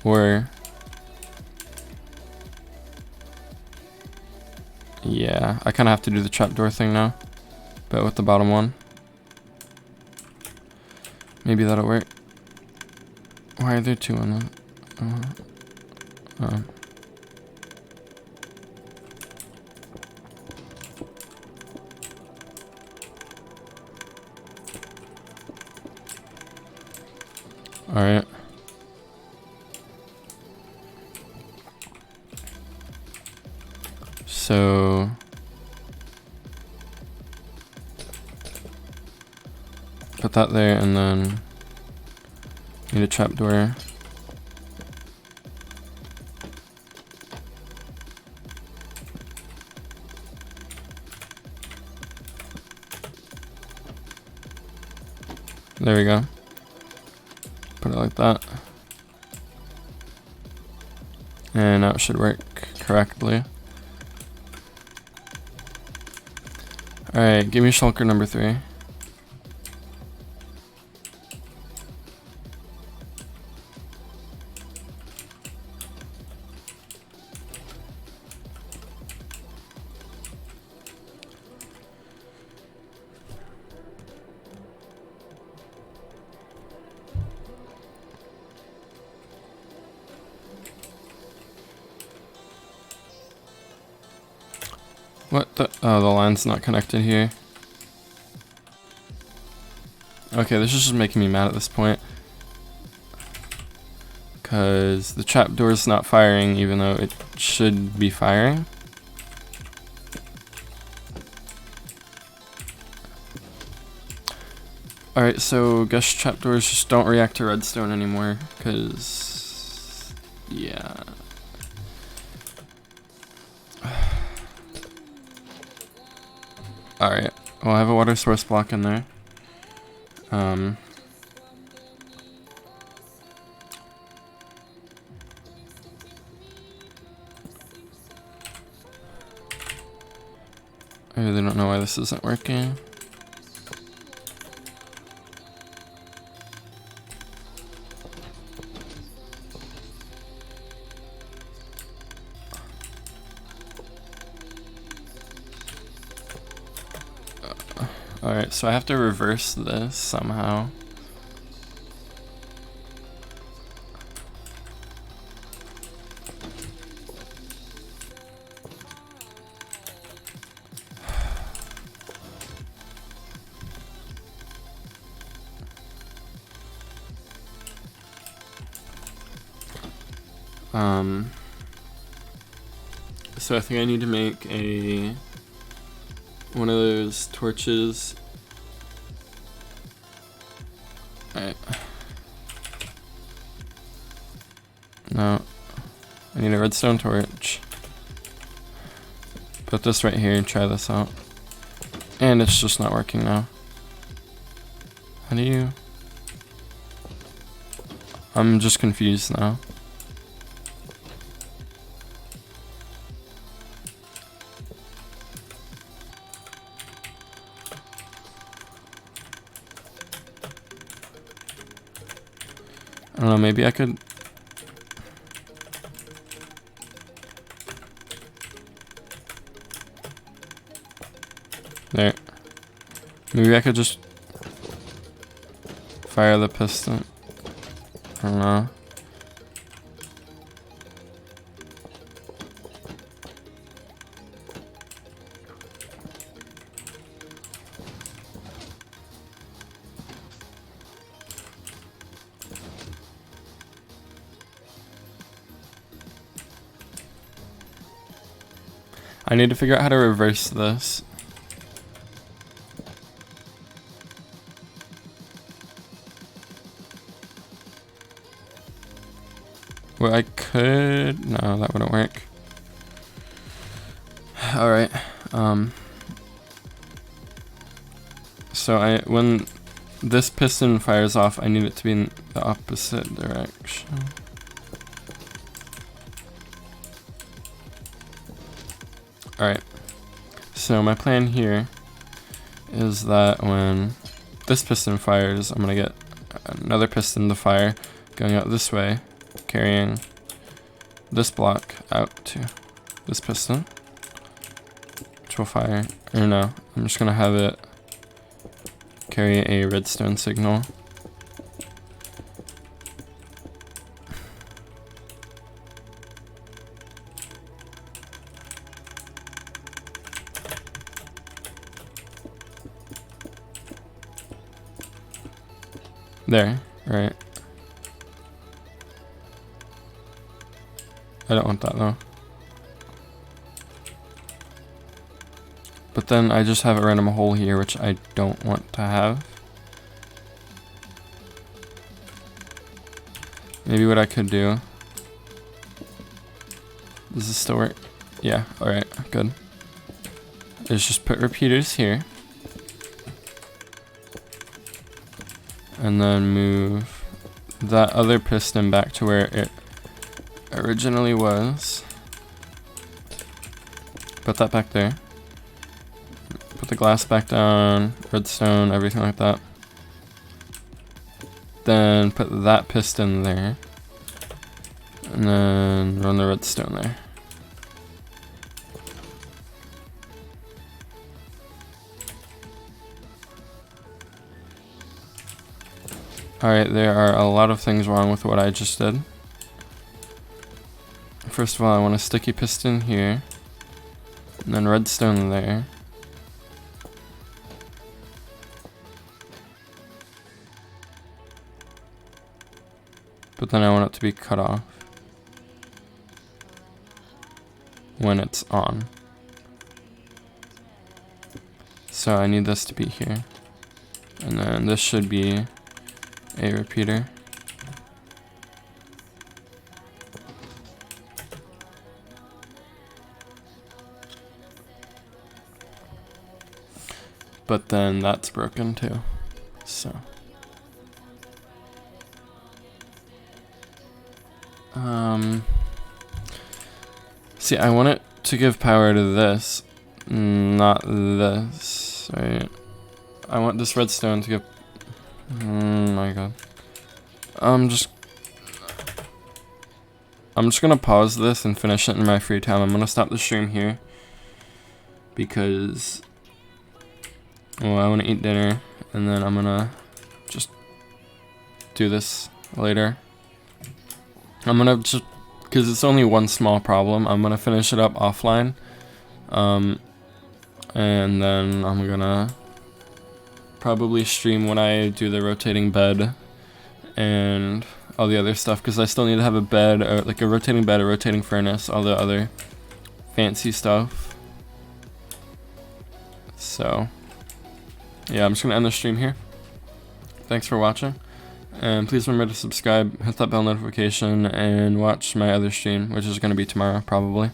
Or yeah, I kind of have to do the trapdoor thing now, but with the bottom one. Maybe that'll work. Why are there two on that? Alright. So put that there and then need a trapdoor. There we go. Put it like that. And now it should work correctly. Alright, give me shulker number 3. What the? Oh, the line's not connected here. Okay, this is just making me mad at this point. Because the trapdoor's not firing even though it should be firing. Alright, so guess trapdoors just don't react to redstone anymore. Because yeah. Alright, well I have a water source block in there. I really don't know why this isn't working. Alright, so I have to reverse this somehow. So I think I need to make one of those torches. Alright. No. I need a redstone torch. Put this right here and try this out. And it's just not working now. How do you... I'm just confused now. I don't know, maybe I could... There. Maybe I could just fire the piston. I don't know. I need to figure out how to reverse this. Well, I could... No, that wouldn't work. Alright. So when this piston fires off, I need it to be in the opposite direction. Alright. So my plan here is that when this piston fires, I'm gonna get another piston to fire going out this way, carrying this block out to this piston, which will fire. Or no, I'm just gonna have it carry a redstone signal. There, right. I don't want that though. But then I just have a random hole here, which I don't want to have. Maybe what I could do... Does this still work? Yeah, alright, good. Is just put repeaters here. And then move that other piston back to where it originally was. Put that back there. Put the glass back down, redstone, everything like that. Then put that piston there. And then run the redstone there. Alright, there are a lot of things wrong with what I just did. First of all, I want a sticky piston here. And then redstone there. But then I want it to be cut off when it's on. So I need this to be here. And then this should be a repeater. But then that's broken too. So see, I want it to give power to this, not this, right? I want this redstone to give... Oh my god. I'm just gonna pause this and finish it in my free time. I'm gonna stop the stream here because Well, I want to eat dinner, and then I'm gonna just do this later. I'm gonna just, because it's only one small problem, I'm gonna finish it up offline. And then I'm gonna probably stream when I do the rotating bed and all the other stuff, because I still need to have a bed, or like a rotating bed, a rotating furnace, all the other fancy stuff. So yeah, I'm just gonna end the stream here. Thanks for watching, and please remember to subscribe, hit that bell notification, and watch my other stream, which is gonna be tomorrow probably.